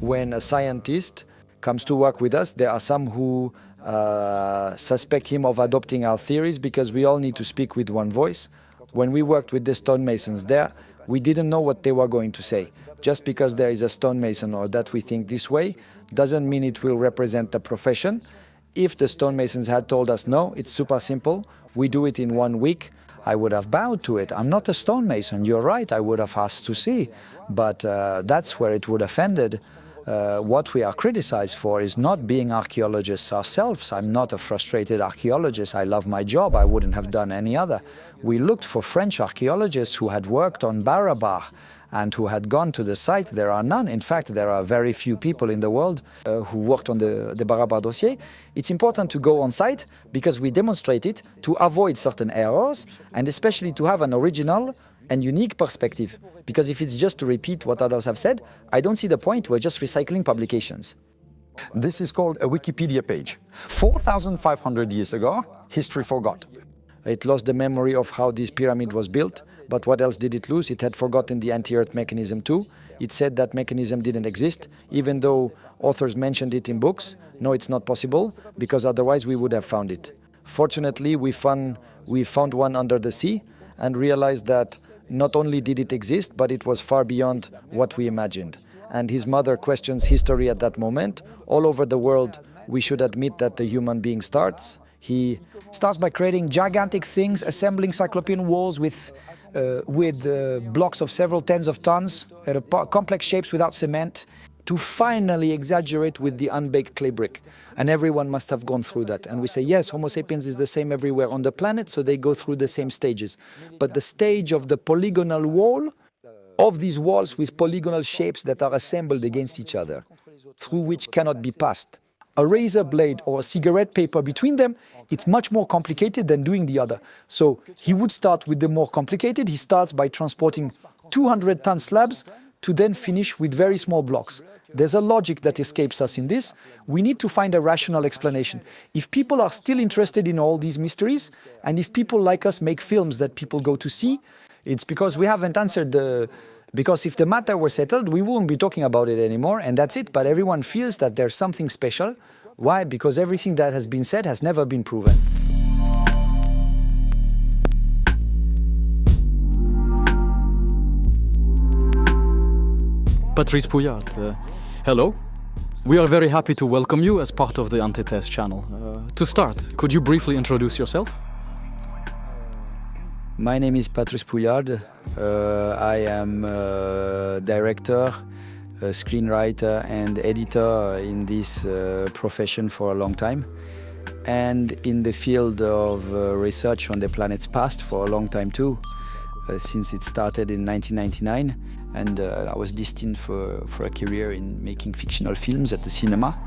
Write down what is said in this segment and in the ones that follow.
when a scientist comes to work with us, there are some who suspect him of adopting our theories because we all need to speak with one voice. When we worked with the stonemasons there, we didn't know what they were going to say. Just because there is a stonemason or that we think this way doesn't mean it will represent the profession. If the stonemasons had told us, no, it's super simple, we do it in 1 week, I would have bowed to it. I'm not a stonemason, you're right, I would have asked to see. But that's where it would have ended. What we are criticized for is not being archaeologists ourselves. I'm not a frustrated archaeologist. I love my job. I wouldn't have done any other. We looked for French archaeologists who had worked on Barabar and who had gone to the site. There are none. In fact, there are very few people in the world who worked on the Barabar dossier. It's important to go on site because we demonstrate it to avoid certain errors and especially to have an original and unique perspective. Because if it's just to repeat what others have said, I don't see the point. We're just recycling publications. This is called a Wikipedia page. 4,500 years ago, history forgot. It lost the memory of how this pyramid was built, but what else did it lose? It had forgotten the anti-earth mechanism too. It said that mechanism didn't exist, even though authors mentioned it in books. No, it's not possible, because otherwise we would have found it. Fortunately, we found one under the sea and realized that not only did it exist, but it was far beyond what we imagined. And his mother questions history at that moment. All over the world, we should admit that the human being starts. He starts by creating gigantic things, assembling cyclopean walls with blocks of several tens of tons, complex shapes without cement, to finally exaggerate with the unbaked clay brick. And everyone must have gone through that. And we say, yes, Homo sapiens is the same everywhere on the planet, so they go through the same stages. But the stage of the polygonal wall, of these walls with polygonal shapes that are assembled against each other, through which cannot be passed a razor blade or a cigarette paper between them, it's much more complicated than doing the other. So he would start with the more complicated. He starts by transporting 200-ton slabs to then finish with very small blocks. There's a logic that escapes us in this. We need to find a rational explanation. If people are still interested in all these mysteries, and if people like us make films that people go to see, it's because we haven't answered the... Because if the matter were settled, we wouldn't be talking about it anymore, and that's it. But everyone feels that there's something special. Why? Because everything that has been said has never been proven. Patrice Pouillard, hello. We are very happy to welcome you as part of the Antithèse channel. To start, could you briefly introduce yourself? My name is Patrice Pouillard. I am director, screenwriter and editor in this profession for a long time, and in the field of research on the planet's past for a long time too, since it started in 1999. And I was destined for a career in making fictional films at the cinema.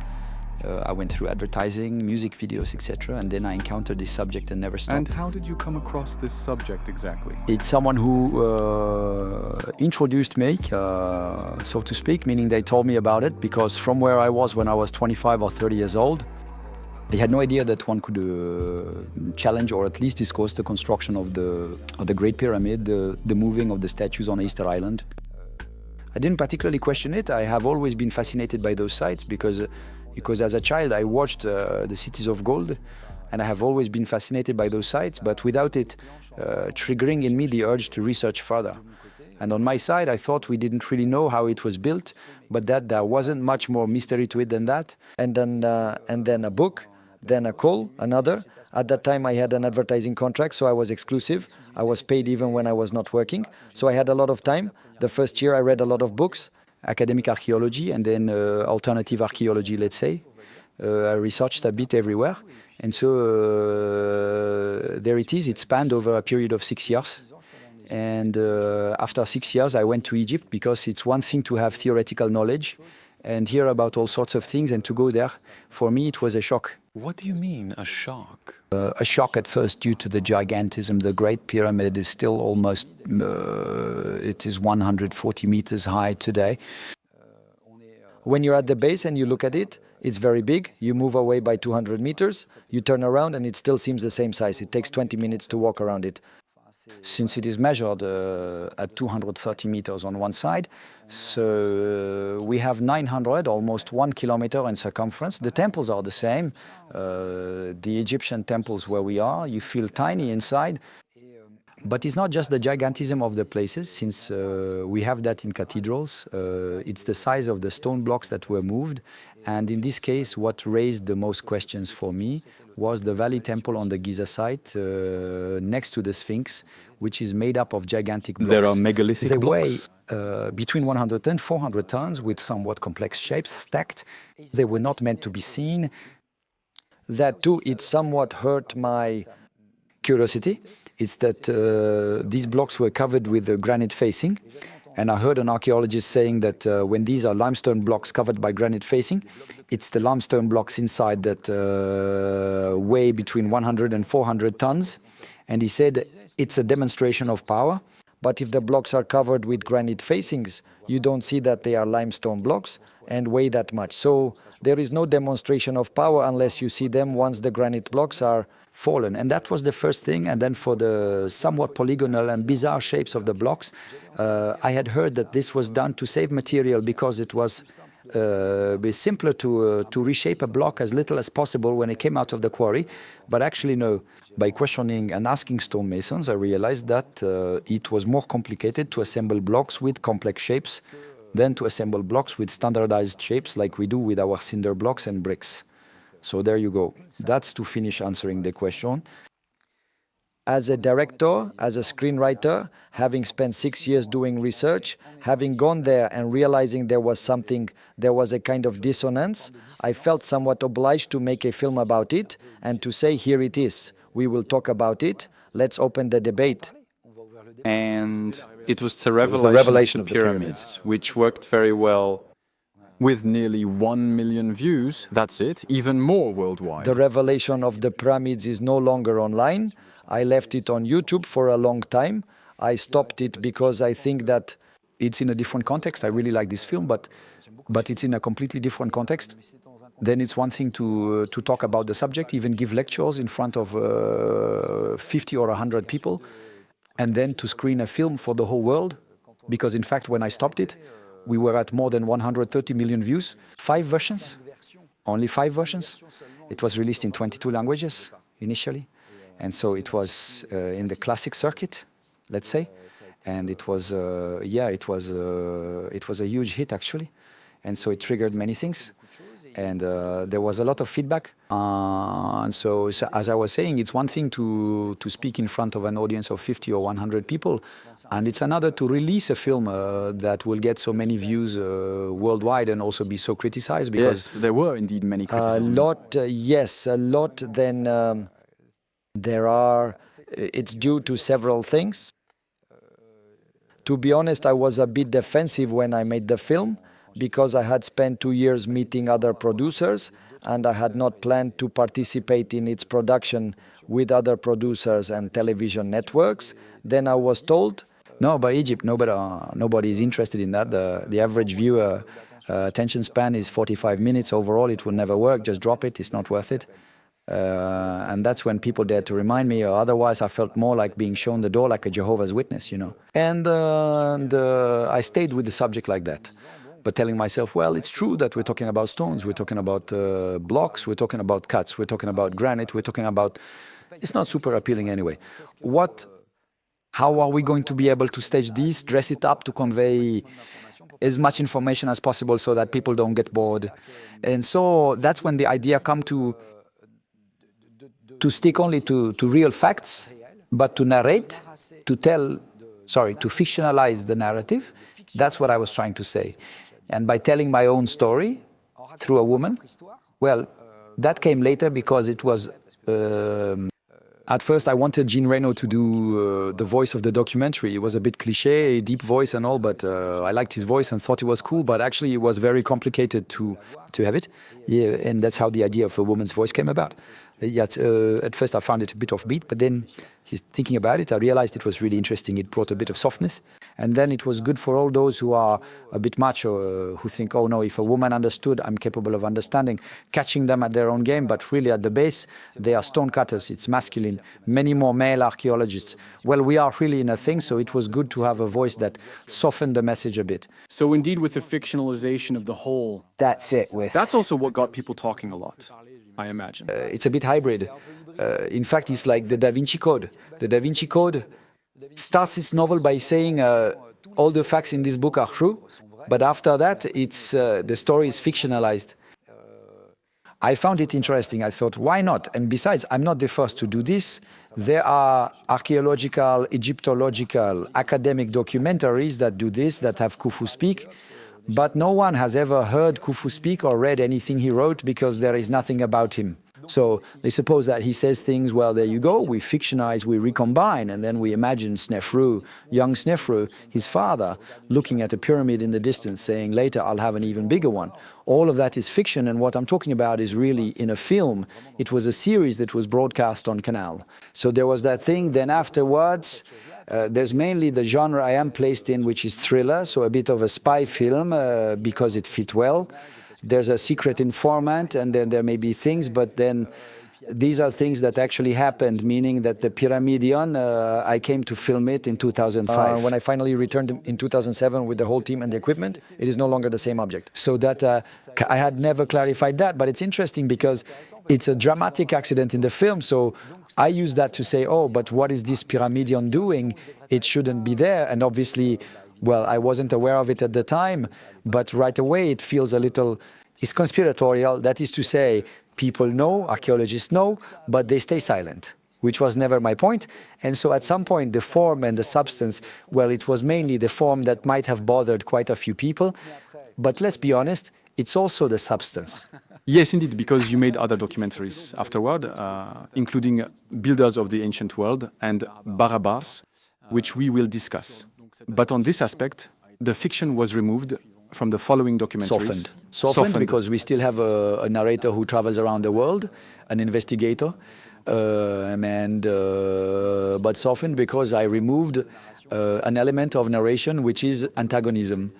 I went through advertising, music videos, etc. And then I encountered this subject and never stopped. And how did you come across this subject exactly? It's someone who introduced me, so to speak, meaning they told me about it, because from where I was when I was 25 or 30 years old, they had no idea that one could challenge or at least discuss the construction of the Great Pyramid, the moving of the statues on Easter Island. I didn't particularly question it. I have always been fascinated by those sites because as a child I watched the Cities of Gold, and I have always been fascinated by those sites, but without it triggering in me the urge to research further. And on my side, I thought we didn't really know how it was built, but that there wasn't much more mystery to it than that. And then a book, then a call, another. At that time I had an advertising contract, so I was exclusive. I was paid even when I was not working, so I had a lot of time. The first year I read a lot of books, academic archaeology and then alternative archaeology, let's say. I researched a bit everywhere, and so there it is. It spanned over a period of 6 years. And after 6 years I went to Egypt, because it's one thing to have theoretical knowledge and hear about all sorts of things, and to go there, for me it was a shock. What do you mean, a shock? A shock at first due to the gigantism. The Great Pyramid is still almost, it is 140 meters high today. When you're at the base and you look at it, it's very big. You move away by 200 meters, you turn around and it still seems the same size. It takes 20 minutes to walk around it. since it is measured at 230 meters on one side. So we have 900, almost 1 kilometer in circumference. The temples are the same. The Egyptian temples where we are, you feel tiny inside. But it's not just the gigantism of the places, since we have that in cathedrals. It's the size of the stone blocks that were moved. And in this case, what raised the most questions for me was the Valley Temple on the Giza site next to the Sphinx, which is made up of gigantic blocks. There are megalithic they blocks. weigh between 100 and 400 tons with somewhat complex shapes stacked. They were not meant to be seen. That too, it somewhat hurt my Curiosity. It's that these blocks were covered with a granite facing. And I heard an archaeologist saying that when these are limestone blocks covered by granite facing, it's the limestone blocks inside that weigh between 100 and 400 tons. And he said it's a demonstration of power. But if the blocks are covered with granite facings, you don't see that they are limestone blocks and weigh that much. So there is no demonstration of power unless you see them once the granite blocks are fallen. And that was the first thing. And then for the somewhat polygonal and bizarre shapes of the blocks, I had heard that this was done to save material because it was simpler to reshape a block as little as possible when it came out of the quarry. But actually, no. By questioning and asking stonemasons, I realized that it was more complicated to assemble blocks with complex shapes than to assemble blocks with standardized shapes like we do with our cinder blocks and bricks. So there you go. That's to finish answering the question. As a director, as a screenwriter, having spent 6 years doing research, having gone there and realizing there was a kind of dissonance, I felt somewhat obliged to make a film about it and to say, here it is. We will talk about it. Let's open the debate. And it was the revelation of the pyramids, which worked very well. With nearly 1 million views, that's it, even more worldwide. The revelation of the pyramids is no longer online. I left it on YouTube for a long time. I stopped it because I think that it's in a different context. I really like this film, but it's in a completely different context. Then it's one thing to talk about the subject, even give lectures in front of 50 or 100 people, and then to screen a film for the whole world. Because in fact, when I stopped it, we were at more than 130 million views. 5 versions, only 5 versions. It was released in 22 languages initially. And so it was in the classic circuit, let's say. And it was, it was a huge hit actually. And so it triggered many things. And there was a lot of feedback. And so, as I was saying, it's one thing to speak in front of an audience of 50 or 100 people, and it's another to release a film that will get so many views worldwide and also be so criticized. Because yes, there were indeed many criticisms. A lot. Then it's due to several things. To be honest, I was a bit defensive when I made the film, because I had spent 2 years meeting other producers and I had not planned to participate in its production with other producers and television networks. Then I was told, no, by Egypt, nobody is interested in that. The average viewer attention span is 45 minutes overall. It will never work. Just drop it. It's not worth it. And that's when people dared to remind me, or otherwise I felt more like being shown the door like a Jehovah's Witness, you know. And I stayed with the subject like that. But telling myself, well, it's true that we're talking about stones, we're talking about blocks, we're talking about cuts, we're talking about granite, we're talking about... It's not super appealing anyway. How are we going to be able to stage this, dress it up to convey as much information as possible so that people don't get bored? And so that's when the idea come to stick only to real facts, but to narrate, to fictionalize the narrative. That's what I was trying to say. And by telling my own story through a woman, well, that came later because it was... At first I wanted Jean Reno to do the voice of the documentary. It was a bit cliché, a deep voice and all, but I liked his voice and thought it was cool, but actually it was very complicated to have it. Yeah, and that's how the idea of a woman's voice came about. At first I found it a bit offbeat, but then thinking about it, I realized it was really interesting. It brought a bit of softness. And then it was good for all those who are a bit macho, who think, oh no, if a woman understood, I'm capable of understanding, catching them at their own game, but really at the base, they are stonecutters, it's masculine, many more male archaeologists. Well, we are really in a thing, so it was good to have a voice that softened the message a bit. So indeed, with the fictionalization of the whole, That's it. that's also what got people talking a lot, I imagine. It's a bit hybrid. In fact, it's like the Da Vinci Code. The Da Vinci Code starts its novel by saying all the facts in this book are true, but after that, it's the story is fictionalized. I found it interesting. I thought, why not? And besides, I'm not the first to do this. There are archaeological, Egyptological, academic documentaries that do this, that have Khufu speak, but no one has ever heard Khufu speak or read anything he wrote because there is nothing about him. So they suppose that he says things, well, there you go, we fictionize, we recombine, and then we imagine Snefru, young Snefru, his father, looking at a pyramid in the distance, saying, later I'll have an even bigger one. All of that is fiction, and what I'm talking about is really in a film. It was a series that was broadcast on Canal. So there was that thing, then afterwards, there's mainly the genre I am placed in, which is thriller, so a bit of a spy film, because it fit well. There's a secret informant, and then there may be things, but then these are things that actually happened, meaning that the Pyramidion, I came to film it in 2005. When I finally returned in 2007 with the whole team and the equipment, it is no longer the same object. So that I had never clarified that, but it's interesting because it's a dramatic accident in the film, so I use that to say, oh, but what is this Pyramidion doing? It shouldn't be there, and obviously, well, I wasn't aware of it at the time, but right away it feels a little, it's conspiratorial, that is to say, people know, archaeologists know, but they stay silent, which was never my point. And so at some point, the form and the substance, well, it was mainly the form that might have bothered quite a few people, but let's be honest, it's also the substance. Yes, indeed, because you made other documentaries afterward, including Builders of the Ancient World and Barabars, which we will discuss. But on this aspect, the fiction was removed from the following documentaries. Softened because we still have a narrator who travels around the world, an investigator, but softened because I removed an element of narration, which is antagonism.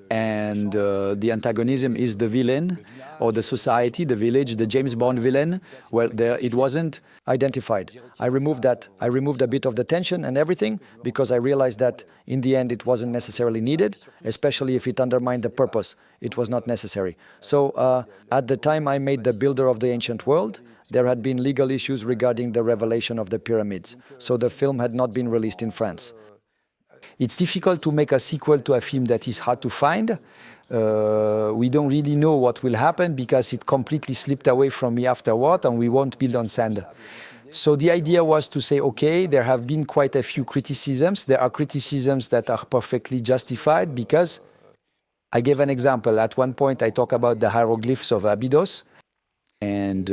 And the antagonism is the villain, or the society, the village, the James Bond villain. Well, there it wasn't identified. I removed that. I removed a bit of the tension and everything because I realized that in the end it wasn't necessarily needed, especially if it undermined the purpose. It was not necessary. So at the time I made the Builder of the Ancient World, there had been legal issues regarding the revelation of the pyramids. So the film had not been released in France. It's difficult to make a sequel to a film that is hard to find. We don't really know what will happen because it completely slipped away from me afterward, and we won't build on sand. So the idea was to say, okay, there have been quite a few criticisms. There are criticisms that are perfectly justified because I gave an example. At one point, I talk about the hieroglyphs of Abydos, and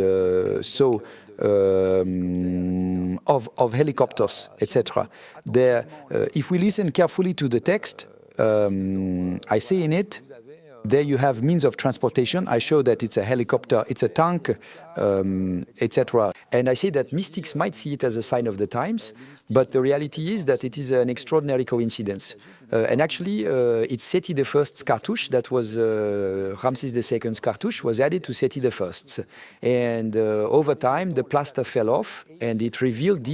of helicopters, etc. There, if we listen carefully to the text, I say in it, there you have means of transportation. I show that it's a helicopter, it's a tank, etc. And I say that mystics might see it as a sign of the times, but the reality is that it is an extraordinary coincidence. And actually, it's Seti I's cartouche, that was Ramses II's cartouche, was added to Seti I's. And over time, the plaster fell off, and it revealed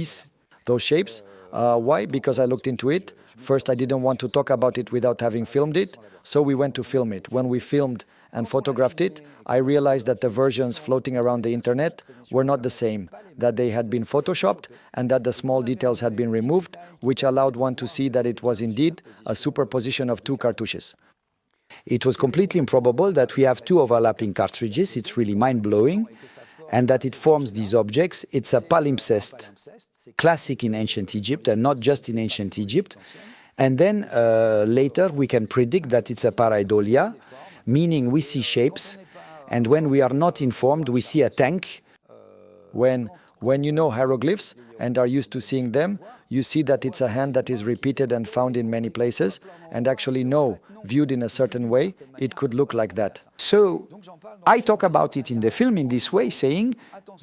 those shapes. Why? Because I looked into it. First, I didn't want to talk about it without having filmed it, so we went to film it. When we filmed and photographed it, I realized that the versions floating around the internet were not the same, that they had been photoshopped and that the small details had been removed, which allowed one to see that it was indeed a superposition of two cartouches. It was completely improbable that we have two overlapping cartridges. It's really mind-blowing. And that it forms these objects. It's a palimpsest, classic in ancient Egypt, and not just in ancient Egypt. And then later we can predict that it's a pareidolia, meaning we see shapes, and when we are not informed, we see a tank. When you know hieroglyphs and are used to seeing them, you see that it's a hand that is repeated and found in many places, and actually know, viewed in a certain way, it could look like that. So I talk about it in the film in this way, saying,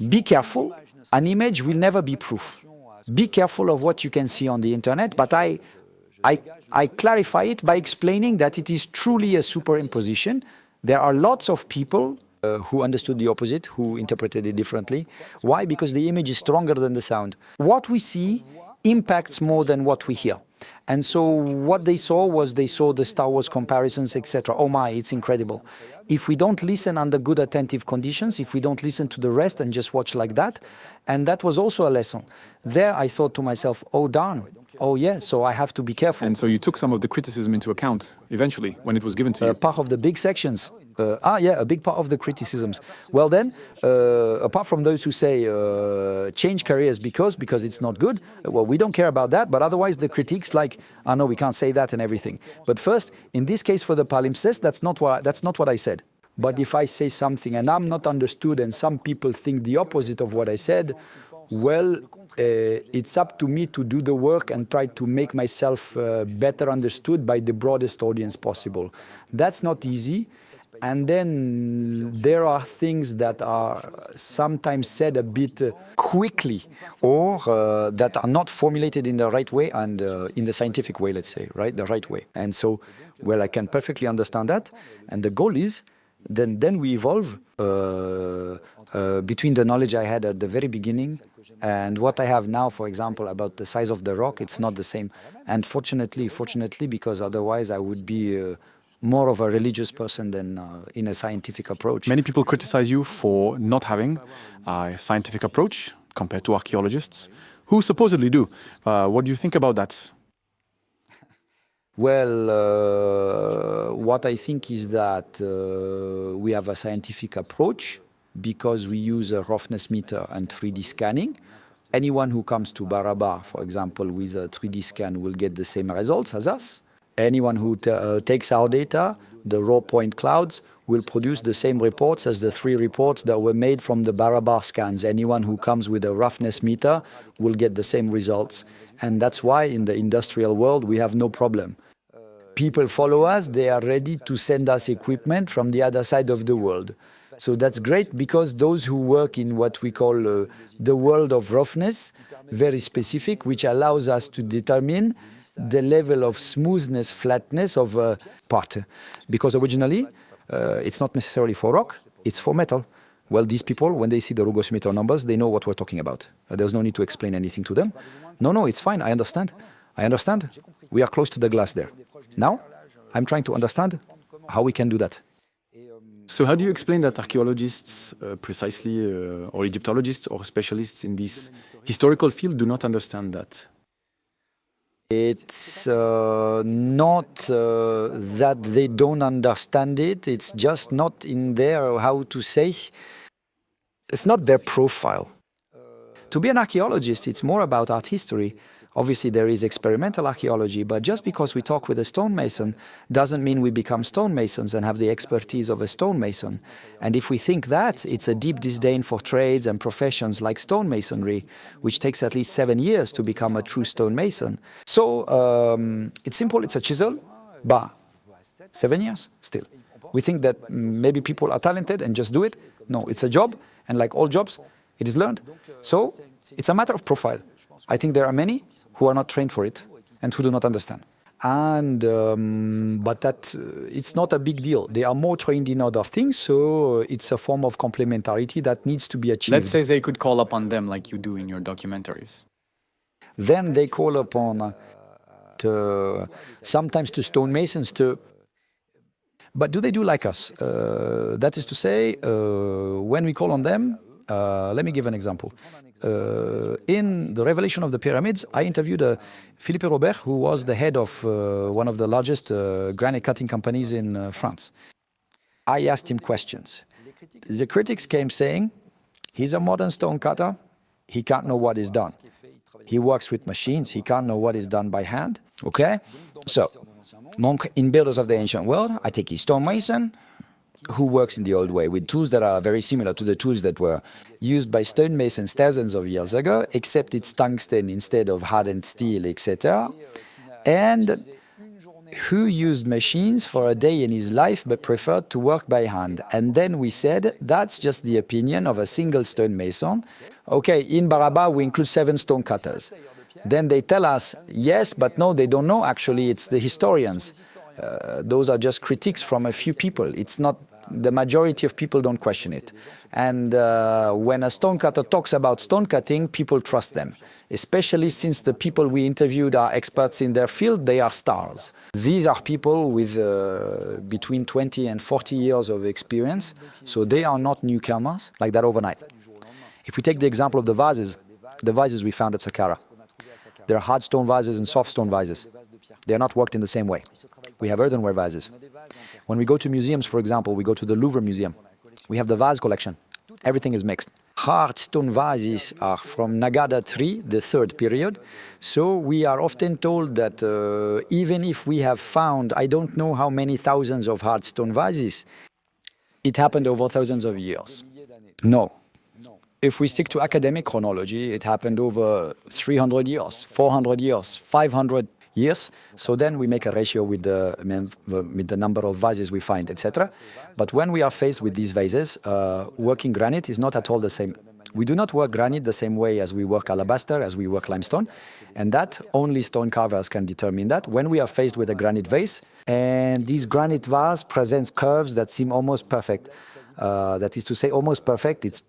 be careful, an image will never be proof. Be careful of what you can see on the internet, but I I clarify it by explaining that it is truly a superimposition. There are lots of people who understood the opposite, who interpreted it differently. Why? Because the image is stronger than the sound. What we see impacts more than what we hear. And so what they saw was they saw the Star Wars comparisons, etc. Oh my, it's incredible. If we don't listen under good attentive conditions, if we don't listen to the rest and just watch like that, and that was also a lesson. There I thought to myself, oh darn, oh yeah, so I have to be careful. And so you took some of the criticism into account eventually when it was given to you? Part of the big sections. A big part of the criticisms. Well then, apart from those who say change careers because it's not good, well, we don't care about that, but otherwise the critiques like, no, we can't say that and everything. But first, in this case for the palimpsest, that's not what I said. But if I say something and I'm not understood and some people think the opposite of what I said, well, it's up to me to do the work and try to make myself better understood by the broadest audience possible. That's not easy. And then there are things that are sometimes said a bit quickly or that are not formulated in the right way and in the scientific way, let's say, right? The right way. And so, well, I can perfectly understand that. And the goal is then we evolve between the knowledge I had at the very beginning and what I have now, for example, about the size of the rock. It's not the same. And fortunately, because otherwise I would be more of a religious person than in a scientific approach. Many people criticize you for not having a scientific approach compared to archaeologists who supposedly do. What do you think about that? Well, what I think is that we have a scientific approach because we use a roughness meter and 3D scanning. Anyone who comes to Barabar, for example, with a 3D scan will get the same results as us. Anyone who takes our data, the raw point clouds, will produce the same reports as the 3 reports that were made from the Barabar scans. Anyone who comes with a roughness meter will get the same results. And that's why in the industrial world we have no problem. People follow us, they are ready to send us equipment from the other side of the world. So that's great because those who work in what we call the world of roughness, very specific, which allows us to determine the level of smoothness, flatness of a part. Because originally, it's not necessarily for rock, it's for metal. Well, these people, when they see the rugosimeter numbers, they know what we're talking about. There's no need to explain anything to them. No, it's fine, I understand. We are close to the glass there. Now, I'm trying to understand how we can do that. So how do you explain that archaeologists precisely, or Egyptologists or specialists in this historical field do not understand that? It's not that they don't understand it, it's just not in their, how to say, it's not their profile. To be an archaeologist, it's more about art history. Obviously, there is experimental archaeology, but just because we talk with a stonemason doesn't mean we become stonemasons and have the expertise of a stonemason. And if we think that, it's a deep disdain for trades and professions like stonemasonry, which takes at least 7 years to become a true stonemason. So it's simple, it's a chisel, but 7 years still. We think that maybe people are talented and just do it. No, it's a job, and like all jobs, it is learned. So it's a matter of profile. I think there are many who are not trained for it and who do not understand. And but that it's not a big deal. They are more trained in other things, so it's a form of complementarity that needs to be achieved. Let's say they could call upon them like you do in your documentaries. Then they call upon sometimes to stonemasons to. But do they do like us? That is to say, when we call on them, let me give an example. In the revelation of the pyramids, I interviewed Philippe Robert, who was the head of one of the largest granite cutting companies in France. I asked him questions. The critics came saying, he's a modern stone cutter, he can't know what is done. He works with machines, he can't know what is done by hand. Okay? So, in Builders of the Ancient World, I take a stonemason who works in the old way with tools that are very similar to the tools that were used by stonemasons thousands of years ago, except it's tungsten instead of hardened steel, etc. And who used machines for a day in his life but preferred to work by hand. And then we said, that's just the opinion of a single stonemason. Okay, in Barabar we include 7 stone cutters. then they tell us, yes, but no, they don't know actually, it's the historians. Those are just critiques from a few people. It's not, the majority of people don't question it. And when a stonecutter talks about stone cutting, people trust them, especially since the people we interviewed are experts in their field, they are stars. These are people with between 20 and 40 years of experience, so they are not newcomers like that overnight. If we take the example of the vases we found at Saqqara, there are hard stone vases and soft stone vases. They are not worked in the same way. We have earthenware vases. When we go to museums, for example, we go to the Louvre Museum. We have the vase collection. Everything is mixed. Hard stone vases are from Nagada III, the third period. So we are often told that even if we have found, I don't know how many thousands of hard stone vases, it happened over thousands of years. No. If we stick to academic chronology, it happened over 300 years, 400 years, 500 years. So then we make a ratio with the number of vases we find, etc. But when we are faced with these vases, working granite is not at all the same. We do not work granite the same way as we work alabaster, as we work limestone, and that only stone carvers can determine that. When we are faced with a granite vase, and this granite vase presents curves that seem almost perfect, that is to say, almost perfect.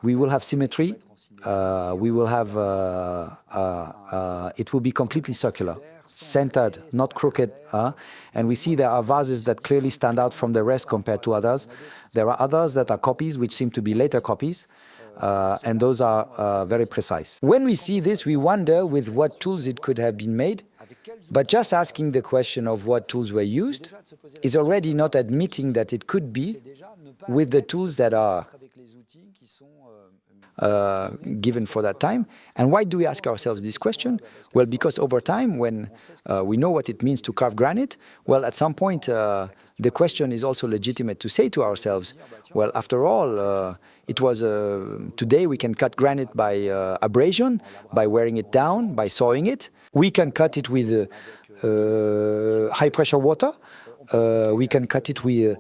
We will have symmetry. We will have. It will be completely circular, centered, not crooked. And we see there are vases that clearly stand out from the rest compared to others. There are others that are copies, which seem to be later copies, and those are very precise. When we see this, we wonder with what tools it could have been made. But just asking the question of what tools were used is already not admitting that it could be with the tools that are given for that time. And why do we ask ourselves this question? Well, because over time, when we know what it means to carve granite, well, at some point, the question is also legitimate to say to ourselves, well, after all, it was today we can cut granite by abrasion, by wearing it down, by sawing it. We can cut it with high pressure water. We can cut it with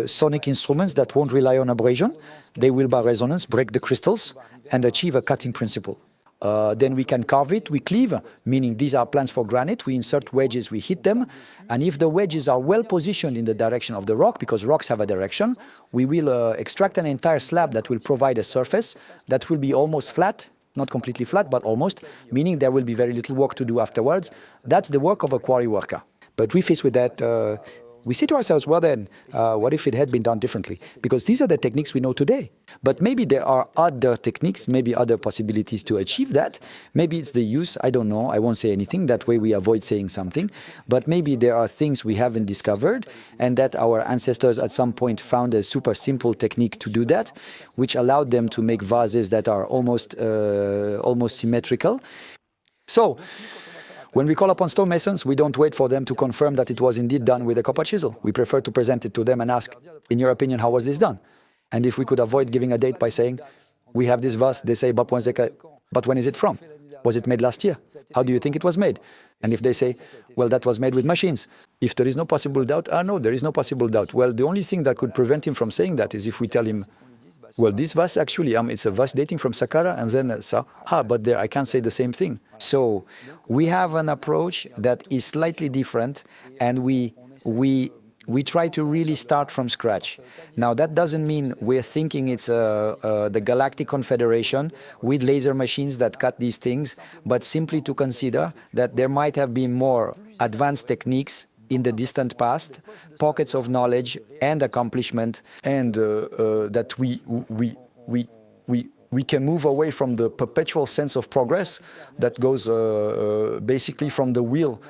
sonic instruments that won't rely on abrasion. They will, by resonance, break the crystals and achieve a cutting principle. Then we can carve it, we cleave, meaning these are plans for granite, we insert wedges, we hit them, and if the wedges are well positioned in the direction of the rock, because rocks have a direction, we will extract an entire slab that will provide a surface that will be almost flat, not completely flat, but almost, meaning there will be very little work to do afterwards. That's the work of a quarry worker. But we face with that, we say to ourselves, well then, what if it had been done differently? Because these are the techniques we know today. But maybe there are other techniques, maybe other possibilities to achieve that. Maybe it's the use, I don't know, I won't say anything, that way we avoid saying something. But maybe there are things we haven't discovered and that our ancestors at some point found a super simple technique to do that, which allowed them to make vases that are almost symmetrical. So, when we call upon stonemasons, we don't wait for them to confirm that it was indeed done with a copper chisel. We prefer to present it to them and ask, in your opinion, how was this done? And if we could avoid giving a date by saying, we have this vase, they say, but when is it from? Was it made last year? How do you think it was made? And if they say, well, that was made with machines. If there is no possible doubt, no, there is no possible doubt. Well, the only thing that could prevent him from saying that is if we tell him, well, this vase actually, it's a vase dating from Saqqara, and then, but there I can't say the same thing. So we have an approach that is slightly different, and we try to really start from scratch. Now, that doesn't mean we're thinking it's the Galactic Confederation with laser machines that cut these things, but simply to consider that there might have been more advanced techniques in the distant past, pockets of knowledge and accomplishment, and that we can move away from the perpetual sense of progress that goes basically from the wheel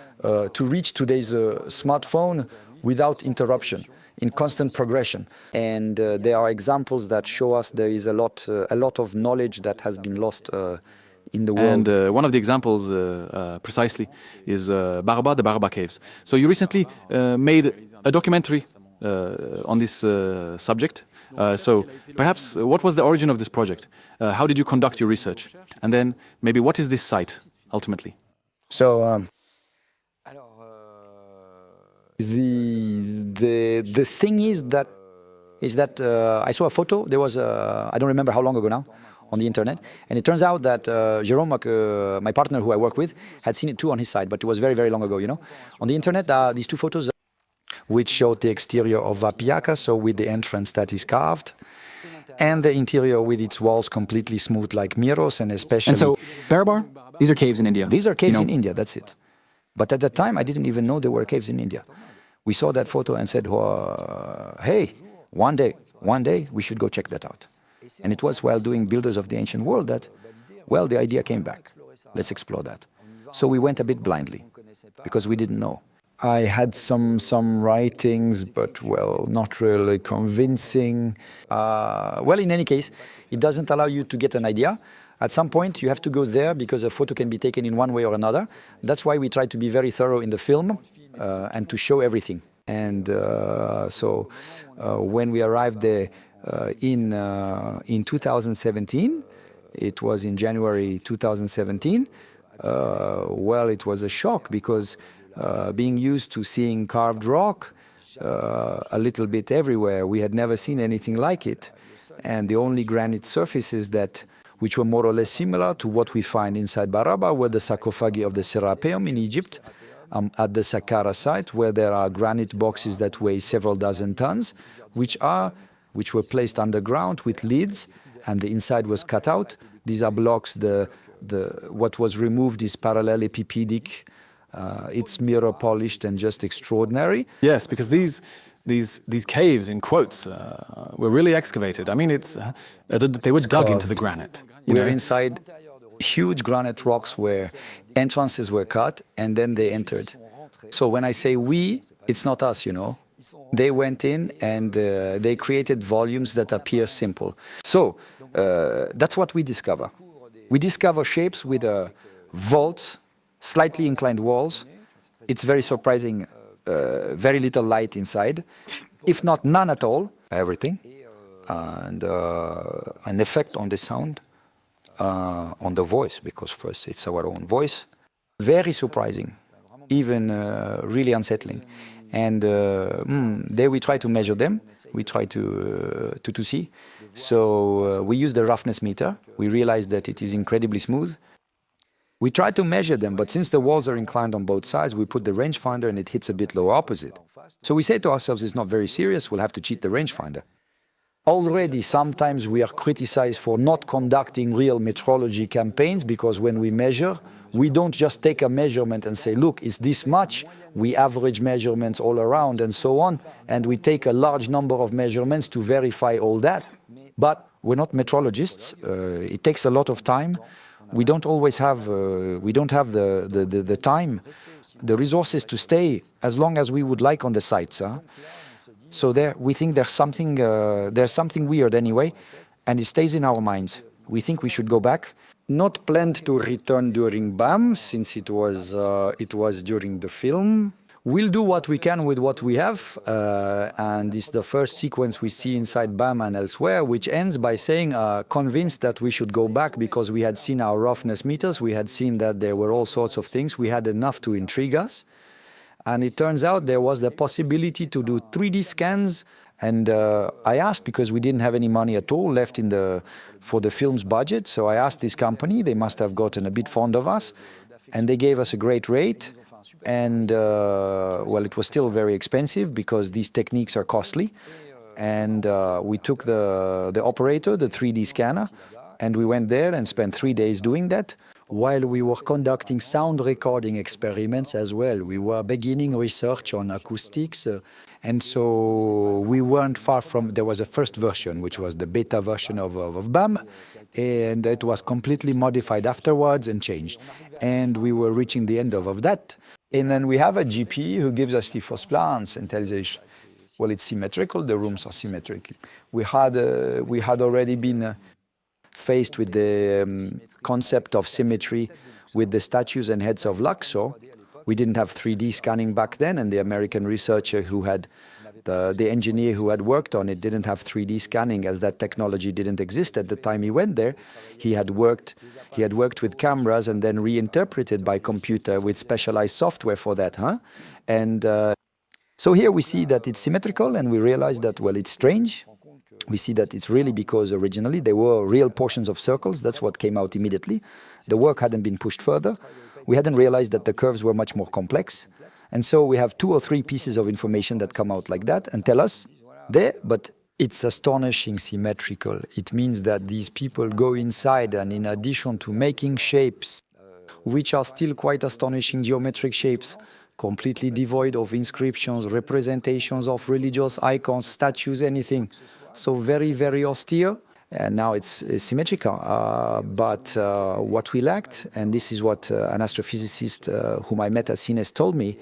to reach today's smartphone without interruption, in constant progression. And there are examples that show us there is a lot of knowledge that has been lost in the world. And one of the examples precisely is Barabar, the Barabar caves. So you recently made a documentary on this subject. So perhaps what was the origin of this project? How did you conduct your research? And then maybe what is this site ultimately? So the thing is that I saw a photo. There was I don't remember how long ago now, on the internet. And it turns out that Jérôme, my partner who I work with, had seen it too on his side, but it was very, very long ago, you know. On the internet, these two photos which showed the exterior of Vapiaca, so with the entrance that is carved, and the interior with its walls completely smooth like Miros, and especially... And so, Barabar, these are caves in India. These are caves in India, that's it. But at that time, I didn't even know there were caves in India. We saw that photo and said, hey, one day, we should go check that out. And it was while doing Builders of the Ancient World that, well, the idea came back. Let's explore that. So we went a bit blindly, because we didn't know. I had some writings, but, well, not really convincing. Well, in any case, it doesn't allow you to get an idea. At some point, you have to go there because a photo can be taken in one way or another. That's why we try to be very thorough in the film and to show everything. And so when we arrived there in 2017, it was in January 2017, well, it was a shock because being used to seeing carved rock a little bit everywhere, we had never seen anything like it. And the only granite surfaces which were more or less similar to what we find inside Barabar were the sarcophagi of the Serapeum in Egypt, at the Saqqara site, where there are granite boxes that weigh several dozen tons, which were placed underground with lids, and the inside was cut out. These are blocks. What was removed is parallelepipedic. It's mirror polished and just extraordinary. Yes, because these caves, in quotes, were really excavated. I mean, they were dug into the granite. We're inside huge granite rocks where entrances were cut and then they entered. So when I say we, it's not us, you know. They went in and they created volumes that appear simple. So that's what we discover. We discover shapes with vaults, slightly inclined walls. It's very surprising, very little light inside, if not none at all, everything, and an effect on the sound, on the voice, because first it's our own voice. Very surprising, even really unsettling. And there we try to measure them, we try to see. So we use the roughness meter, we realize that it is incredibly smooth. We try to measure them, but since the walls are inclined on both sides, we put the rangefinder and it hits a bit lower opposite. So we say to ourselves, it's not very serious, we'll have to cheat the rangefinder. Already, sometimes we are criticized for not conducting real metrology campaigns, because when we measure, we don't just take a measurement and say, look, it's this much. We average measurements all around and so on, and we take a large number of measurements to verify all that. But we're not metrologists. It takes a lot of time. We don't always have, the time, the resources to stay as long as we would like on the sites. So there, we think there's something weird anyway, and it stays in our minds. We think we should go back. Not planned to return during BAM, since it was during the film. We'll do what we can with what we have, and it's the first sequence we see inside BAM and elsewhere, which ends by saying, convinced that we should go back because we had seen our roughness meters, we had seen that there were all sorts of things, we had enough to intrigue us. And it turns out there was the possibility to do 3D scans, and I asked, because we didn't have any money at all left for the film's budget, so I asked this company, they must have gotten a bit fond of us, and they gave us a great rate. And, well, it was still very expensive because these techniques are costly. And we took the operator, the 3D scanner, and we went there and spent 3 days doing that. While we were conducting sound recording experiments as well. We were beginning research on acoustics. And so we weren't far from, there was a first version, which was the beta version of BAM. And it was completely modified afterwards and changed. And we were reaching the end of that. And then we have a GP who gives us the first plans and tells us, well, it's symmetrical, the rooms are symmetrical. We had already been faced with the concept of symmetry with the statues and heads of Luxor. We didn't have 3D scanning back then, and the American researcher who had, the engineer who had worked on it didn't have 3D scanning, as that technology didn't exist at the time he went there. He had worked with cameras and then reinterpreted by computer with specialized software for that. And so here we see that it's symmetrical, and we realize that, well, it's strange. we see that it's really because originally there were real portions of circles. That's what came out immediately. The work hadn't been pushed further. We hadn't realized that the curves were much more complex. And so we have 2 or 3 pieces of information that come out like that and tell us, there, but it's astonishing symmetrical. It means that these people go inside, and in addition to making shapes, which are still quite astonishing geometric shapes, completely devoid of inscriptions, representations of religious icons, statues, anything. So very, very austere. And now it's symmetrical. But what we lacked, and this is what an astrophysicist whom I met at CINES told me,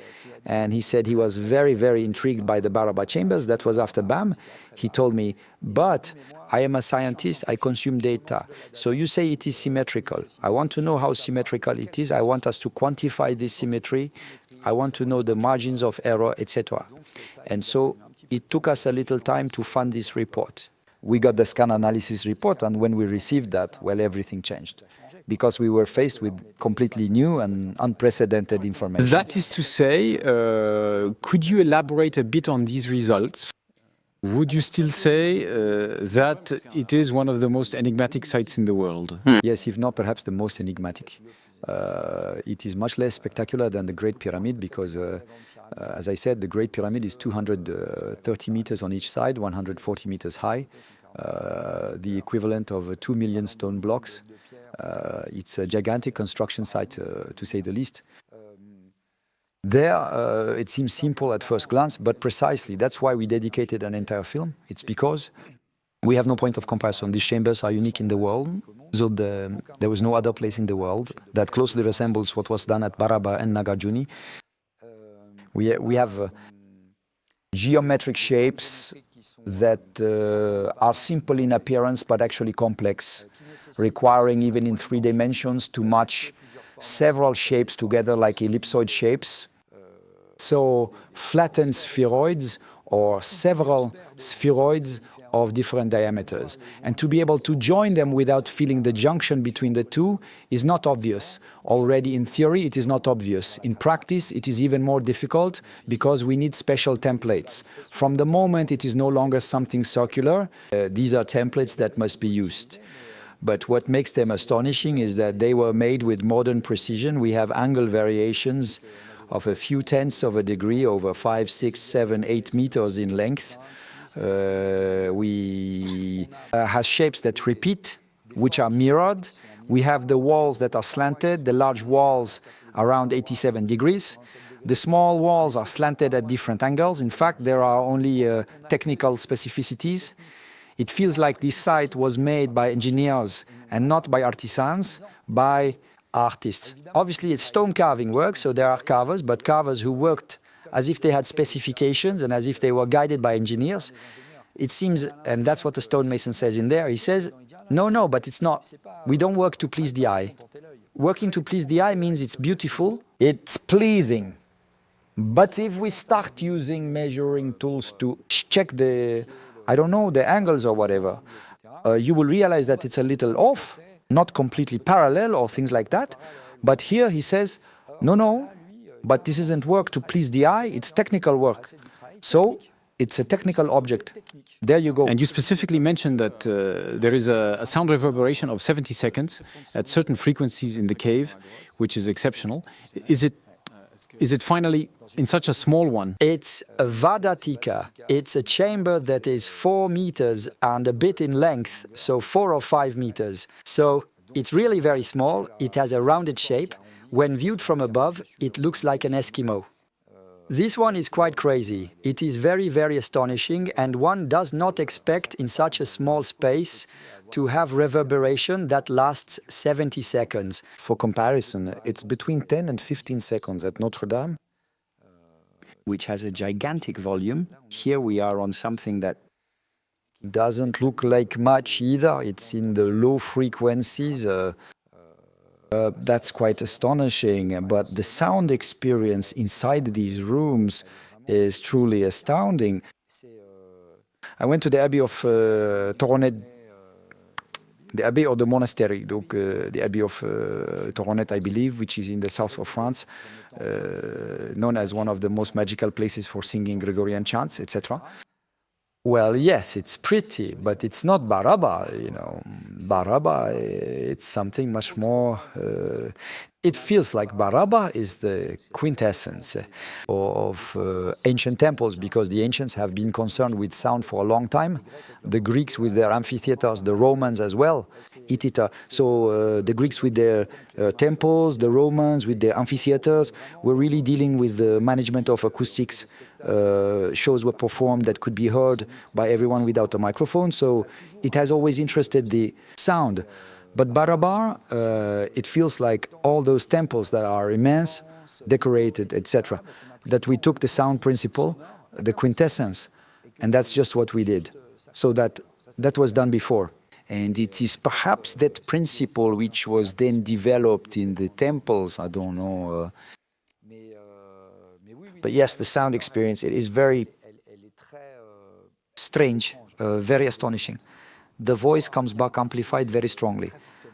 and he said he was very, very intrigued by the Barabar chambers. That was after BAM. He told me, but I am a scientist, I consume data. So you say it is symmetrical. I want to know how symmetrical it is. I want us to quantify this symmetry. I want to know the margins of error, etc. And so it took us a little time to fund this report. We got the scan analysis report, and when we received that, well, everything changed, because we were faced with completely new and unprecedented information. That is to say, could you elaborate a bit on these results? Would you still say that it is one of the most enigmatic sites in the world? Yes, if not perhaps the most enigmatic. It is much less spectacular than the Great Pyramid because, as I said, the Great Pyramid is 230 meters on each side, 140 meters high, the equivalent of 2 million stone blocks. It's a gigantic construction site, to say the least. There, it seems simple at first glance, but precisely, that's why we dedicated an entire film. It's because we have no point of comparison. These chambers are unique in the world. So there was no other place in the world that closely resembles what was done at Barabar and Nagarjuna. We have geometric shapes that are simple in appearance but actually complex, requiring even in 3 dimensions to match several shapes together like ellipsoid shapes. So flattened spheroids or several spheroids of different diameters. And to be able to join them without feeling the junction between the two is not obvious. Already in theory, it is not obvious. In practice, it is even more difficult because we need special templates. From the moment it is no longer something circular, these are templates that must be used. But what makes them astonishing is that they were made with modern precision. We have angle variations of a few tenths of a degree over 5, 6, 7, 8 meters in length. We have shapes that repeat, which are mirrored. We have the walls that are slanted, the large walls around 87 degrees. The small walls are slanted at different angles. In fact, there are only technical specificities. It feels like this site was made by engineers and not by artisans, by artists. Obviously, it's stone carving work, so there are carvers, but carvers who worked as if they had specifications and as if they were guided by engineers. It seems, and that's what the stonemason says in there, he says, no, but it's not. We don't work to please the eye. Working to please the eye means it's beautiful, it's pleasing. But if we start using measuring tools to check the angles or whatever, you will realize that it's a little off, not completely parallel or things like that. But here he says, no, but this isn't work to please the eye, it's technical work. So it's a technical object. There you go. And you specifically mentioned that there is a sound reverberation of 70 seconds at certain frequencies in the cave, which is exceptional. Is it finally in such a small one? It's a Vadatika. It's a chamber that is 4 meters and a bit in length, so 4 or 5 meters. So it's really very small. It has a rounded shape. When viewed from above, it looks like an Eskimo. This one is quite crazy. It is very, very astonishing, and one does not expect in such a small space to have reverberation that lasts 70 seconds. For comparison, it's between 10 and 15 seconds at Notre Dame, which has a gigantic volume. Here we are on something that doesn't look like much either. It's in the low frequencies. That's quite astonishing, but the sound experience inside these rooms is truly astounding. I went to the Abbey of Toronnet, the Abbey or the monastery, the Abbey of Toronnet, I believe, which is in the south of France, known as one of the most magical places for singing Gregorian chants, etc. Well, yes, it's pretty, but it's not Barabar, you know. Barabar, it's something much more... it feels like Barabar is the quintessence of ancient temples, because the ancients have been concerned with sound for a long time. The Greeks with their amphitheaters, the Romans as well. So the Greeks with their temples, the Romans with their amphitheaters, were really dealing with the management of acoustics. Shows were performed that could be heard by everyone without a microphone, so it has always interested the sound. But Barabar, it feels like all those temples that are immense, decorated, etc., that we took the sound principle, the quintessence, and that's just what we did. So that was done before. And it is perhaps that principle which was then developed in the temples, I don't know. But yes, the sound experience, it is very strange, very astonishing. The voice comes back amplified very strongly.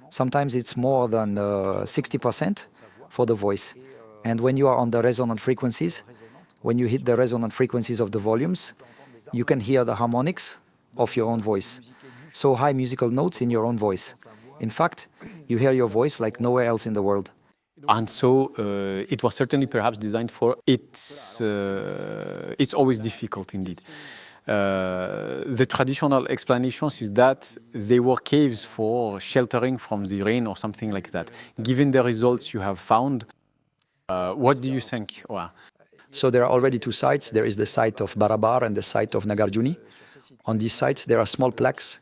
Sometimes it's more than 60% for the voice. And when you are on the resonant frequencies, when you hit the resonant frequencies of the volumes, you can hear the harmonics of your own voice. So high musical notes in your own voice. In fact, you hear your voice like nowhere else in the world. And so it was certainly perhaps designed for it's always difficult indeed. The traditional explanations is that they were caves for sheltering from the rain or something like that. Given the results you have found, what do you think? So there are already two sites. There is the site of Barabar and the site of Nagarjuni. On these sites there are small plaques.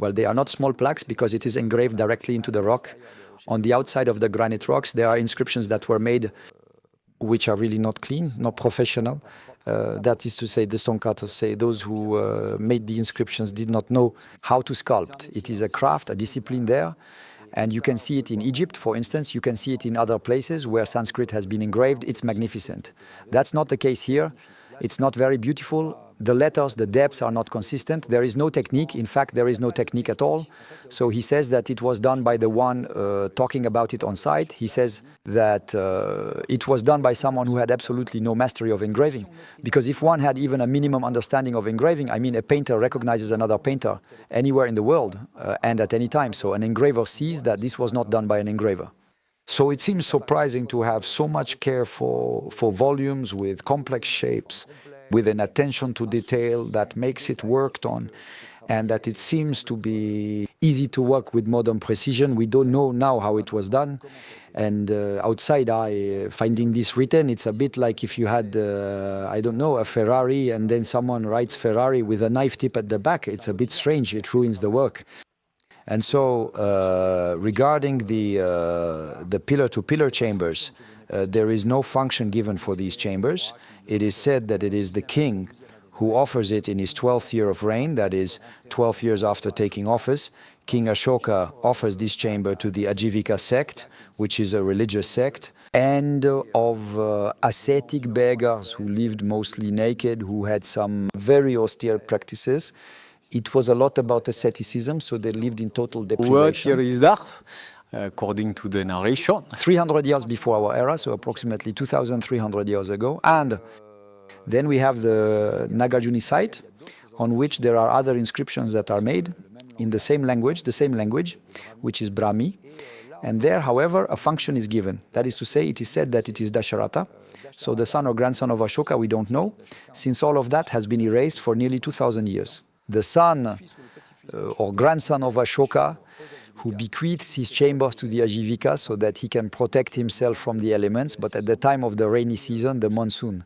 Well, they are not small plaques because it is engraved directly into the rock. On the outside of the granite rocks, there are inscriptions that were made which are really not clean, not professional. That is to say, the stonecutters say those who made the inscriptions did not know how to sculpt. It is a craft, a discipline there. And you can see it in Egypt, for instance. You can see it in other places where Sanskrit has been engraved. It's magnificent. That's not the case here. It's not very beautiful. The letters, the depths are not consistent. There is no technique. In fact, there is no technique at all. So he says that it was done by the one talking about it on site. He says that it was done by someone who had absolutely no mastery of engraving. Because if one had even a minimum understanding of engraving, I mean, a painter recognizes another painter anywhere in the world and at any time. So an engraver sees that this was not done by an engraver. So it seems surprising to have so much care for volumes with complex shapes, with an attention to detail that makes it worked on, and that it seems to be easy to work with modern precision. We don't know now how it was done. And outside finding this written, it's a bit like if you had, I don't know, a Ferrari and then someone writes Ferrari with a knife tip at the back. It's a bit strange. It ruins the work. And so regarding the pillar-to-pillar chambers, there is no function given for these chambers. It is said that it is the king who offers it in his 12th year of reign, that is 12 years after taking office. King Ashoka offers this chamber to the Ajivika sect, which is a religious sect, and of ascetic beggars who lived mostly naked, who had some very austere practices. It was a lot about asceticism, so they lived in total deprivation. What year is that, according to the narration? 300 years before our era, so approximately 2,300 years ago. And then we have the Nagarjuni site, on which there are other inscriptions that are made in the same language, which is Brahmi. And there, however, a function is given. That is to say, it is said that it is Dasharatha. So the son or grandson of Ashoka, we don't know, since all of that has been erased for nearly 2,000 years. The son or grandson of Ashoka, who bequeaths his chambers to the Ajivika so that he can protect himself from the elements, but at the time of the rainy season, the monsoon.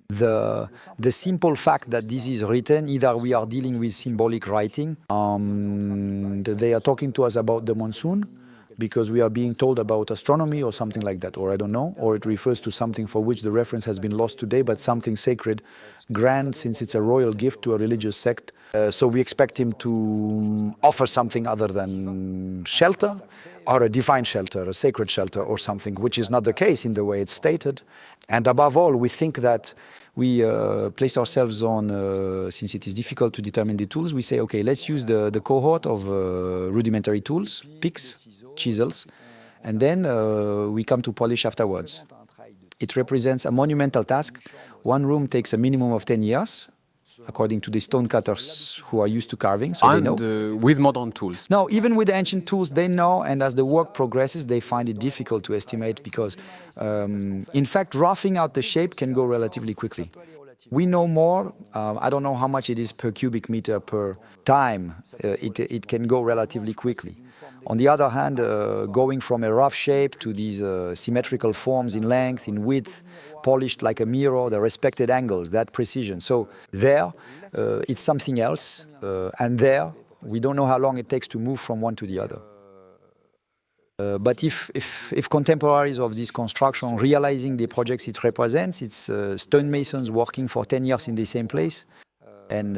The simple fact that this is written, either we are dealing with symbolic writing, they are talking to us about the monsoon, because we are being told about astronomy or something like that, or I don't know, or it refers to something for which the reference has been lost today, but something sacred, grand, since it's a royal gift to a religious sect. So we expect him to offer something other than shelter, or a divine shelter, a sacred shelter or something, which is not the case in the way it's stated. And above all, we think that we place ourselves on, since it is difficult to determine the tools, we say, okay, let's use the cohort of rudimentary tools, picks, chisels, and then we come to polish afterwards. It represents a monumental task. One room takes a minimum of 10 years according to the stonecutters who are used to carving, so they know. And with modern tools. No, even with the ancient tools, they know, and as the work progresses, they find it difficult to estimate because, in fact, roughing out the shape can go relatively quickly. We know more. I don't know how much it is per cubic meter per time. It can go relatively quickly. On the other hand, going from a rough shape to these symmetrical forms in length, in width, polished like a mirror, the respected angles, that precision. So there, it's something else. And there, we don't know how long it takes to move from one to the other. But if contemporaries of this construction realizing the projects it represents, it's stonemasons working for 10 years in the same place, and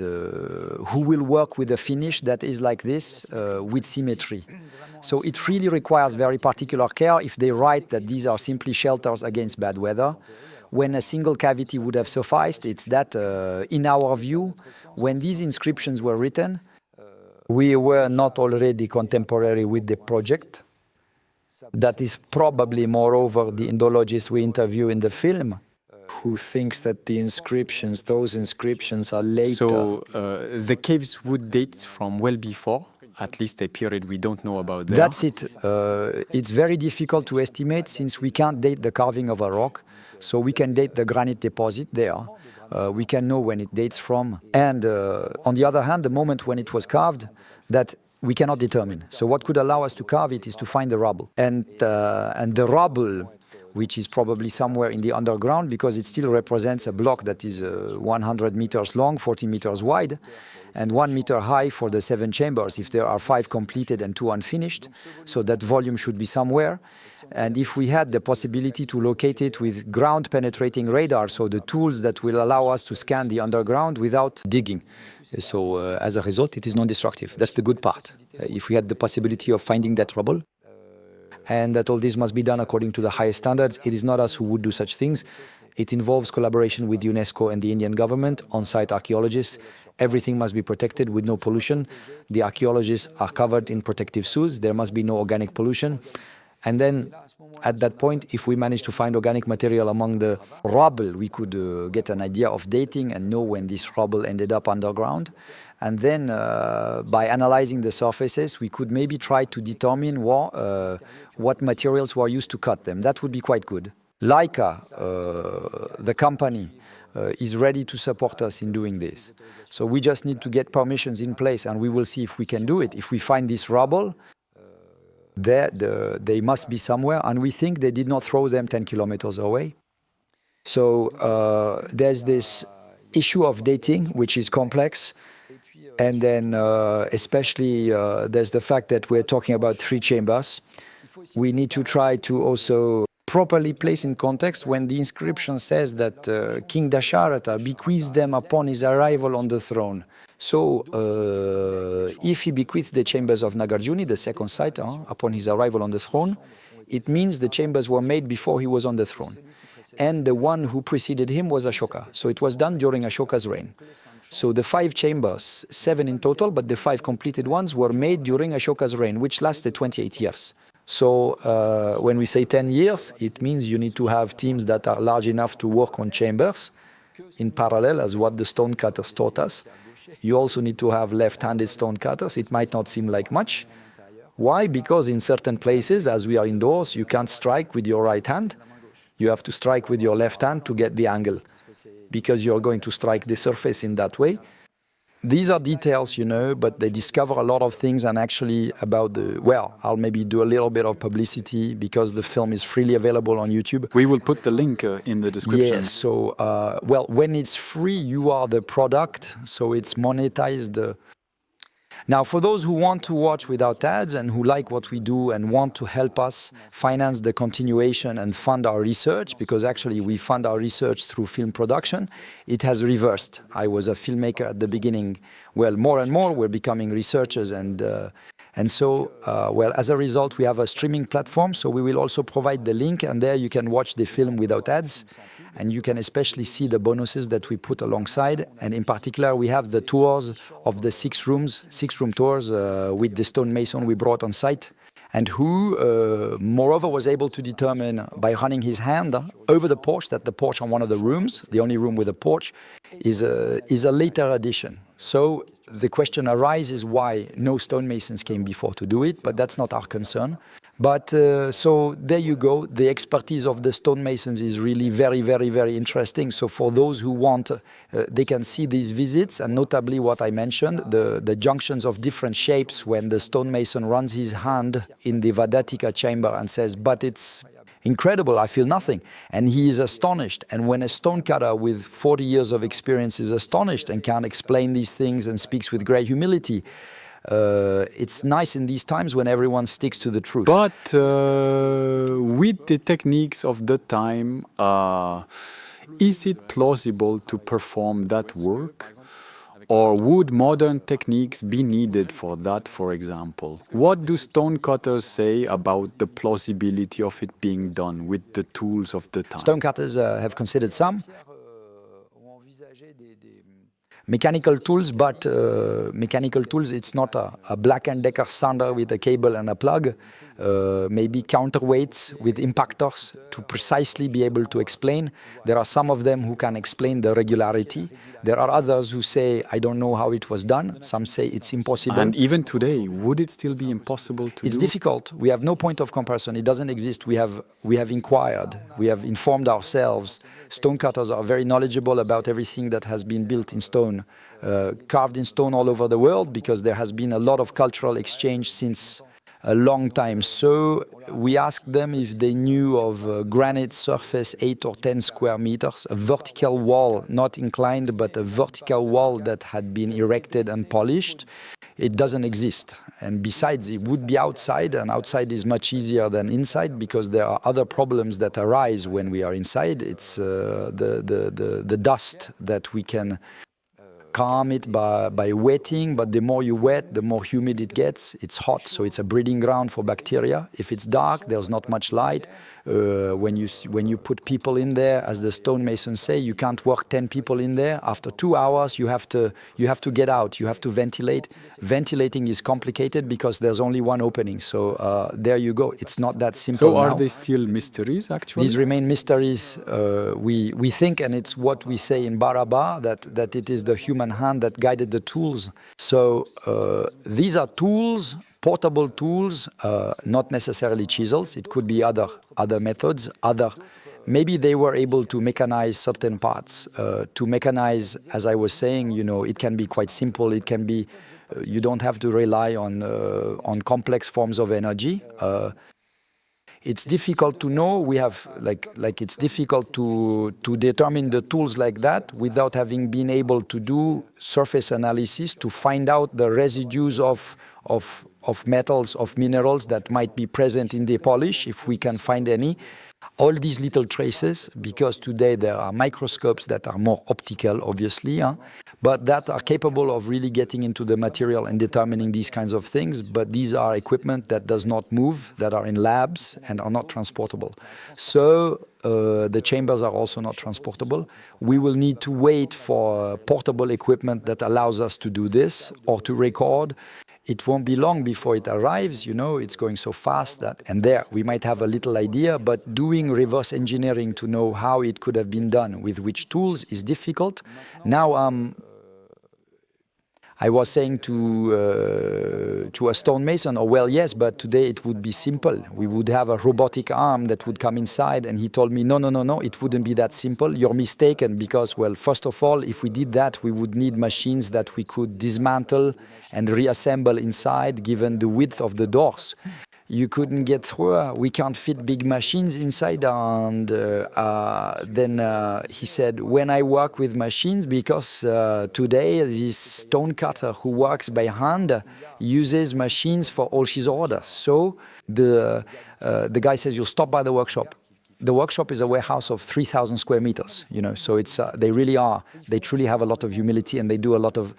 who will work with a finish that is like this, with symmetry. So it really requires very particular care if they write that these are simply shelters against bad weather, when a single cavity would have sufficed. It's that, in our view, when these inscriptions were written, we were not already contemporary with the project. That is probably, moreover, the Indologists we interview in the film, who thinks that the inscriptions, those inscriptions are later. So the caves would date from well before, at least a period we don't know about there. That's it. It's very difficult to estimate since we can't date the carving of a rock. So we can date the granite deposit there. We can know when it dates from. And on the other hand, the moment when it was carved, that we cannot determine. So what could allow us to carve it is to find the rubble. And the rubble, which is probably somewhere in the underground, because it still represents a block that is 100 meters long, 40 meters wide, and 1 meter high for the 7 chambers, if there are 5 completed and 2 unfinished. So that volume should be somewhere. And if we had the possibility to locate it with ground-penetrating radar, so the tools that will allow us to scan the underground without digging. So as a result, it is non-destructive. That's the good part. If we had the possibility of finding that rubble, and that all this must be done according to the highest standards, it is not us who would do such things. It involves collaboration with UNESCO and the Indian government, on-site archaeologists. Everything must be protected with no pollution. The archaeologists are covered in protective suits. There must be no organic pollution. And then, at that point, if we manage to find organic material among the rubble, we could get an idea of dating and know when this rubble ended up underground. And then, by analyzing the surfaces, we could maybe try to determine what materials were used to cut them. That would be quite good. Leica, the company, is ready to support us in doing this. So we just need to get permissions in place, and we will see if we can do it. If we find this rubble, they must be somewhere, and we think they did not throw them 10 kilometers away. So there's this issue of dating, which is complex. And then especially there's the fact that we're talking about 3 chambers. We need to try to also properly place in context when the inscription says that King Dasharatha bequeathed them upon his arrival on the throne. So if he bequeaths the chambers of Nagarjuni, the second site, upon his arrival on the throne, it means the chambers were made before he was on the throne. And the one who preceded him was Ashoka. So it was done during Ashoka's reign. So the 5 chambers, 7 in total, but the 5 completed ones were made during Ashoka's reign, which lasted 28 years. So when we say 10 years, it means you need to have teams that are large enough to work on chambers in parallel, as what the stonecutters taught us. You also need to have left-handed stonecutters. It might not seem like much. Why? Because in certain places, as we are indoors, you can't strike with your right hand. You have to strike with your left hand to get the angle, because you're going to strike the surface in that way. These are details, you know, but they discover a lot of things, and actually about the, well, I'll maybe do a little bit of publicity because the film is freely available on YouTube. We will put the link in the description. Yes, so, well, when it's free, you are the product, so it's monetized. Now, for those who want to watch without ads and who like what we do and want to help us finance the continuation and fund our research, because actually we fund our research through film production, it has reversed. I was a filmmaker at the beginning. Well, more and more we're becoming researchers, and so, well, as a result, we have a streaming platform, so we will also provide the link, and there you can watch the film without ads. And you can especially see the bonuses that we put alongside. And in particular, we have the tours of the 6 room tours with the stonemason we brought on site. and who, moreover, was able to determine by running his hand over the porch that the porch on one of the rooms, the only room with a porch, is a later addition. So the question arises why no stonemasons came before to do it, but that's not our concern. But so there you go. The expertise of the stonemasons is really very, very, very interesting. So for those who want, they can see these visits, and notably what I mentioned, the junctions of different shapes when the stonemason runs his hand in the Vadatika chamber and says, but it's incredible, I feel nothing. And he is astonished. And when a stonecutter with 40 years of experience is astonished and can explain these things and speaks with great humility, it's nice in these times when everyone sticks to the truth. But with the techniques of the time, is it plausible to perform that work? Or would modern techniques be needed for that, for example? What do stonecutters say about the plausibility of it being done with the tools of the time? Stonecutters have considered some mechanical tools, but mechanical tools, it's not a Black & Decker sander with a cable and a plug. Maybe counterweights with impactors to precisely be able to explain. There are some of them who can explain the regularity. There are others who say, I don't know how it was done. Some say it's impossible. And even today, would it still be impossible to do? It's difficult. We have no point of comparison. It doesn't exist. We have inquired. We have informed ourselves. Stonecutters are very knowledgeable about everything that has been built in stone, carved in stone all over the world, because there has been a lot of cultural exchange since a long time. So we asked them if they knew of a granite surface 8 or 10 square meters, a vertical wall, not inclined, but a vertical wall that had been erected and polished. It doesn't exist. And besides, it would be outside, and outside is much easier than inside because there are other problems that arise when we are inside. It's the dust that we can calm it by wetting, but the more you wet, the more humid it gets. It's hot, so it's a breeding ground for bacteria. If it's dark, there's not much light. When you put people in there, as the stonemasons say, you can't work 10 people in there. After 2 hours, you have to get out. You have to ventilate. Ventilating is complicated because there's only one opening. So there you go. It's not that simple. So are now. they still mysteries, actually? These remain mysteries. We think, and it's what we say in Barabar, that it is the human hand that guided the tools. So these are tools, portable tools, not necessarily chisels. It could be other methods. Maybe they were able to mechanize certain parts. To mechanize, as I was saying, it can be quite simple. It can be you don't have to rely on complex forms of energy. It's difficult to know. We have it's difficult to determine the tools like that without having been able to do surface analysis to find out the residues of metals, of minerals that might be present in the polish, if we can find any. All these little traces, because today there are microscopes that are more optical, obviously, but that are capable of really getting into the material and determining these kinds of things. But these are equipment that does not move, that are in labs and are not transportable. So the chambers are also not transportable. We will need to wait for portable equipment that allows us to do this or to record. It won't be long before it arrives, it's going so fast that, and there we might have a little idea, but doing reverse engineering to know how it could have been done with which tools is difficult. Now, I was saying to a stonemason, well, yes, but today it would be simple. We would have a robotic arm that would come inside, and he told me, no, it wouldn't be that simple. You're mistaken because, well, first of all, if we did that, we would need machines that we could dismantle and reassemble inside, given the width of the doors. You couldn't get through. We can't fit big machines inside. And then he said, when I work with machines, because today this stonecutter who works by hand uses machines for all his orders. So the guy says, you'll stop by the workshop. The workshop is a warehouse of 3,000 square meters, so it's they truly have a lot of humility, and they do a lot of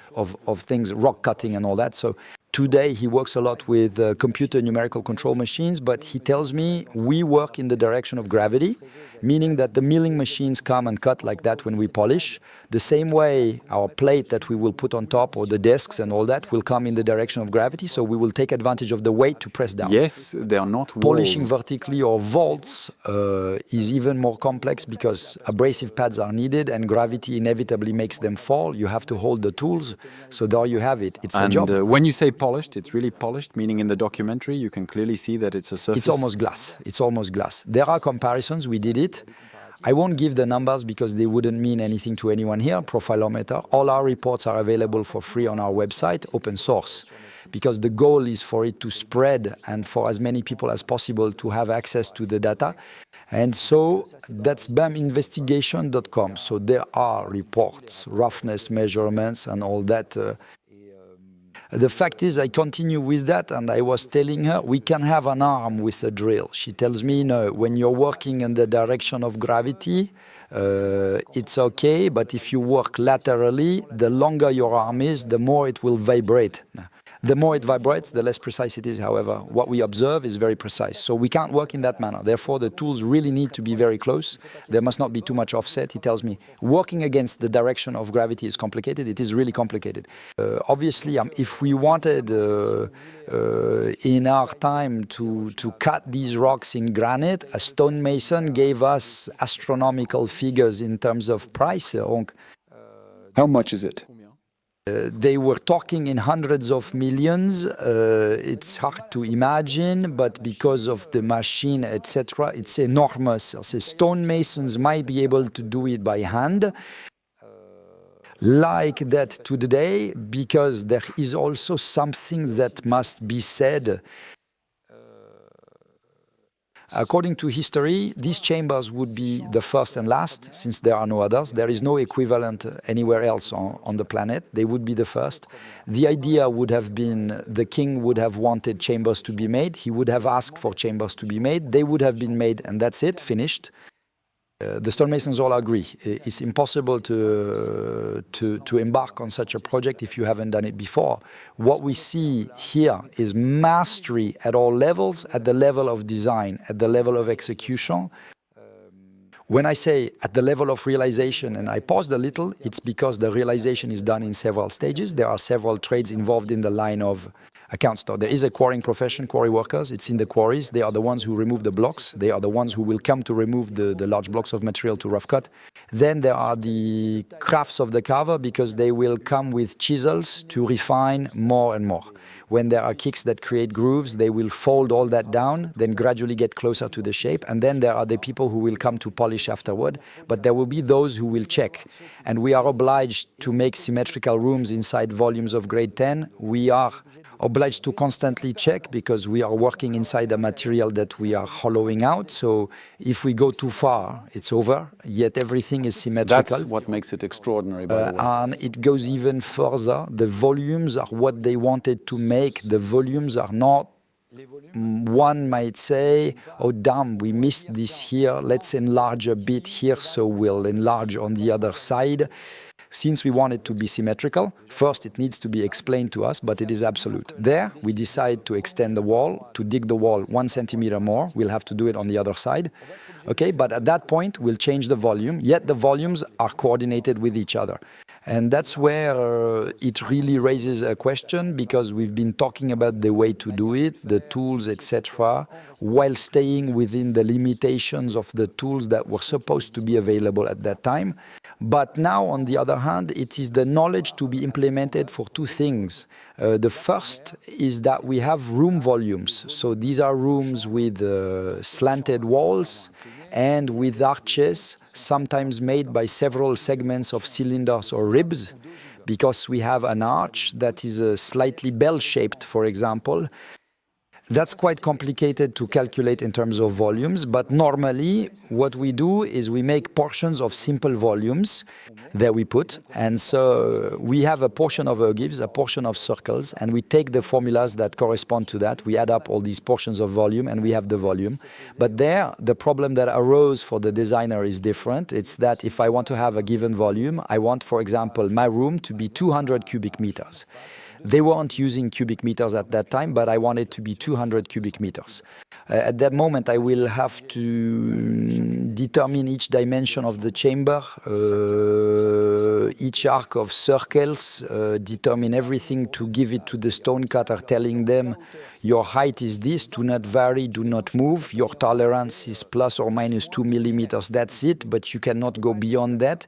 things, rock cutting and all that. So Today, he works a lot with computer numerical control machines, but he tells me we work in the direction of gravity, meaning that the milling machines come and cut like that when we polish. The same way our plate that we will put on top, or the desks and all that, will come in the direction of gravity, so we will take advantage of the weight to press down. Yes, they are not walls. Polishing vertically or vaults is even more complex because abrasive pads are needed and gravity inevitably makes them fall. You have to hold the tools, so there you have it. It's a job. And when you say polished, it's really polished, meaning in the documentary you can clearly see that it's a surface. It's almost glass. It's almost glass. There are comparisons. We did it. I won't give the numbers because they wouldn't mean anything to anyone here. Profilometer. All our reports are available for free on our website, open source, because the goal is for it to spread and for as many people as possible to have access to the data. And so that's baminvestigation.com. So there are reports, roughness measurements and all that. The fact is, I continue with that, and I was telling her, we can have an arm with a drill. She tells me, no, when you're working in the direction of gravity, it's okay, but if you work laterally, the longer your arm is, the more it will vibrate. The more it vibrates, the less precise it is. However, what we observe is very precise. So we can't work in that manner. Therefore, the tools really need to be very close. There must not be too much offset. He tells me working against the direction of gravity is complicated. It is really complicated. Obviously, if we wanted in our time to cut these rocks in granite, a stonemason gave us astronomical figures in terms of price. How much is it? They were talking in hundreds of millions. It's hard to imagine, but because of the machine, etc., it's enormous. So stonemasons might be able to do it by hand, like that today, because there is also something that must be said. According to history, these chambers would be the first and last, since there are no others. There is no equivalent anywhere else on the planet. They would be the first. The idea would have been the king would have wanted chambers to be made. He would have asked for chambers to be made. They would have been made, and that's it, finished. The stonemasons all agree. It's impossible to embark on such a project if you haven't done it before. What we see here is mastery at all levels, at the level of design, at the level of execution. When I say at the level of realization, and I paused a little, it's because the realization is done in several stages. There are several trades involved in the line of accounts. There is a quarrying profession, quarry workers. It's in the quarries. They are the ones who remove the blocks. They are the ones who will come to remove the large blocks of material to rough cut. Then there are the crafts of the carver, because they will come with chisels to refine more and more. When there are kicks that create grooves, they will fold all that down, then gradually get closer to the shape. And then there are the people who will come to polish afterward. But there will be those who will check. And we are obliged to make symmetrical rooms inside volumes of grade 10. We are obliged to constantly check because we are working inside a material that we are hollowing out. So if we go too far, it's over. Yet everything is symmetrical. That's what makes it extraordinary, by the way. And it goes even further. The volumes are what they wanted to make. The volumes are not, one might say, oh damn, we missed this here. Let's enlarge a bit here, so we'll enlarge on the other side. Since we want it to be symmetrical, first it needs to be explained to us, but it is absolute. There, we decide to extend the wall, to dig the wall 1 centimeter more. We'll have to do it on the other side. Okay, but at that point, we'll change the volume, yet the volumes are coordinated with each other. And that's where it really raises a question, because we've been talking about the way to do it, the tools, etc., while staying within the limitations of the tools that were supposed to be available at that time. But now, on the other hand, it is the knowledge to be implemented for two things. The first is that we have room volumes. So these are rooms with slanted walls and with arches, sometimes made by several segments of cylinders or ribs, because we have an arch that is slightly bell-shaped, for example. That's quite complicated to calculate in terms of volumes, but normally what we do is we make portions of simple volumes that we put, and so we have a portion of ogives, a portion of circles, and we take the formulas that correspond to that. We add up all these portions of volume and we have the volume. But there, the problem that arose for the designer is different. It's that if I want to have a given volume, I want, for example, my room to be 200 cubic meters. They weren't using cubic meters at that time, but I wanted to be 200 cubic meters. At that moment, I will have to determine each dimension of the chamber, each arc of circles, determine everything to give it to the stone cutter, telling them your height is this, do not vary, do not move, your tolerance is plus or minus 2 millimeters, that's it, but you cannot go beyond that.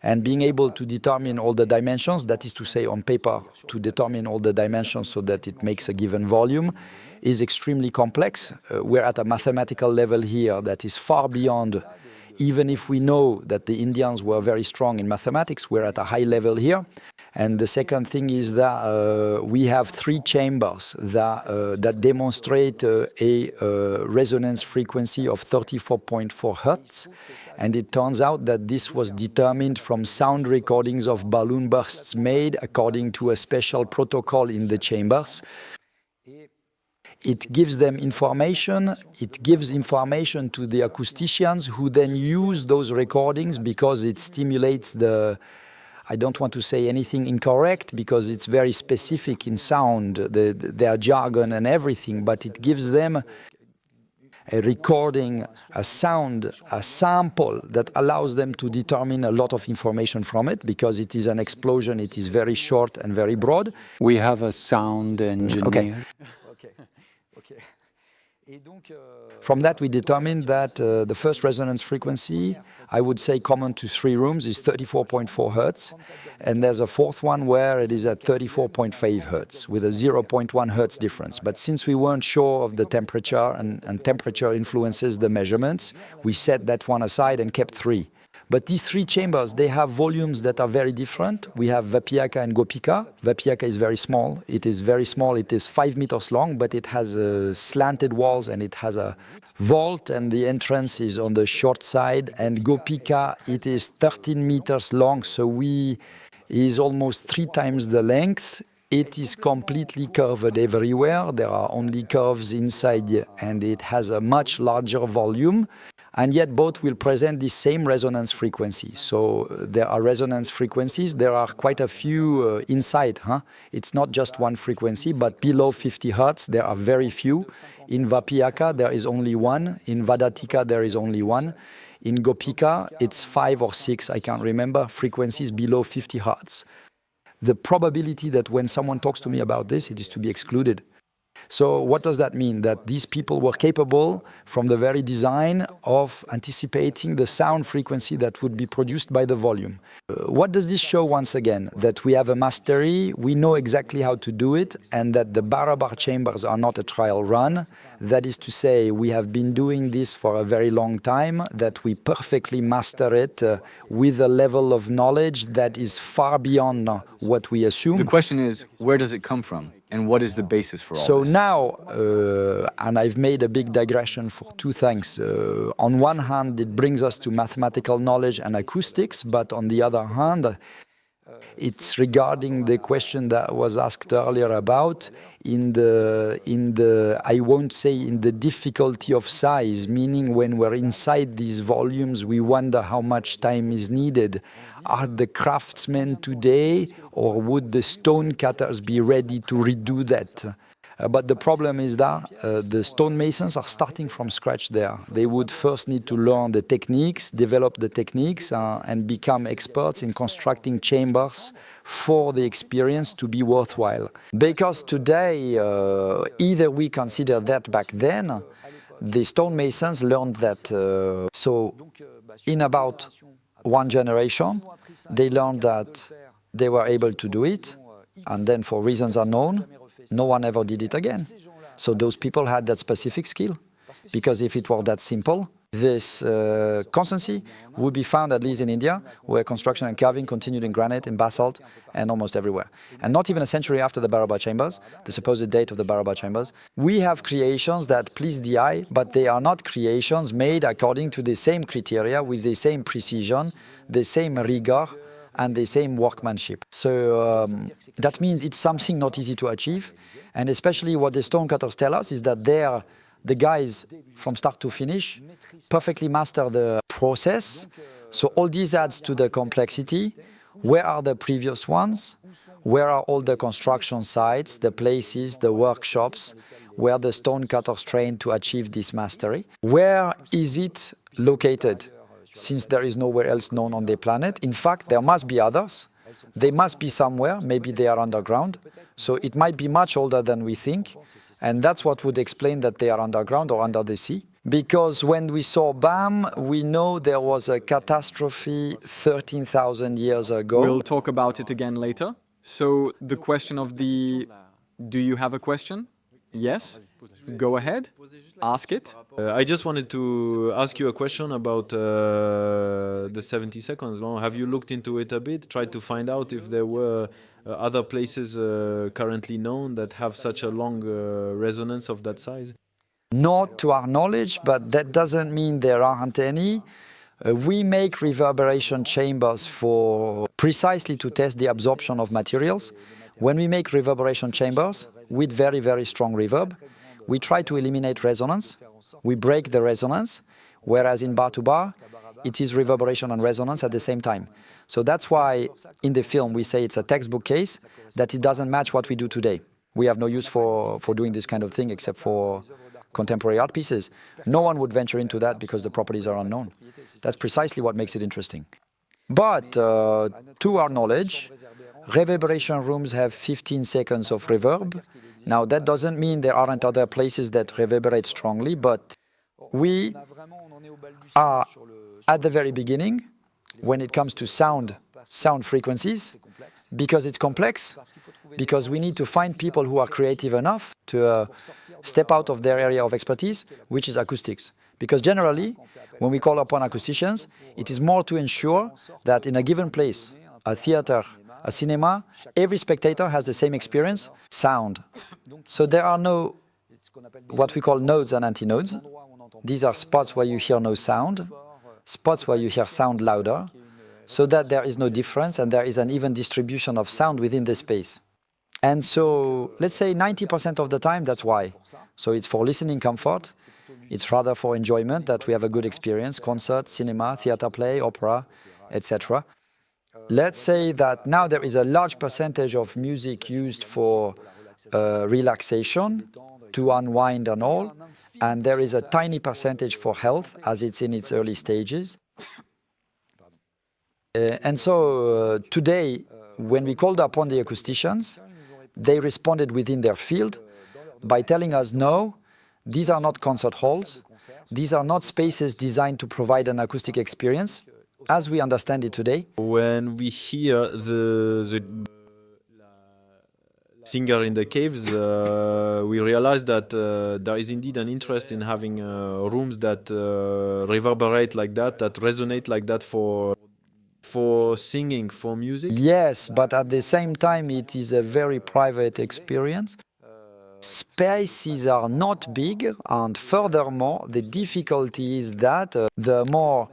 And being able to determine all the dimensions, that is to say on paper, to determine all the dimensions so that it makes a given volume, is extremely complex. We're at a mathematical level here that is far beyond, even if we know that the Indians were very strong in mathematics, we're at a high level here. And the second thing is that we have 3 chambers that demonstrate a resonance frequency of 34.4 Hertz. And it turns out that this was determined from sound recordings of balloon bursts made according to a special protocol in the chambers. It gives them information, it gives information to the acousticians who then use those recordings because it stimulates the, I don't want to say anything incorrect because it's very specific in sound, their jargon and everything, but it gives them a recording, a sound, a sample that allows them to determine a lot of information from it because it is an explosion, it is very short and very broad. We have a sound engineer. Okay. From that, we determined that the first resonance frequency, I would say common to 3 rooms, is 34.4 Hertz. And there's a fourth one where it is at 34.5 Hertz with a 0.1 Hertz difference. But since we weren't sure of the temperature and temperature influences the measurements, we set that one aside and kept 3. But these 3 chambers, they have volumes that are very different. We have Vapiaka and Gopika. Vapiaka is very small. It is very small. It is 5 meters long, but it has slanted walls and it has a vault, and the entrance is on the short side. And Gopika, it is 13 meters long, so is almost 3 times the length. It is completely curved everywhere. There are only curves inside, and it has a much larger volume. And yet both will present the same resonance frequency. So there are resonance frequencies. There are quite a few inside. It's not just one frequency, but below 50 Hertz, there are very few. In Vapiaka, there is only one. In Vadatika, there is only one. In Gopika, it's 5 or 6, I can't remember, frequencies below 50 Hertz. The probability that when someone talks to me about this, it is to be excluded. So what does that mean? That these people were capable, from the very design, of anticipating the sound frequency that would be produced by the volume. What does this show once again? That we have a mastery, we know exactly how to do it, and that the Barabar chambers are not a trial run. That is to say, we have been doing this for a very long time, that we perfectly master it with a level of knowledge that is far beyond what we assume. The question is, where does it come from? And what is the basis for all this? So now, and I've made a big digression for 2 things. On one hand, it brings us to mathematical knowledge and acoustics, but on the other hand, it's regarding the question that was asked earlier about I won't say in the difficulty of size, meaning when we're inside these volumes, we wonder how much time is needed. Are the craftsmen today, or would the stone cutters be ready to redo that? But the problem is that the stonemasons are starting from scratch there. They would first need to learn the techniques, develop the techniques, and become experts in constructing chambers for the experience to be worthwhile. Because today, either we consider that back then, the stonemasons learned that. So in about 1 generation, they learned that they were able to do it, and then for reasons unknown, no one ever did it again. So those people had that specific skill, because if it were that simple, this constancy would be found, at least in India, where construction and carving continued in granite, in basalt, and almost everywhere. And not even a century after the Barabar chambers, the supposed date of the Barabar chambers, we have creations that please the eye, but they are not creations made according to the same criteria, with the same precision, the same rigor, and the same workmanship. So that means it's something not easy to achieve, and especially what the stonecutters tell us is that the guys from start to finish perfectly master the process. So all this adds to the complexity. Where are the previous ones? Where are all the construction sites, the places, the workshops, where the stone cutters trained to achieve this mastery? Where is it located, since there is nowhere else known on the planet? In fact, there must be others. They must be somewhere, maybe they are underground. So it might be much older than we think, and that's what would explain that they are underground or under the sea. Because when we saw BAM, we know there was a catastrophe 13,000 years ago. We'll talk about it again later. So the question of the, do you have a question? Yes? Go ahead, ask it. I just wanted to ask you a question about the 70 seconds. Have you looked into it a bit, tried to find out if there were other places currently known that have such a long resonance of that size? Not to our knowledge, but that doesn't mean there aren't any. We make reverberation chambers for precisely to test the absorption of materials. When we make reverberation chambers with very, very strong reverb, we try to eliminate resonance. We break the resonance, whereas in bar-to-bar, it is reverberation and resonance at the same time. So that's why in the film we say it's a textbook case, that it doesn't match what we do today. We have no use for doing this kind of thing except for contemporary art pieces. No one would venture into that because the properties are unknown. That's precisely what makes it interesting. But to our knowledge, reverberation rooms have 15 seconds of reverb. Now that doesn't mean there aren't other places that reverberate strongly, but we are at the very beginning when it comes to sound frequencies, because it's complex, because we need to find people who are creative enough to step out of their area of expertise, which is acoustics. Because generally, when we call upon acousticians, it is more to ensure that in a given place, a theater, a cinema, every spectator has the same experience, sound. So there are no, what we call nodes and antinodes. These are spots where you hear no sound, spots where you hear sound louder, so that there is no difference and there is an even distribution of sound within the space. And so, let's say 90% of the time, that's why. So it's for listening comfort, it's rather for enjoyment that we have a good experience, concert, cinema, theater play, opera, etc. Let's say that now there is a large percentage of music used for relaxation, to unwind and all, and there is a tiny percentage for health as it's in its early stages. And so today, when we called upon the acousticians, they responded within their field by telling us, no, these are not concert halls, these are not spaces designed to provide an acoustic experience, as we understand it today. When we hear the singer in the caves, we realize that there is indeed an interest in having rooms that reverberate like that resonate like that for singing, for music? Yes, but at the same time it is a very private experience. Spaces are not big, and furthermore the difficulty is that the more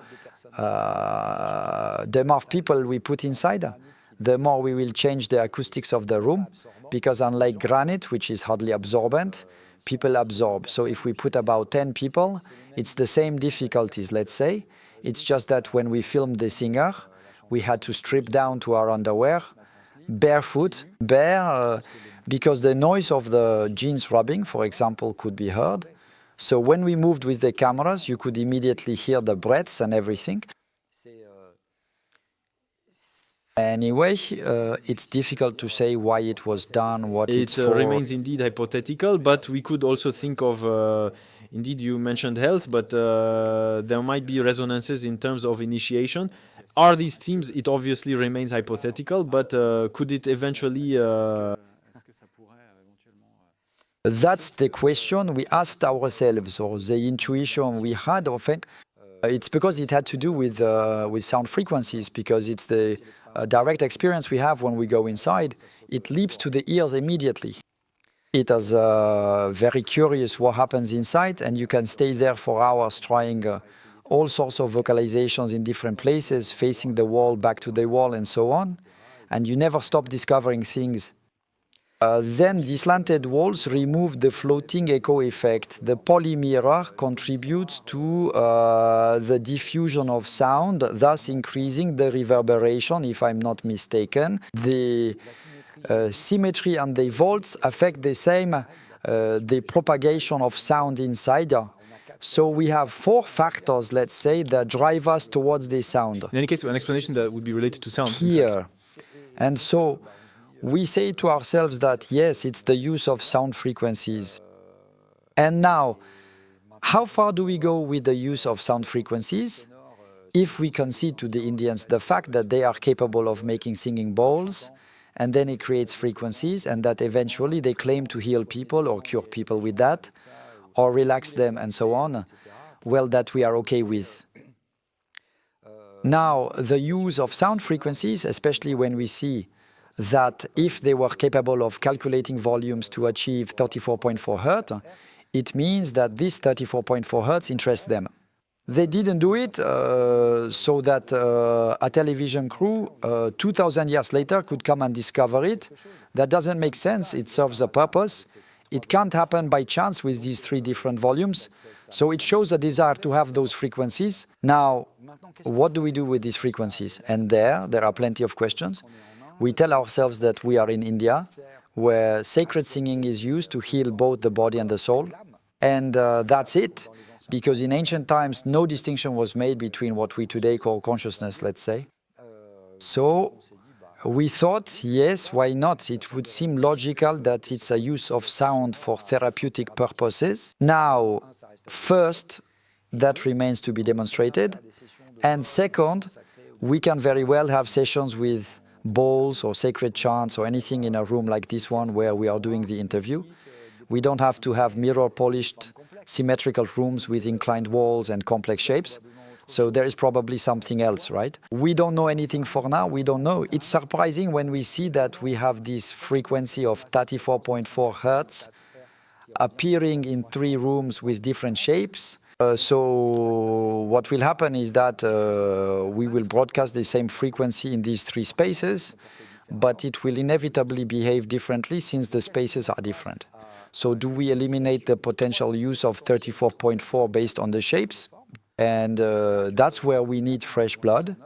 people we put inside, the more we will change the acoustics of the room, because unlike granite, which is hardly absorbent, people absorb. So if we put about 10 people, it's the same difficulties, let's say. It's just that when we filmed the singer, we had to strip down to our underwear, barefoot, because the noise of the jeans rubbing, for example, could be heard. So when we moved with the cameras, you could immediately hear the breaths and everything. Anyway, it's difficult to say why it was done, what it's for. It remains indeed hypothetical, but we could also think of, indeed you mentioned health, but there might be resonances in terms of initiation. Are these themes, it obviously remains hypothetical, but could it eventually... That's the question we asked ourselves, or the intuition we had often. It's because it had to do with sound frequencies, because it's the direct experience we have when we go inside. It leaps to the ears immediately. It is very curious what happens inside, and you can stay there for hours trying all sorts of vocalizations in different places, facing the wall, back to the wall, and so on. And you never stop discovering things. Then the slanted walls remove the floating echo effect. The polymirror contributes to the diffusion of sound, thus increasing the reverberation, if I'm not mistaken. The symmetry and the volts affect the same, the propagation of sound inside. So we have 4 factors, let's say, that drive us towards the sound. In any case, an explanation that would be related to sound. Here. And so we say to ourselves that, yes, it's the use of sound frequencies. And now, how far do we go with the use of sound frequencies? If we concede to the Indians the fact that they are capable of making singing bowls, and then it creates frequencies, and that eventually they claim to heal people or cure people with that, or relax them and so on, well, that we are okay with. Now, the use of sound frequencies, especially when we see that if they were capable of calculating volumes to achieve 34.4 Hertz, it means that this 34.4 Hertz interests them. They didn't do it so that a television crew 2,000 years later could come and discover it. That doesn't make sense. It serves a purpose. It can't happen by chance with these 3 different volumes. So it shows a desire to have those frequencies. Now, what do we do with these frequencies? And there are plenty of questions. We tell ourselves that we are in India, where sacred singing is used to heal both the body and the soul. And that's it, because in ancient times, no distinction was made between what we today call consciousness, let's say. So we thought, yes, why not? It would seem logical that it's a use of sound for therapeutic purposes. Now, first, that remains to be demonstrated. And second, we can very well have sessions with bowls or sacred chants or anything in a room like this one where we are doing the interview. We don't have to have mirror-polished, symmetrical rooms with inclined walls and complex shapes. So there is probably something else, right? We don't know anything for now. We don't know. It's surprising when we see that we have this frequency of 34.4 Hertz appearing in 3 rooms with different shapes. So what will happen is that we will broadcast the same frequency in these 3 spaces, but it will inevitably behave differently since the spaces are different. So do we eliminate the potential use of 34.4 based on the shapes? And that's where we need fresh blood.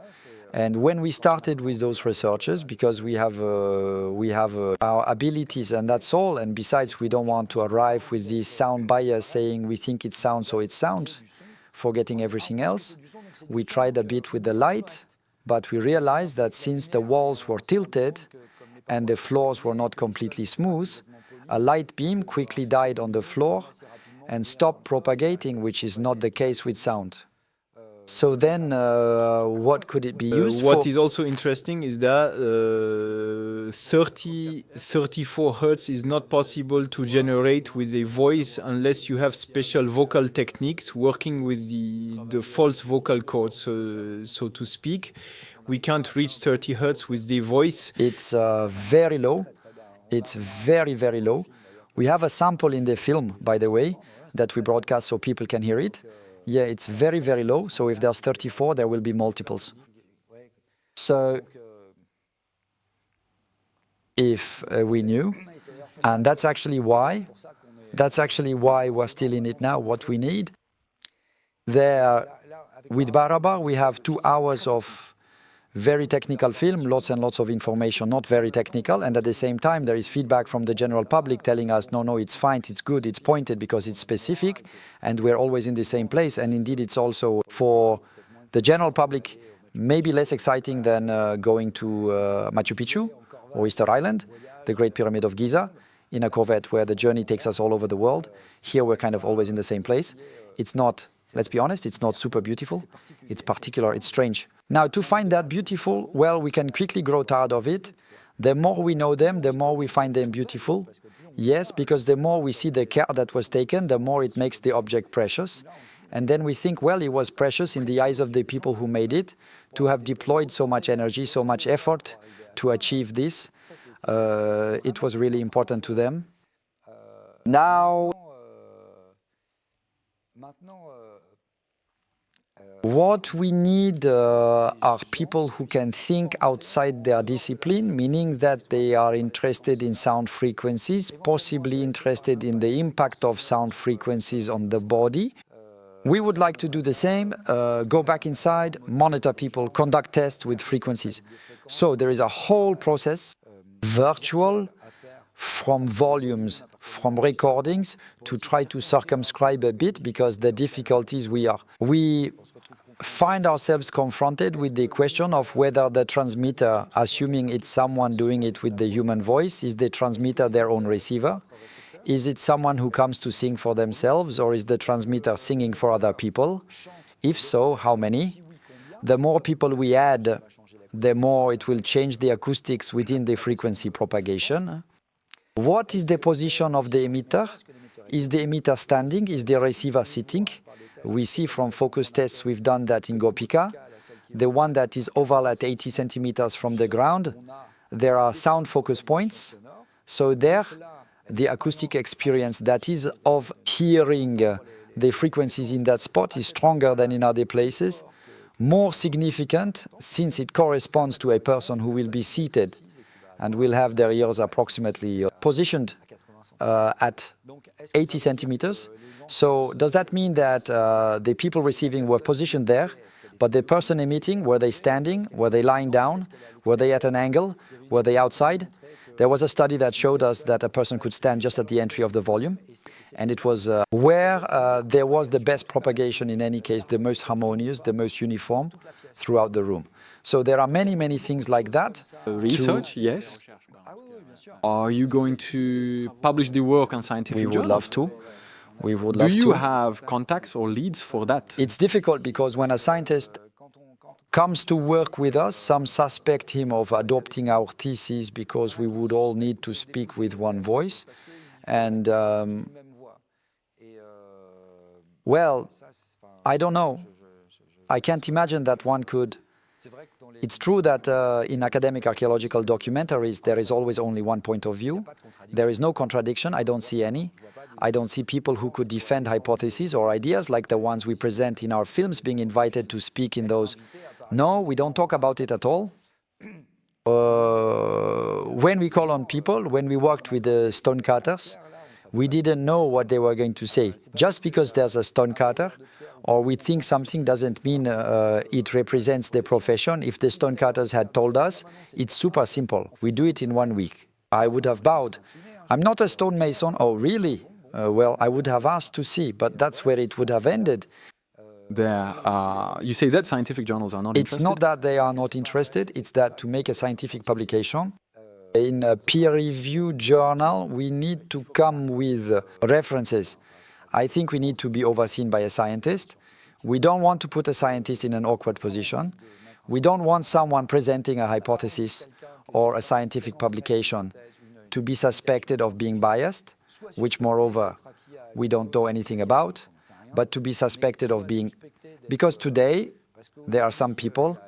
And when we started with those researches, because we have our abilities and that's all, and besides we don't want to arrive with this sound bias saying we think it sounds so it sounds, forgetting everything else. We tried a bit with the light, but we realized that since the walls were tilted and the floors were not completely smooth, a light beam quickly died on the floor and stopped propagating, which is not the case with sound. So then, what could it be used for? What is also interesting is that 34 Hertz is not possible to generate with a voice unless you have special vocal techniques working with the false vocal cords, so to speak. We can't reach 30 Hertz with the voice. It's very low. It's very, very low. We have a sample in the film, by the way, that we broadcast so people can hear it. Yeah, it's very, very low. So if there's 34, there will be multiples. So if we knew, and that's actually why we're still in it now, what we need. There, with Barabar, we have 2 hours of very technical film, lots and lots of information, not very technical, and at the same time there is feedback from the general public telling us, no, it's fine, it's good, it's pointed because it's specific, and we're always in the same place, and indeed it's also for the general public maybe less exciting than going to Machu Picchu or Easter Island, the Great Pyramid of Giza, in a Corvette where the journey takes us all over the world. Here we're kind of always in the same place. It's not, let's be honest, it's not super beautiful. It's particular, it's strange. Now, to find that beautiful, well, we can quickly grow tired of it. The more we know them, the more we find them beautiful. Yes, because the more we see the care that was taken, the more it makes the object precious. And then we think, well, it was precious in the eyes of the people who made it, to have deployed so much energy, so much effort to achieve this. It was really important to them. Now, What we need are people who can think outside their discipline, meaning that they are interested in sound frequencies, possibly interested in the impact of sound frequencies on the body. We would like to do the same, go back inside, monitor people, conduct tests with frequencies. So there is a whole process, virtual, from volumes, from recordings, to try to circumscribe a bit, because the difficulties we find ourselves confronted with the question of whether the transmitter, assuming it's someone doing it with the human voice, is the transmitter their own receiver? Is it someone who comes to sing for themselves, or is the transmitter singing for other people? If so, how many? The more people we add, the more it will change the acoustics within the frequency propagation. What is the position of the emitter? Is the emitter standing? Is the receiver sitting? We see from focus tests we've done that in Gopika. The one that is oval at 80 centimeters from the ground, there are sound focus points. So there, the acoustic experience that is of hearing the frequencies in that spot is stronger than in other places. More significant, since it corresponds to a person who will be seated and will have their ears approximately positioned at 80 centimeters. So does that mean that the people receiving were positioned there, but the person emitting, were they standing, were they lying down, were they at an angle, were they outside? There was a study that showed us that a person could stand just at the entry of the volume, and it was where there was the best propagation, in any case, the most harmonious, the most uniform throughout the room. So there are many, many things like that. Research, yes. Are you going to publish the work on scientific We would journals? love to. We would love Do to. you have contacts or leads for that? It's difficult because when a scientist comes to work with us, some suspect him of adopting our thesis because we would all need to speak with one voice. And, well, I don't know. I can't imagine that one could. It's true that in academic archaeological documentaries, there is always only one point of view. There is no contradiction. I don't see any. I don't see people who could defend hypotheses or ideas like the ones we present in our films being invited to speak in those. No, we don't talk about it at all. When we call on people, when we worked with the stonecutters, we didn't know what they were going to say. Just because there's a stonecutter, or we think something doesn't mean it represents the profession. If the stonecutters had told us, it's super simple. We do it in 1 week. I would have bowed. I'm not a stonemason. Oh, really? Well, I would have asked to see, but that's where it would have ended. You say that scientific journals are not interested? It's not that they are not interested, it's that to make a scientific publication, in a peer-reviewed journal, we need to come with references. I think we need to be overseen by a scientist. We don't want to put a scientist in an awkward position. We don't want someone presenting a hypothesis or a scientific publication to be suspected of being biased, which moreover we don't know anything about, but to be suspected of being... Because today there are some people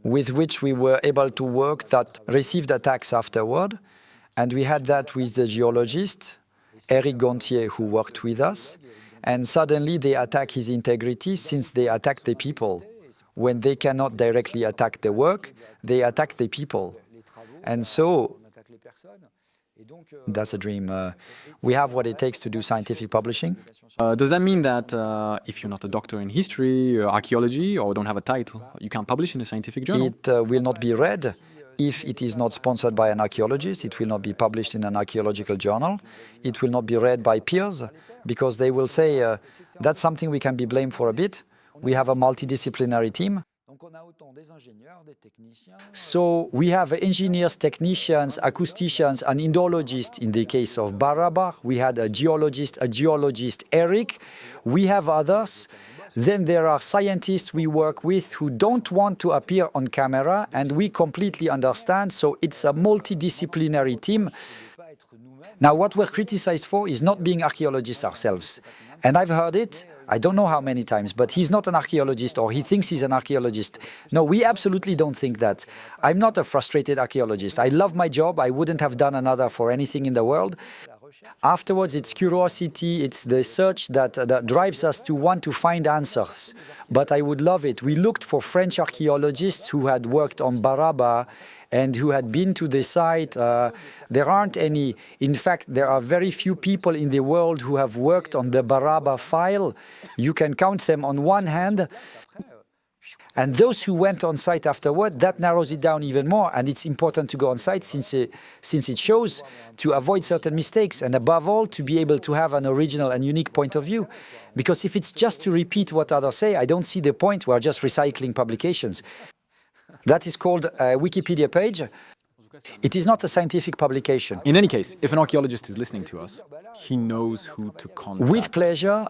with which we were able to work that received attacks afterward, and we had that with the geologist, Eric Gontier, who worked with us, and suddenly they attack his integrity since they attack the people. When they cannot directly attack the work, they attack the people. And so, that's a dream. We have what it takes to do scientific publishing. Does that mean that if you're not a doctor in history, archaeology, or don't have a title, you can't publish in a scientific journal? It will not be read. If it is not sponsored by an archaeologist, it will not be published in an archaeological journal. It will not be read by peers, because they will say, that's something we can be blamed for a bit. We have a multidisciplinary team. So we have engineers, technicians, acousticians, and indologists in the case of Barabar. We had a geologist, Eric. We have others. Then there are scientists we work with who don't want to appear on camera, and we completely understand. So it's a multidisciplinary team. Now, what we're criticized for is not being archaeologists ourselves. And I've heard it, I don't know how many times, but he's not an archaeologist, or he thinks he's an archaeologist. No, we absolutely don't think that. I'm not a frustrated archaeologist. I love my job. I wouldn't have done another for anything in the world. Afterwards, it's curiosity, it's the search that drives us to want to find answers. But I would love it. We looked for French archaeologists who had worked on Barabar and who had been to the site. There aren't any. In fact, there are very few people in the world who have worked on the Barabar file. You can count them on one hand. And those who went on site afterward, that narrows it down even more. And it's important to go on site since it shows to avoid certain mistakes and above all to be able to have an original and unique point of view. Because if it's just to repeat what others say, I don't see the point. We're just recycling publications. That is called a Wikipedia page. It is not a scientific publication. In any case, if an archaeologist is listening to us, he knows who to contact. With pleasure.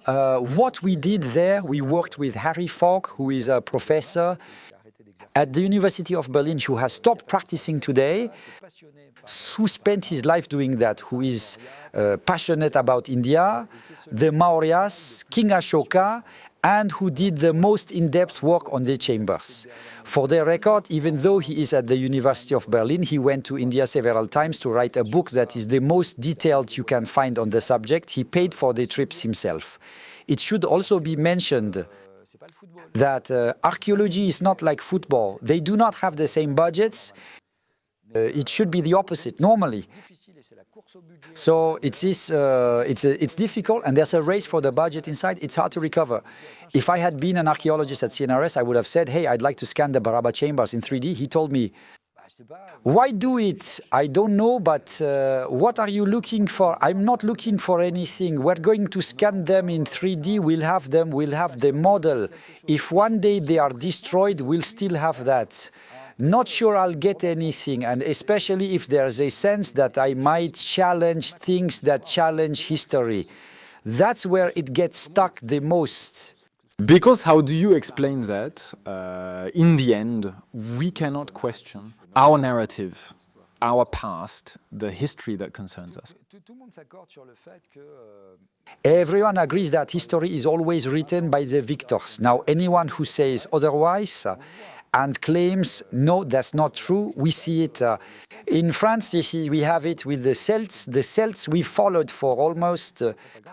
What we did there, we worked with Harry Falk, who is a professor at the University of Berlin, who has stopped practicing today, who spent his life doing that, who is passionate about India, the Mauryas, King Ashoka, and who did the most in-depth work on the chambers. For the record, even though he is at the University of Berlin, he went to India several times to write a book that is the most detailed you can find on the subject. He paid for the trips himself. It should also be mentioned that archaeology is not like football. They do not have the same budgets. It should be the opposite, normally. So it's difficult, and there's a race for the budget inside. It's hard to recover. If I had been an archaeologist at CNRS, I would have said, hey, I'd like to scan the Barabar chambers in 3D. He told me, why do it? I don't know, but what are you looking for? I'm not looking for anything. We're going to scan them in 3D. We'll have them. We'll have the model. If one day they are destroyed, we'll still have that. Not sure I'll get anything, and especially if there's a sense that I might challenge things that challenge history. That's where it gets stuck the most. Because how do you explain that, in the end, we cannot question our narrative, our past, the history that concerns us? Everyone agrees that history is always written by the victors. Now, anyone who says otherwise and claims, no, that's not true, we see it. In France, you see, we have it with the Celts. The Celts we followed for almost,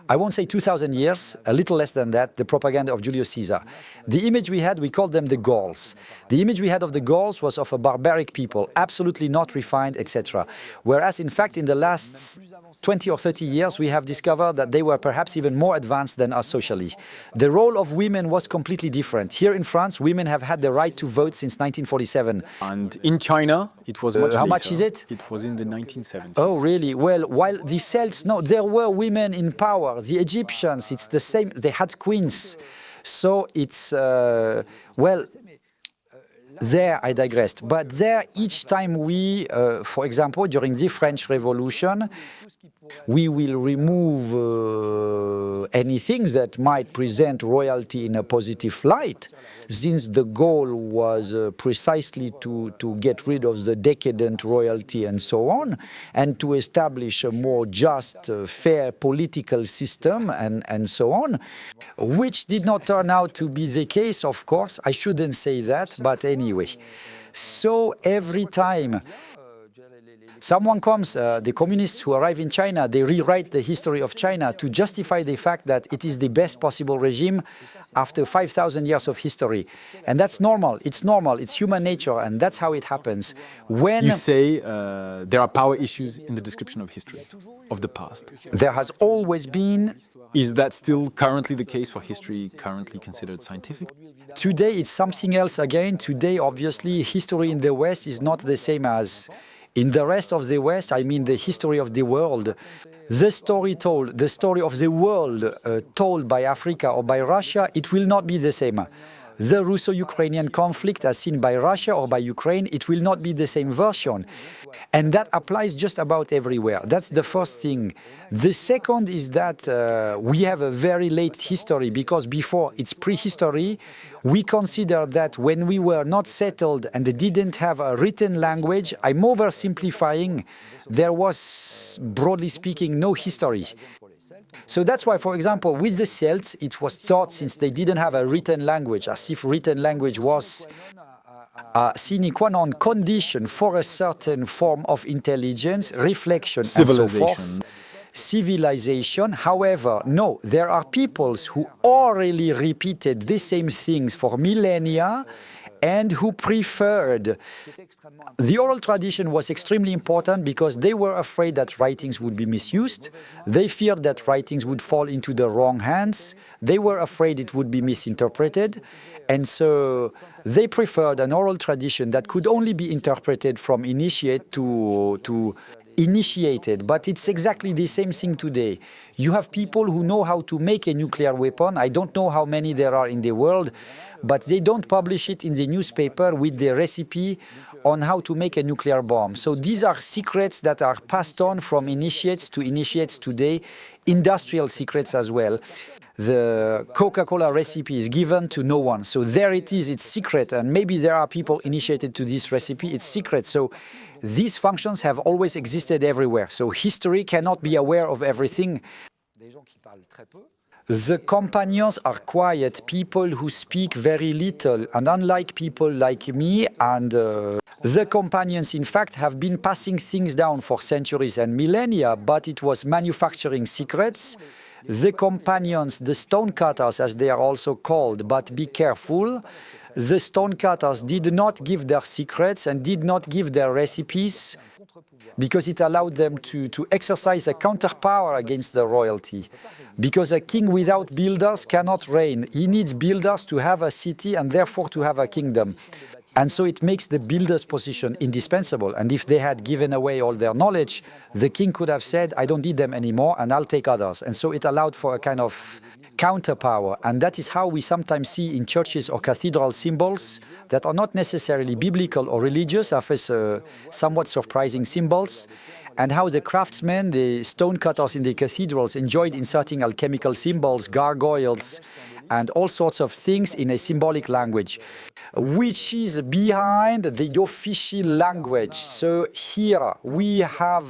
I won't say 2,000 years, a little less than that, the propaganda of Julius Caesar. The image we had, we called them the Gauls. The image we had of the Gauls was of a barbaric people, absolutely not refined, etc. Whereas, in fact, in the last 20 or 30 years, we have discovered that they were perhaps even more advanced than us socially. The role of women was completely different. Here in France, women have had the right to vote since 1947. And in China, it was much How later. much is it? It was in the 1970s. Oh, really? Well, while the Celts, no, there were women in power. The Egyptians, it's the same. They had queens. So it's, well, there I digressed. But there, each time we, for example, during the French Revolution, we will remove anything that might present royalty in a positive light, since the goal was precisely to get rid of the decadent royalty and so on, and to establish a more just, fair political system and so on, which did not turn out to be the case, of course. I shouldn't say that, but anyway. So every time someone comes, the communists who arrive in China, they rewrite the history of China to justify the fact that it is the best possible regime after 5,000 years of history. And that's normal. It's human nature, and that's how it happens. When You say there are power issues in the description of history, of the past. there has always been, Is that still currently the case for history currently considered scientific? today it's something else again. Today, obviously, history in the West is not the same as in the rest of the West. I mean the history of the world. The story told, the story of the world told by Africa or by Russia, it will not be the same. The Russo-Ukrainian conflict as seen by Russia or by Ukraine, it will not be the same version. And that applies just about everywhere. That's the first thing. The second is that we have a very late history, because before it's prehistory, we consider that when we were not settled and didn't have a written language, I'm oversimplifying, there was, broadly speaking, no history. So that's why, for example, with the Celts, it was thought, since they didn't have a written language, as if written language was a sine qua non condition for a certain form of intelligence, reflection, and so forth. civilization. However, no, there are peoples who orally repeated the same things for millennia and who preferred. The oral tradition was extremely important because they were afraid that writings would be misused. They feared that writings would fall into the wrong hands. They were afraid it would be misinterpreted. And so they preferred an oral tradition that could only be interpreted from initiate to initiated. But it's exactly the same thing today. You have people who know how to make a nuclear weapon. I don't know how many there are in the world, but they don't publish it in the newspaper with the recipe on how to make a nuclear bomb. So these are secrets that are passed on from initiates to initiates today, industrial secrets as well. The Coca-Cola recipe is given to no one. So there it is, it's secret. And maybe there are people initiated to this recipe, it's secret. So these functions have always existed everywhere. So history cannot be aware of everything. The companions are quiet people who speak very little, and unlike people like me and the companions, in fact, have been passing things down for centuries and millennia, but it was manufacturing secrets. The companions, the stonecutters, as they are also called, but be careful, the stonecutters did not give their secrets and did not give their recipes because it allowed them to exercise a counterpower against the royalty. Because a king without builders cannot reign. He needs builders to have a city and therefore to have a kingdom. And so it makes the builder's position indispensable. And if they had given away all their knowledge, the king could have said, I don't need them anymore and I'll take others. And so it allowed for a kind of counterpower. And that is how we sometimes see in churches or cathedral symbols that are not necessarily biblical or religious, as somewhat surprising symbols, and how the craftsmen, the stonecutters in the cathedrals, enjoyed inserting alchemical symbols, gargoyles, and all sorts of things in a symbolic language, which is behind the official language. So here we have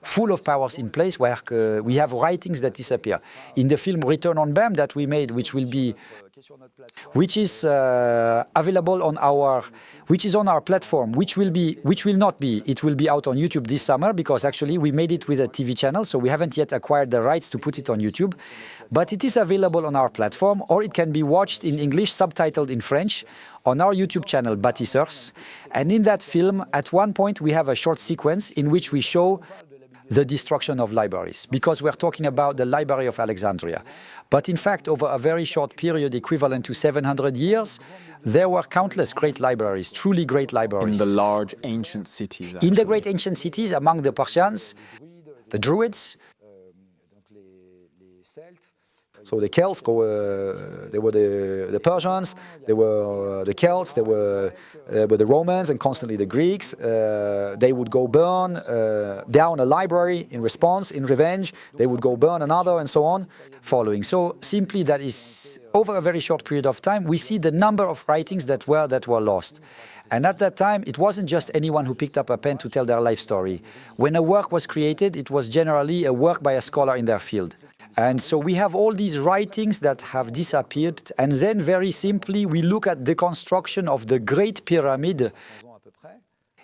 full of powers in place where we have writings that disappear. In the film Return on BAM that we made, which is available on our platform, it will be out on YouTube this summer because actually we made it with a TV channel, so we haven't yet acquired the rights to put it on YouTube, but it is available on our platform, or it can be watched in English, subtitled in French, on our YouTube channel, Bâtisseurs. And in that film, at one point, we have a short sequence in which we show the destruction of libraries, because we're talking about the Library of Alexandria. But in fact, over a very short period, equivalent to 700 years, there were countless great libraries, truly great libraries. In the large ancient cities, actually. In the great ancient cities, among the Persians, the Druids, so the Celts, they were the Persians, they were the Celts, they were the Romans, and constantly the Greeks. They would go burn down a library in response, in revenge. They would go burn another, and so on, following. So simply that is, over a very short period of time, we see the number of writings that were lost. And at that time, it wasn't just anyone who picked up a pen to tell their life story. When a work was created, it was generally a work by a scholar in their field. And so we have all these writings that have disappeared. And then very simply, we look at the construction of the Great Pyramid.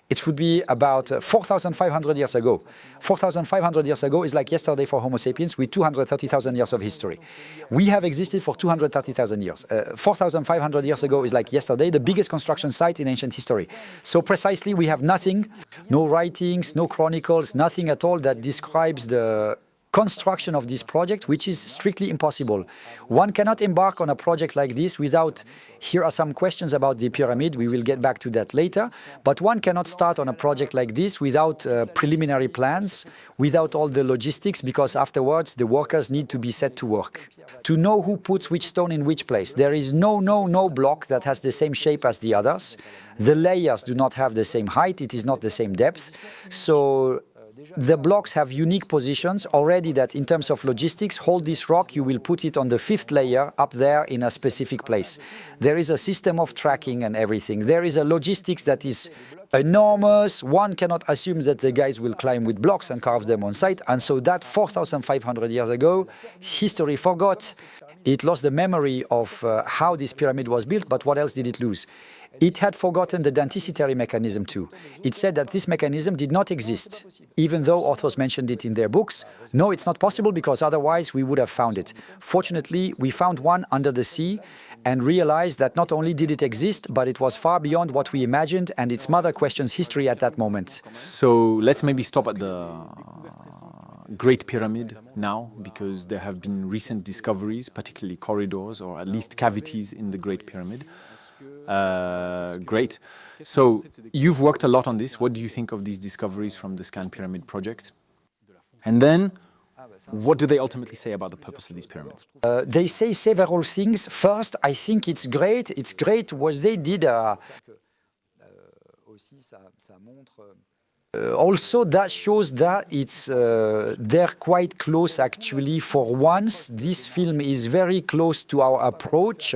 It would be about 4,500 years ago. 4,500 years ago is like yesterday for Homo sapiens with 230,000 years of history. We have existed for 230,000 years. 4,500 years ago is like yesterday, the biggest construction site in ancient history. So precisely we have nothing, no writings, no chronicles, nothing at all that describes the construction of this project, which is strictly impossible. One cannot embark on a project like this without, here are some questions about the pyramid, we will get back to that later, but one cannot start on a project like this without preliminary plans, without all the logistics, because afterwards the workers need to be set to work. To know who puts which stone in which place. There is no block that has the same shape as the others. The layers do not have the same height, it is not the same depth. So the blocks have unique positions already that in terms of logistics, hold this rock, you will put it on the 5th layer up there in a specific place. There is a system of tracking and everything. There is a logistics that is enormous. One cannot assume that the guys will climb with blocks and carve them on site. And so that 4,500 years ago, history forgot. It lost the memory of how this pyramid was built, but what else did it lose? It had forgotten the denticity mechanism too. It said that this mechanism did not exist, even though authors mentioned it in their books. No, it's not possible because otherwise we would have found it. Fortunately, we found one under the sea and realized that not only did it exist, but it was far beyond what we imagined, and its mother questions history at that moment. So let's maybe stop at the Great Pyramid now, because there have been recent discoveries, particularly corridors or at least cavities in the Great Pyramid. Great. So you've worked a lot on this. What do you think of these discoveries from the Scan Pyramid project? And then, what do they ultimately say about the purpose of these pyramids? They say several things. First, I think it's great. It's great what they did. Also, that shows that they're quite close actually. For once, this film is very close to our approach.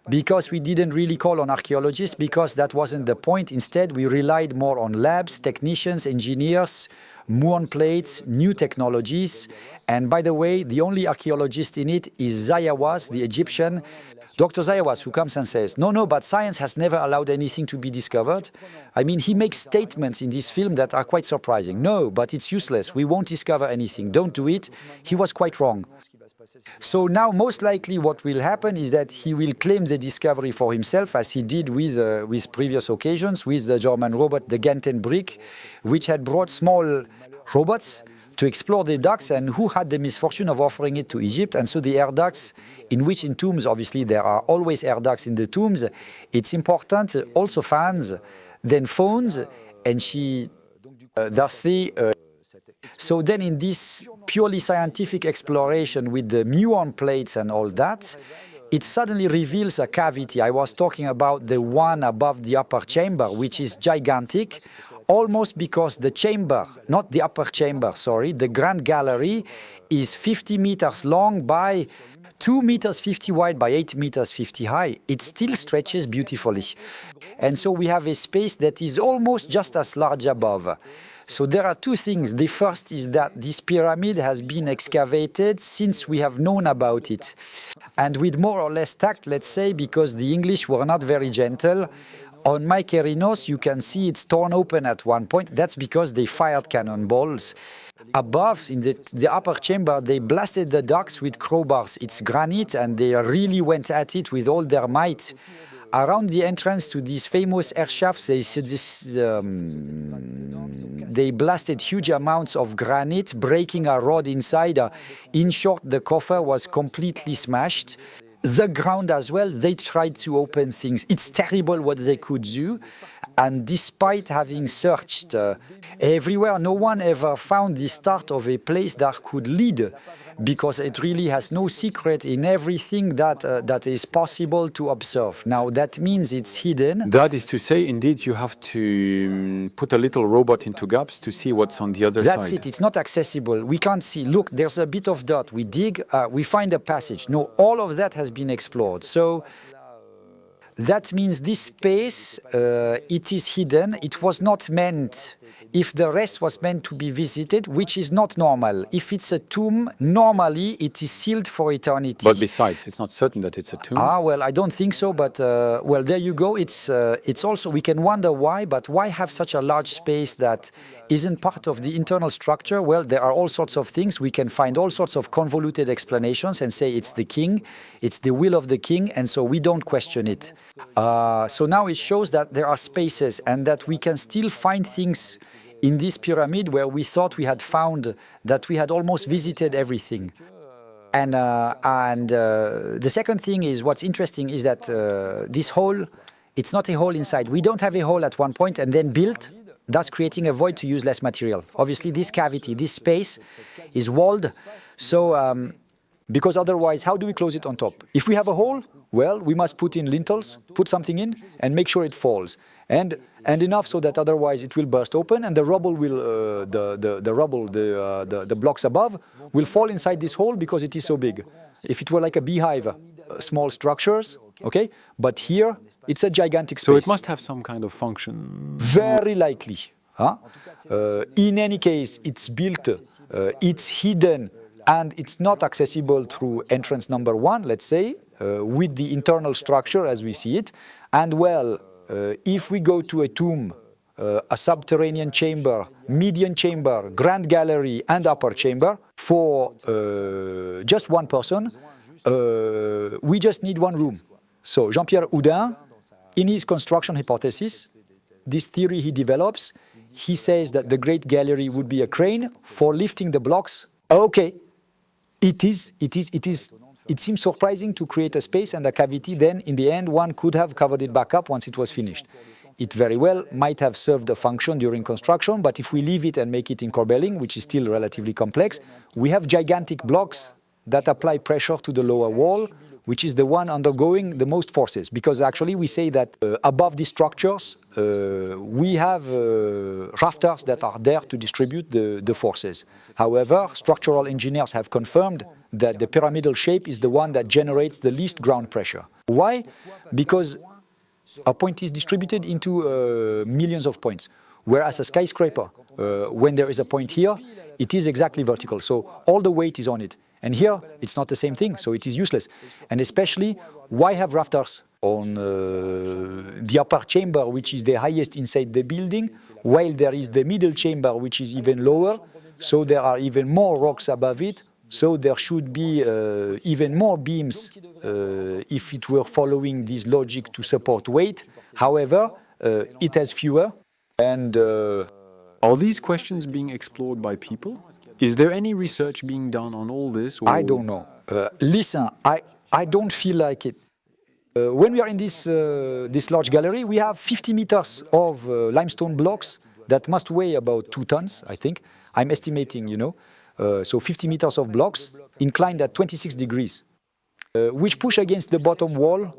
Because we didn't really call on archaeologists, because that wasn't the point. Instead, we relied more on labs, technicians, engineers, muon plates, new technologies. And by the way, the only archaeologist in it is Zayawas, the Egyptian. Dr. Zayawas, who comes and says, no, but science has never allowed anything to be discovered. I mean, he makes statements in this film that are quite surprising. No, but it's useless. We won't discover anything. Don't do it. He was quite wrong. So now, most likely, what will happen is that he will claim the discovery for himself, as he did with previous occasions, with the German robot, the Gantenbrück, which had brought small robots to explore the ducts, and who had the misfortune of offering it to Egypt. And so the air ducts, in which in tombs, obviously, there are always air ducts in the tombs. It's important, also fans, then phones, and she so then in this purely scientific exploration with the muon plates and all that, it suddenly reveals a cavity. I was talking about the one above the upper chamber, which is gigantic, almost because the chamber, not the upper chamber, sorry, the grand gallery is 50 meters long by 2 meters 50 wide by 8 meters 50 high. It still stretches beautifully. And so we have a space that is almost just as large above. So there are two things. The first is that this pyramid has been excavated since we have known about it. And with more or less tact, let's say, because the English were not very gentle. On Mykerinos, you can see it's torn open at one point. That's because they fired cannonballs. Above, in the upper chamber, they blasted the ducts with crowbars. It's granite, and they really went at it with all their might. Around the entrance to these famous air shafts, they blasted huge amounts of granite, breaking a rod inside. In short, the coffer was completely smashed. The ground as well, they tried to open things. It's terrible what they could do. And despite having searched everywhere, no one ever found the start of a place that could lead, because it really has no secret in everything that is possible to observe. Now, that means it's hidden. That is to say, indeed, you have to put a little robot into gaps to see what's on the other side. That's it. It's not accessible. We can't see. Look, there's a bit of dirt. We dig, we find a passage. No, all of that has been explored. So that means this space, it is hidden. It was not meant, if the rest was meant to be visited, which is not normal. If it's a tomb, normally it is sealed for eternity. But besides, it's not certain that it's a tomb. Well, I don't think so, but well, there you go. It's also, we can wonder why, but why have such a large space that isn't part of the internal structure? Well, there are all sorts of things. We can find all sorts of convoluted explanations and say it's the king, it's the will of the king, and so we don't question it. So now it shows that there are spaces and that we can still find things in this pyramid where we thought we had found, that we had almost visited everything. And the second thing is, what's interesting is that this hole, it's not a hole inside. We don't have a hole at one point and then built, thus creating a void to use less material. Obviously, this cavity, this space is walled. So, because otherwise, how do we close it on top? If we have a hole, well, we must put in lintels, put something in, and make sure it falls. And enough so that otherwise it will burst open, and the rubble will, the blocks above will fall inside this hole because it is so big. If it were like a beehive, small structures, okay? But here, it's a gigantic space. So it must have some kind of function. Very likely. In any case, it's built, it's hidden, and it's not accessible through entrance number 1, let's say, with the internal structure as we see it. And well, if we go to a tomb, a subterranean chamber, median chamber, grand gallery, and upper chamber, for just one person, we just need one room. So Jean-Pierre Houdin, in his construction hypothesis, this theory he develops, he says that the Great Gallery would be a crane for lifting the blocks. Okay, it seems surprising to create a space and a cavity, then in the end one could have covered it back up once it was finished. It very well might have served a function during construction, but if we leave it and make it in corbelling, which is still relatively complex, we have gigantic blocks that apply pressure to the lower wall, which is the one undergoing the most forces. Because actually we say that above these structures, we have rafters that are there to distribute the forces. However, structural engineers have confirmed that the pyramidal shape is the one that generates the least ground pressure. Why? Because a point is distributed into millions of points, whereas a skyscraper, when there is a point here, it is exactly vertical, so all the weight is on it. And here, it's not the same thing, so it is useless. And especially, why have rafters on the upper chamber, which is the highest inside the building, while there is the middle chamber, which is even lower, so there are even more rocks above it, so there should be even more beams if it were following this logic to support weight. However, it has fewer, and are these questions being explored by people? Is there any research being done on all this? Or? I don't know. Listen, I don't feel like it. When we are in this large gallery, we have 50 meters of limestone blocks that must weigh about 2 tons, I think. I'm estimating, you know. So 50 meters of blocks inclined at 26 degrees, which push against the bottom wall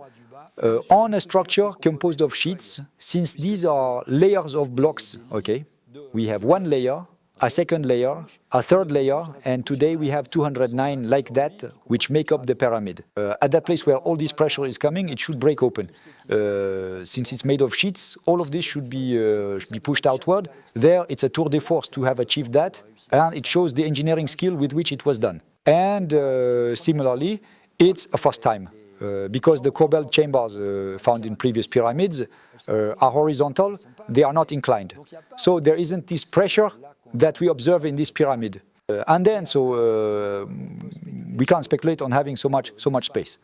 on a structure composed of sheets. Since these are layers of blocks, okay, we have one layer, a second layer, a third layer, and today we have 209 like that, which make up the pyramid. At that place where all this pressure is coming, it should break open. Since it's made of sheets, all of this should be pushed outward. There, it's a tour de force to have achieved that, and it shows the engineering skill with which it was done. And similarly, it's a first time. Because the corbelled chambers found in previous pyramids are horizontal, they are not inclined. So there isn't this pressure that we observe in this pyramid. And then, so we can't speculate on having so much space.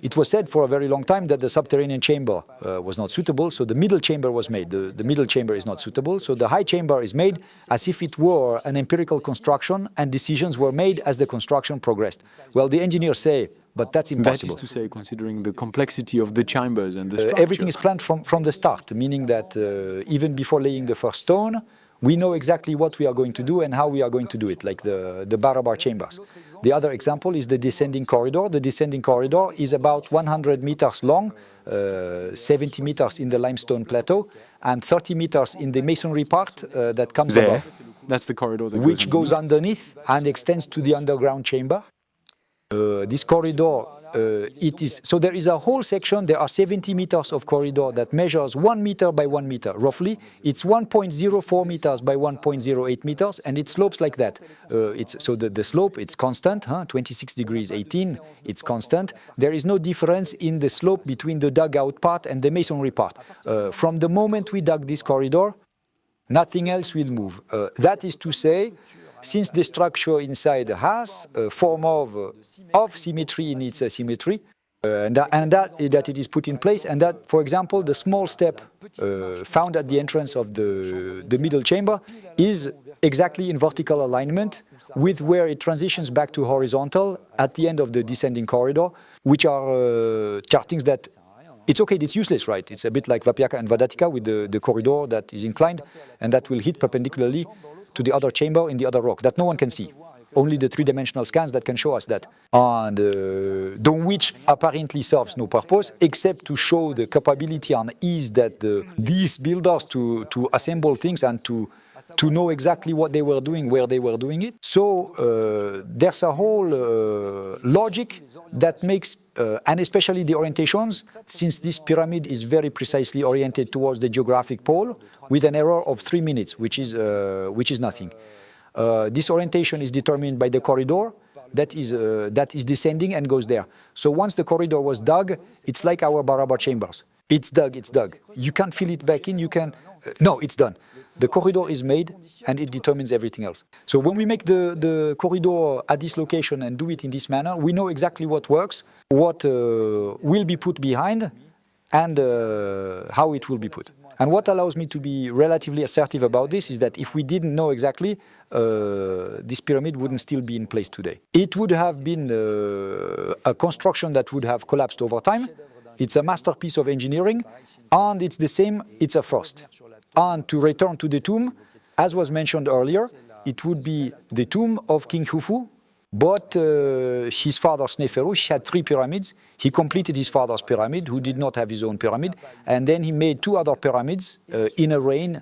It was said for a very long time that the subterranean chamber was not suitable, so the middle chamber was made. The middle chamber is not suitable, so the high chamber is made as if it were an empirical construction, and decisions were made as the construction progressed. Well, the engineers say, but that's impossible. That is to say, considering the complexity of the chambers and the structure. Everything is planned from the start, meaning that even before laying the first stone, we know exactly what we are going to do and how we are going to do it, like the Barabar chambers. The other example is the descending corridor. The descending corridor is about 100 meters long, 70 meters in the limestone plateau, and 30 meters in the masonry part that comes there. above. That's the corridor that which goes underneath and extends to the underground chamber. This corridor, so there is a whole section, there are 70 meters of corridor that measures 1 meter by 1 meter, roughly. It's 1.04 meters by 1.08 meters, and it slopes like that. So the slope, it's constant, 26 degrees 18, it's constant. There is no difference in the slope between the dugout part and the masonry part. From the moment we dug this corridor, nothing else will move. That is to say, since the structure inside has a form of symmetry in its symmetry, and that it is put in place, and that, for example, the small step found at the entrance of the middle chamber is exactly in vertical alignment with where it transitions back to horizontal at the end of the descending corridor, which are things that it's okay, it's useless, right? It's a bit like Vapiaka and Vadatika with the corridor that is inclined and that will hit perpendicularly to the other chamber in the other rock that no one can see. Only the three-dimensional scans that can show us that. And which apparently serves no purpose except to show the capability and ease that these builders to assemble things and to know exactly what they were doing, where they were doing it. So there's a whole logic that makes, and especially the orientations, since this pyramid is very precisely oriented towards the geographic pole with an error of 3 minutes, which is nothing. This orientation is determined by the corridor, that is descending and goes there. So once the corridor was dug, it's like our Barabar chambers. It's dug, it's dug. You can't fill it back in, you can... no, it's done. The corridor is made and it determines everything else. So when we make the corridor at this location and do it in this manner, we know exactly what works, what will be put behind, and how it will be put. And what allows me to be relatively assertive about this is that if we didn't know exactly, this pyramid wouldn't still be in place today. It would have been a construction that would have collapsed over time. It's a masterpiece of engineering, and it's the same, it's a first. And to return to the tomb, as was mentioned earlier, it would be the tomb of King Khufu, but his father Sneferush had 3 pyramids. He completed his father's pyramid, who did not have his own pyramid, and then he made 2 other pyramids in a reign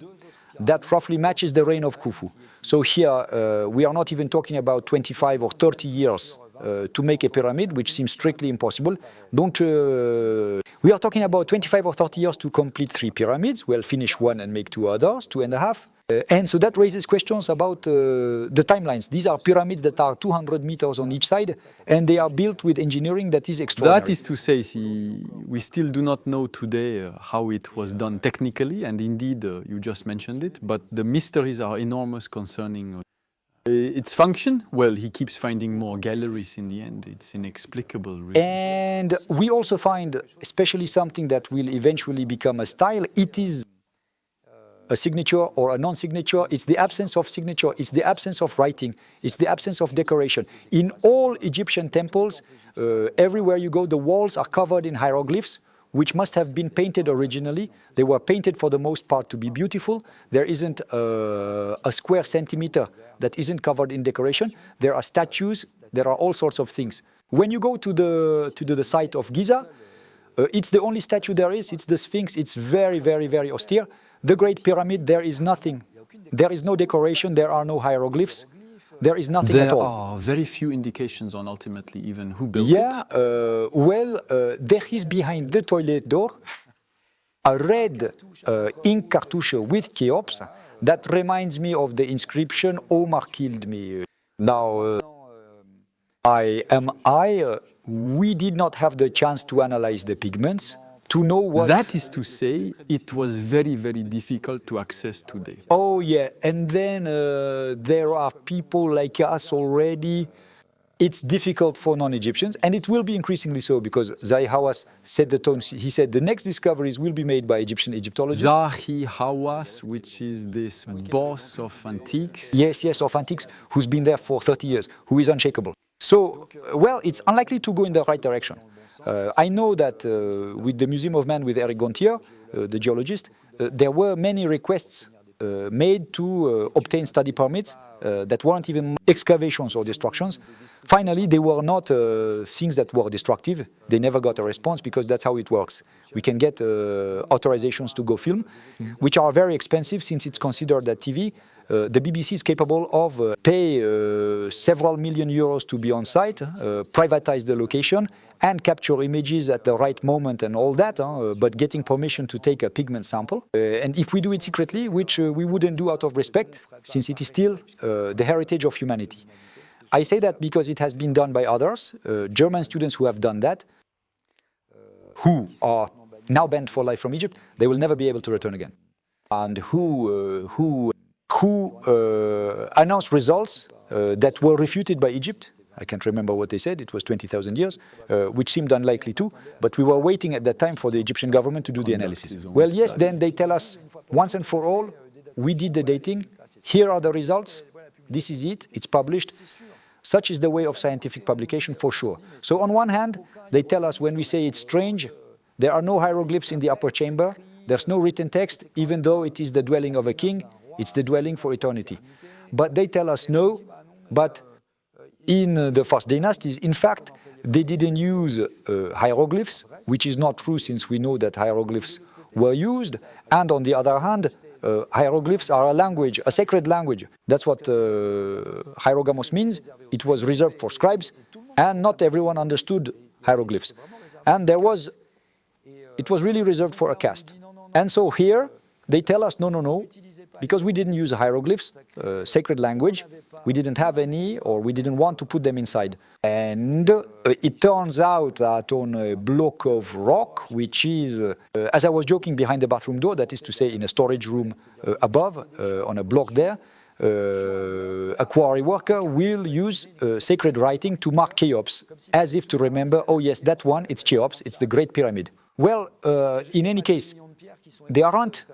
that roughly matches the reign of Khufu. So here we are not even talking about 25 or 30 years to make a pyramid, which seems strictly impossible. We are talking about 25 or 30 years to complete 3 pyramids. We'll finish 1 and make 2 others, 2.5. And so that raises questions about the timelines. These are pyramids that are 200 meters on each side, and they are built with engineering that is extraordinary. That is to say, we still do not know today how it was done technically, and indeed, you just mentioned it, but the mysteries are enormous concerning its function. Well, he keeps finding more galleries in the end. It's inexplicable, really. And we also find, especially something that will eventually become a style, it is a signature or a non-signature. It's the absence of signature, it's the absence of writing, it's the absence of decoration. In all Egyptian temples, everywhere you go, the walls are covered in hieroglyphs, which must have been painted originally. They were painted for the most part to be beautiful. There isn't a square centimeter that isn't covered in decoration. There are statues, there are all sorts of things. When you go to the site of Giza, it's the only statue there is, it's the Sphinx, it's very, very, very austere. The Great Pyramid, there is nothing. There is no decoration, there are no hieroglyphs, there is nothing at all. There are very few indications on ultimately even who built it. There is behind the toilet door a red ink cartouche with Cheops that reminds me of the inscription, Omar killed me. Now, we did not have the chance to analyze the pigments, to know what... That is to say, it was very, very difficult to access today. Oh yeah, and then there are people like us already. It's difficult for non-Egyptians, and it will be increasingly so, because Zahi Hawass set the tone. He said the next discoveries will be made by Egyptian Egyptologists. Zahi Hawass, which is this boss of antiques. Yes, of antiques, who's been there for 30 years, who is unshakable. So, well, it's unlikely to go in the right direction. I know that with the Museum of Man with Eric Gontier, the geologist, there were many requests made to obtain study permits that weren't even excavations or destructions. Finally, they were not things that were destructive. They never got a response, because that's how it works. We can get authorizations to go film, which are very expensive, since it's considered that TV, the BBC is capable of pay several million euros to be on site, privatize the location, and capture images at the right moment and all that, but getting permission to take a pigment sample. And if we do it secretly, which we wouldn't do out of respect, since it is still the heritage of humanity. I say that because it has been done by others, German students who have done that, who are now banned for life from Egypt, they will never be able to return again. And who announced results that were refuted by Egypt. I can't remember what they said, it was 20,000 years, which seemed unlikely too, but we were waiting at that time for the Egyptian government to do the analysis. Well, yes, then they tell us, once and for all, we did the dating, here are the results, this is it, it's published. Such is the way of scientific publication, for sure. So on one hand, they tell us when we say it's strange, there are no hieroglyphs in the upper chamber, there's no written text, even though it is the dwelling of a king, it's the dwelling for eternity. But they tell us no, but in the first dynasties, in fact, they didn't use hieroglyphs, which is not true, since we know that hieroglyphs were used. And on the other hand, hieroglyphs are a language, a sacred language. That's what hierogamos means. It was reserved for scribes, and not everyone understood hieroglyphs. And it was really reserved for a caste. And so here, They tell us, no, no, no, because we didn't use hieroglyphs, sacred language, we didn't have any, or we didn't want to put them inside. And it turns out that on a block of rock, which is, as I was joking, behind the bathroom door, that is to say in a storage room above, on a block there, a quarry worker will use sacred writing to mark Cheops, as if to remember, oh yes, that one, it's Cheops, it's the Great Pyramid. Well, in any case, there aren't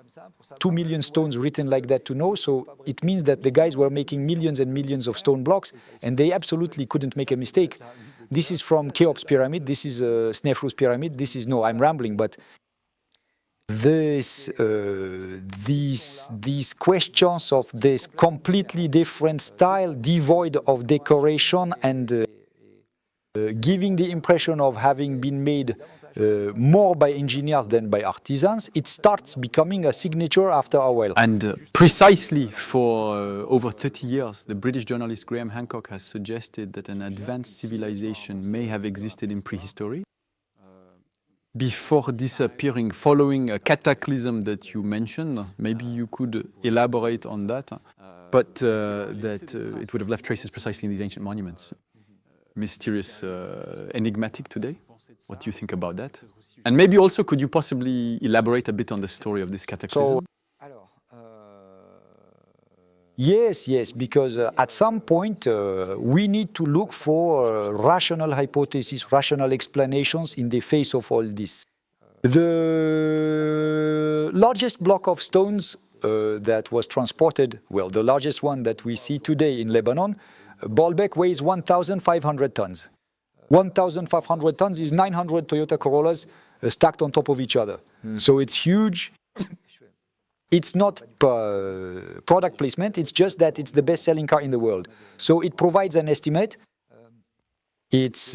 2 million stones written like that to know, so it means that the guys were making millions and millions of stone blocks, and they absolutely couldn't make a mistake. This is from Cheops Pyramid, this is Snefrus Pyramid, this is, no, I'm rambling, but these questions of this completely different style, devoid of decoration and giving the impression of having been made more by engineers than by artisans, it starts becoming a signature after a while. And precisely for over 30 years, the British journalist Graham Hancock has suggested that an advanced civilization may have existed in prehistory. Before disappearing, following a cataclysm that you mentioned, maybe you could elaborate on that, but that it would have left traces precisely in these ancient monuments. Mysterious, enigmatic today. What do you think about that? And maybe also, could you possibly elaborate a bit on the story of this cataclysm? Yes, because at some point we need to look for rational hypotheses, rational explanations in the face of all this. The largest block of stones that was transported, well, the largest one that we see today in Lebanon, Baalbek weighs 1,500 tons. 1,500 tons is 900 Toyota Corollas stacked on top of each other. So it's huge. It's not product placement, it's just that it's the best-selling car in the world. So it provides an estimate. It's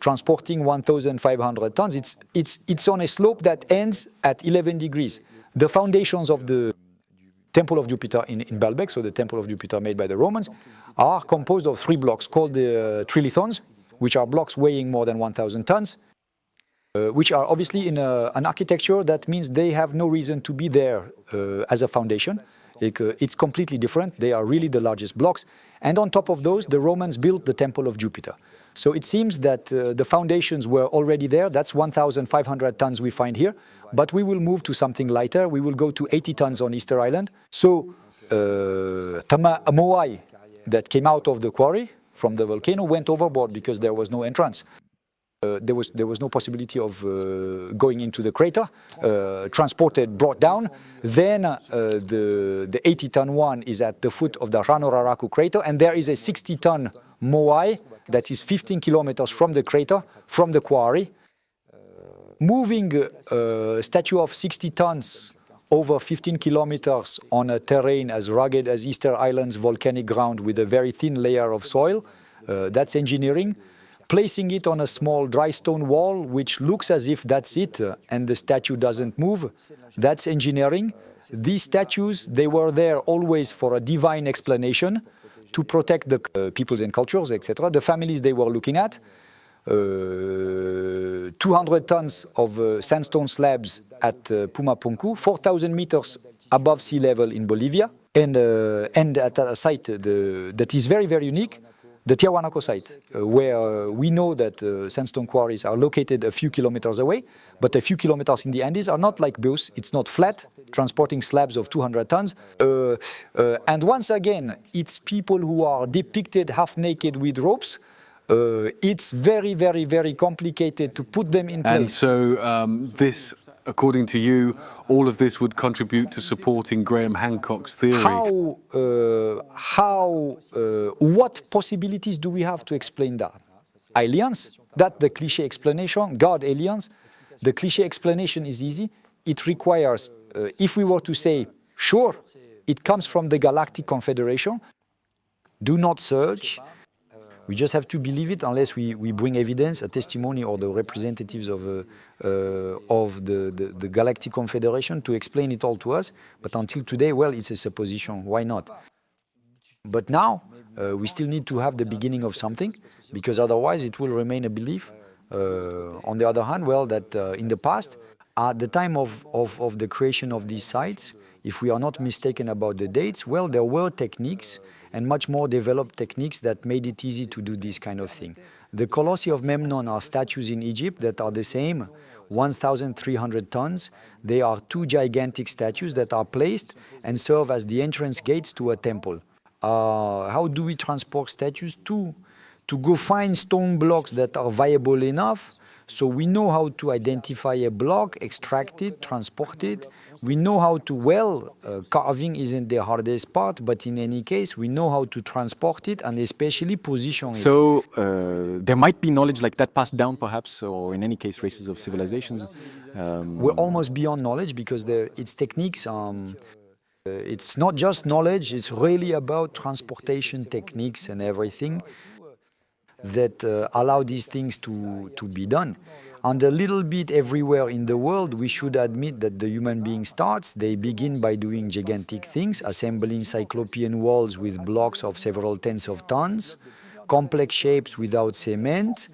transporting 1,500 tons. It's on a slope that ends at 11 degrees. The foundations of the Temple of Jupiter in Baalbek, so the Temple of Jupiter made by the Romans, are composed of 3 blocks called the trilithons, which are blocks weighing more than 1,000 tons. Which are obviously in an architecture that means they have no reason to be there as a foundation. It's completely different. They are really the largest blocks. And on top of those, the Romans built the Temple of Jupiter. So it seems that the foundations were already there. That's 1,500 tons we find here. But we will move to something lighter. We will go to 80 tons on Easter Island. So a moai that came out of the quarry from the volcano went overboard because there was no entrance. There was no possibility of going into the crater, transported, brought down. Then the 80-ton one is at the foot of the Rano Raraku crater, and there is a 60-ton moai that is 15 kilometers from the crater, from the quarry. Moving a statue of 60 tons over 15 kilometers on a terrain as rugged as Easter Island's volcanic ground with a very thin layer of soil, that's engineering. Placing it on a small dry stone wall, which looks as if that's it, and the statue doesn't move, that's engineering. These statues, they were there always for a divine explanation, to protect the peoples and cultures, etc., the families they were looking at. 200 tons of sandstone slabs at Pumapunku, 4,000 meters above sea level in Bolivia, and at a site that is very, very unique, the Tiahuanaco site, where we know that sandstone quarries are located a few kilometers away, but a few kilometers in the Andes are not like Beus. It's not flat, transporting slabs of 200 tons. And once again, it's people who are depicted half naked with ropes. It's very, very, very complicated to put them in place. And so this, according to you, all of this would contribute to supporting Graham Hancock's theory. What possibilities do we have to explain that? Aliens, that's the cliché explanation, God, aliens. The cliché explanation is easy. It requires, if we were to say, sure, it comes from the Galactic Confederation, do not search. We just have to believe it unless we bring evidence, a testimony, or the representatives of the Galactic Confederation to explain it all to us. But until today, well, it's a supposition. Why not? But now, we still need to have the beginning of something, because otherwise it will remain a belief. On the other hand, well, that in the past, At the time of the creation of these sites, if we are not mistaken about the dates, well, there were techniques and much more developed techniques that made it easy to do this kind of thing. The Colossi of Memnon are statues in Egypt that are the same, 1,300 tons. They are two gigantic statues that are placed and serve as the entrance gates to a temple. How do we transport statues? To go find stone blocks that are viable enough. So we know how to identify a block, extract it, transport it. We know how to, carving isn't the hardest part, but in any case, we know how to transport it and especially position it. So there might be knowledge like that passed down perhaps, or in any case races of civilizations. We're almost beyond knowledge because its techniques, it's not just knowledge, it's really about transportation techniques and everything that allow these things to be done. And a little bit everywhere in the world, we should admit that the human being starts. They begin by doing gigantic things, assembling cyclopean walls with blocks of several tens of tons, complex shapes without cement,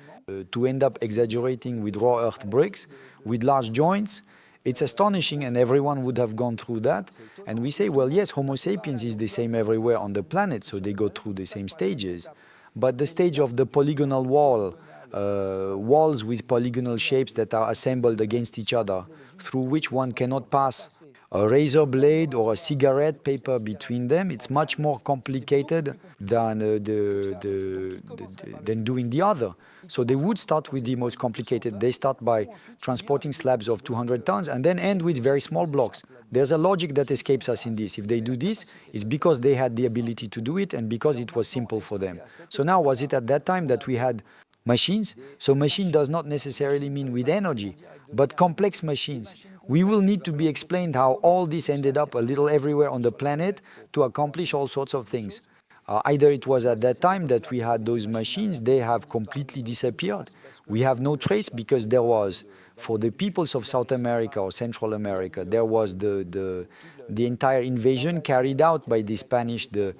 to end up exaggerating with raw earth bricks, with large joints. It's astonishing, and everyone would have gone through that. And we say, well, yes, Homo sapiens is the same everywhere on the planet, so they go through the same stages. But the stage of the polygonal wall, walls with polygonal shapes that are assembled against each other, through which one cannot pass a razor blade or a cigarette paper between them, it's much more complicated than doing the other. So they would start with the most complicated. They start by transporting slabs of 200 tons and then end with very small blocks. There's a logic that escapes us in this. If they do this, it's because they had the ability to do it and because it was simple for them. So now, was it at that time that we had machines? So machine does not necessarily mean with energy, but complex machines. We will need to be explained how all this ended up a little everywhere on the planet to accomplish all sorts of things. Either it was at that time that we had those machines, they have completely disappeared. We have no trace because there was, for the peoples of South America or Central America, there was the entire invasion carried out by the Spanish, the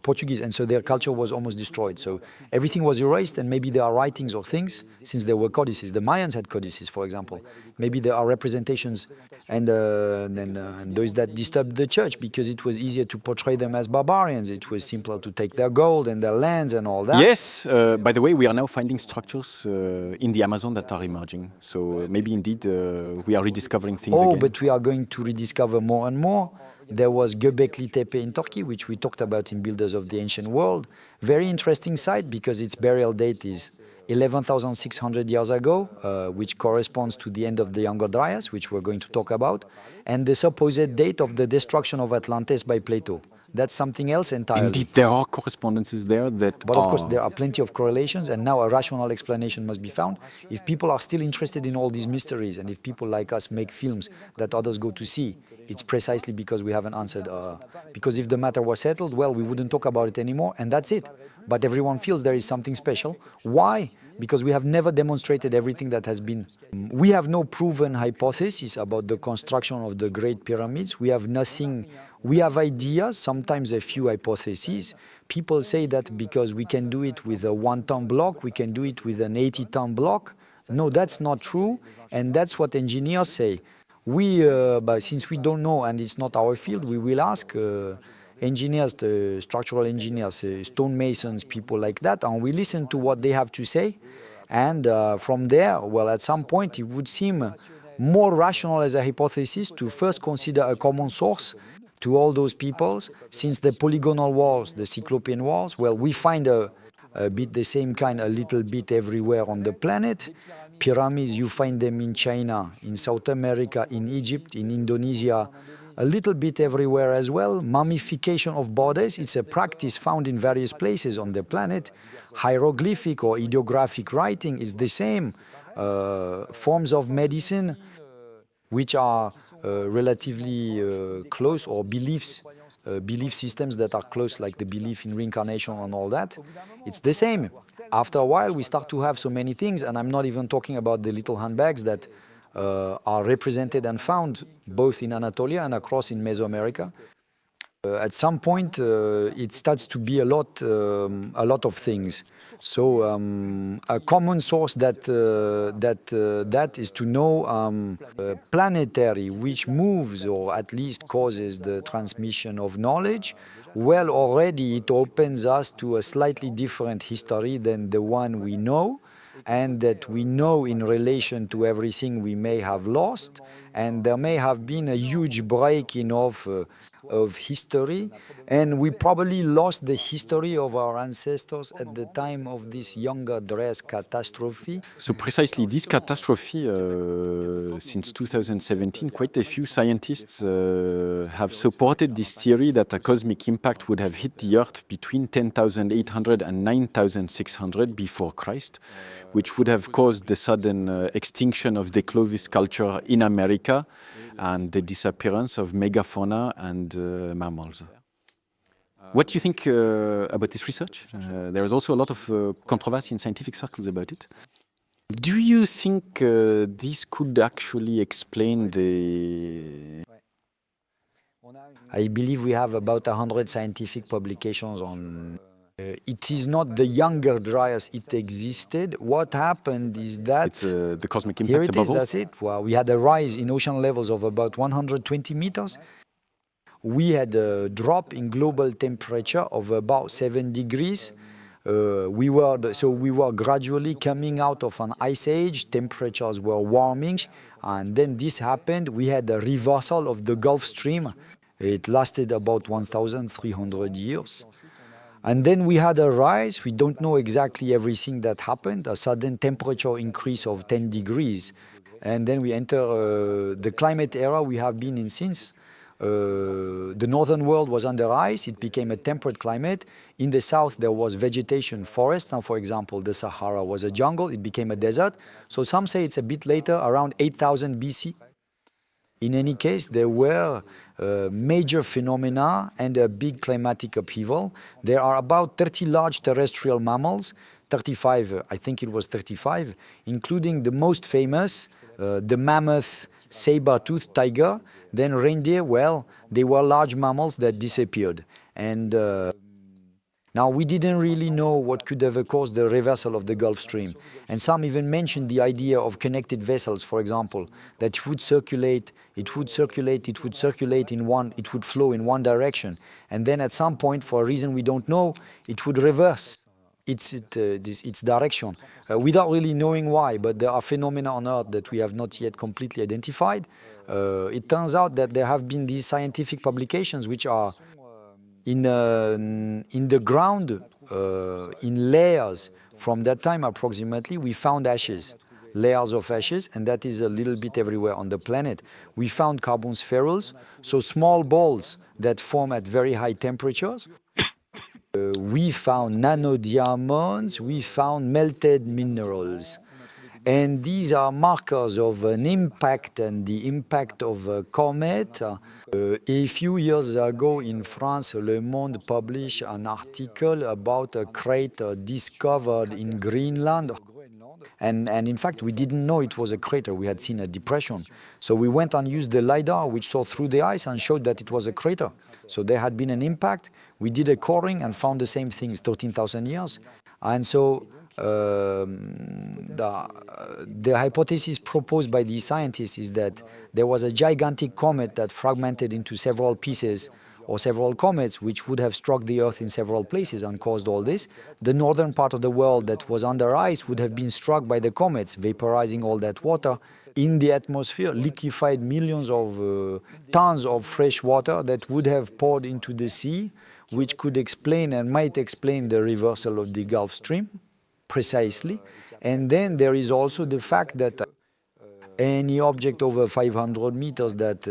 Portuguese, and so their culture was almost destroyed. So everything was erased, and maybe there are writings or things, since there were codices. The Mayans had codices, for example. Maybe there are representations and those that disturbed the church because it was easier to portray them as barbarians. It was simpler to take their gold and their lands and all that. Yes, by the way, we are now finding structures in the Amazon that are emerging. So maybe indeed we are rediscovering things again. But we are going to rediscover more and more. There was Göbekli Tepe in Turkey, which we talked about in Builders of the Ancient World. Very interesting site because its burial date is 11,600 years ago, which corresponds to the end of the Younger Dryas, which we're going to talk about, and the supposed date of the destruction of Atlantis by Plato. That's something else entirely. Indeed, there are correspondences there that But of course, there are plenty of correlations, and now a rational explanation must be found. If people are still interested in all these mysteries, and if people like us make films that others go to see, it's precisely because we haven't answered. Because if the matter was settled, well, we wouldn't talk about it anymore, and that's it. But everyone feels there is something special. Why? Because we have never demonstrated everything that has been. We have no proven hypothesis about the construction of the Great Pyramids. We have nothing. We have ideas, sometimes a few hypotheses. People say that because we can do it with a 1-ton block, we can do it with an 80-ton block. No, that's not true, and that's what engineers say. But since we don't know and it's not our field, we will ask engineers, structural engineers, stonemasons, people like that, and we listen to what they have to say. And from there, well, at some point, it would seem more rational as a hypothesis to first consider a common source to all those peoples, since the polygonal walls, the Cyclopean walls, well, we find a bit the same kind a little bit everywhere on the planet. Pyramids, you find them in China, in South America, in Egypt, in Indonesia, a little bit everywhere as well. Mummification of bodies, it's a practice found in various places on the planet. Hieroglyphic or ideographic writing is the same. Forms of medicine, which are relatively close, or belief systems that are close, like the belief in reincarnation and all that, it's the same. After a while, we start to have so many things, and I'm not even talking about the little handbags that are represented and found both in Anatolia and across in Mesoamerica. At some point, it starts to be a lot of things. So a common source that is to know planetary, which moves or at least causes the transmission of knowledge. Well, already it opens us to a slightly different history than the one we know, and that we know in relation to everything we may have lost, and there may have been a huge breaking of history, and we probably lost the history of our ancestors at the time of this younger dress catastrophe. So precisely this catastrophe, since 2017, quite a few scientists have supported this theory that a cosmic impact would have hit the Earth between 10,800 and 9,600 before Christ, which would have caused the sudden extinction of the Clovis culture in America and the disappearance of megafauna and mammals. What do you think about this research? There is also a lot of controversy in scientific circles about it. Do you think this could actually explain the... I believe we have about 100 scientific publications on... it is not the younger Dryas, it existed. What happened is that... It's the cosmic impact here it above is, all? that's it. Well, we had a rise in ocean levels of about 120 meters. We had a drop in global temperature of about 7 degrees. We were gradually coming out of an ice age, temperatures were warming, and then this happened. We had a reversal of the Gulf Stream. It lasted about 1,300 years. And then we had a rise. We don't know exactly everything that happened, a sudden temperature increase of 10 degrees. And then we enter the climate era we have been in since. The northern world was under ice, it became a temperate climate. In the south there was vegetation, forest. Now, for example, the Sahara was a jungle, it became a desert. So some say it's a bit later, around 8,000 BC. In any case, there were major phenomena and a big climatic upheaval. There are about 30 large terrestrial mammals, 35, I think it was 35, including the most famous, the mammoth saber-toothed tiger. Then reindeer, well, they were large mammals that disappeared. And now we didn't really know what could have caused the reversal of the Gulf Stream. And some even mentioned the idea of connected vessels, for example, that it would flow in one direction. And then at some point, for a reason we don't know, it would reverse its direction, without really knowing why. But there are phenomena on Earth that we have not yet completely identified. It turns out that there have been these scientific publications which are in the ground, in layers. From that time approximately, we found ashes, layers of ashes, and that is a little bit everywhere on the planet. We found carbon spherules, so small balls that form at very high temperatures. We found nanodiamonds, we found melted minerals. And these are markers of an impact, and the impact of a comet. A few years ago in France, Le Monde published an article about a crater discovered in Greenland. And in fact, we didn't know it was a crater. We had seen a depression. So we went and used the LiDAR, which saw through the ice and showed that it was a crater. So there had been an impact. We did a coring and found the same things 13,000 years. And so the hypothesis proposed by these scientists is that there was a gigantic comet that fragmented into several pieces, or several comets, which would have struck the Earth in several places and caused all this. The northern part of the world that was under ice would have been struck by the comets, vaporizing all that water in the atmosphere, liquefied millions of tons of fresh water that would have poured into the sea, which could explain and might explain the reversal of the Gulf Stream, precisely. And then there is also the fact that any object over 500 meters that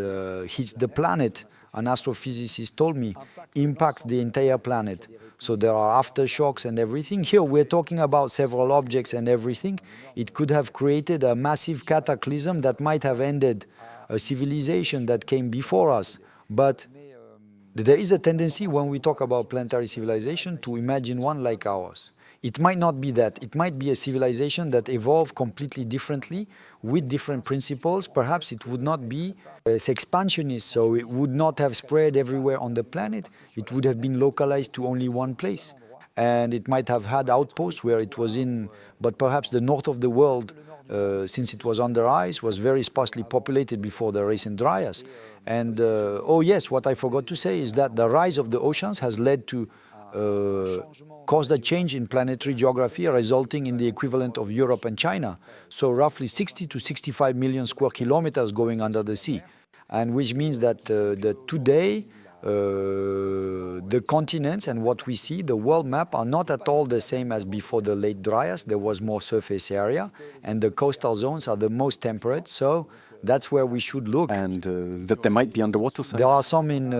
hits the planet, an astrophysicist told me, impacts the entire planet. So there are aftershocks and everything. Here we're talking about several objects and everything. It could have created a massive cataclysm that might have ended a civilization that came before us. But there is a tendency when we talk about planetary civilization to imagine one like ours. It might not be that. It might be a civilization that evolved completely differently with different principles. Perhaps it would not be expansionist, so it would not have spread everywhere on the planet. It would have been localized to only one place. And it might have had outposts where it was in, but perhaps the north of the world, since it was under ice, was very sparsely populated before the recent dryas. And, oh yes, what I forgot to say is that the rise of the oceans has led to caused a change in planetary geography, resulting in the equivalent of Europe and China. So roughly 60 to 65 million square kilometers going under the sea. And which means that, today, the continents and what we see, the world map, are not at all the same as before the late Dryas. There was more surface area, and the coastal zones are the most temperate, so that's where we should look. And that there might be underwater sites. There are some in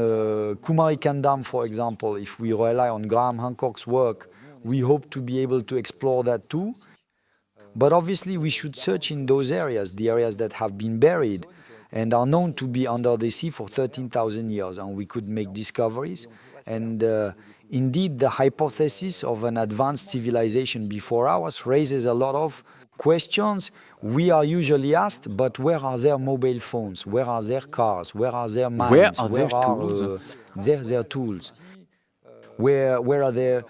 Kumarikan Dam, for example. If we rely on Graham Hancock's work, we hope to be able to explore that too. But obviously we should search in those areas, the areas that have been buried and are known to be under the sea for 13,000 years, and we could make discoveries. And indeed, the hypothesis of an advanced civilization before ours raises a lot of questions. We are usually asked, but where are their mobile phones? Where are their cars? Where are their mines? Where are their tools? Their tools? Where are their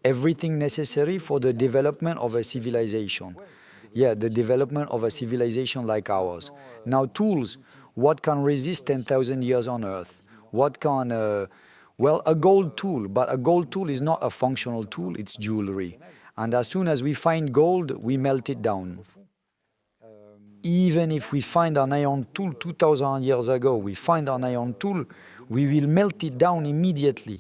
everything necessary for the development of a civilization? Yeah, the development of a civilization like ours. Now, tools, what can resist 10,000 years on Earth? What can, well, a gold tool, but a gold tool is not a functional tool, it's jewelry. And as soon as we find gold, we melt it down. Even if we find an iron tool 2,000 years ago, we find an iron tool, we will melt it down immediately.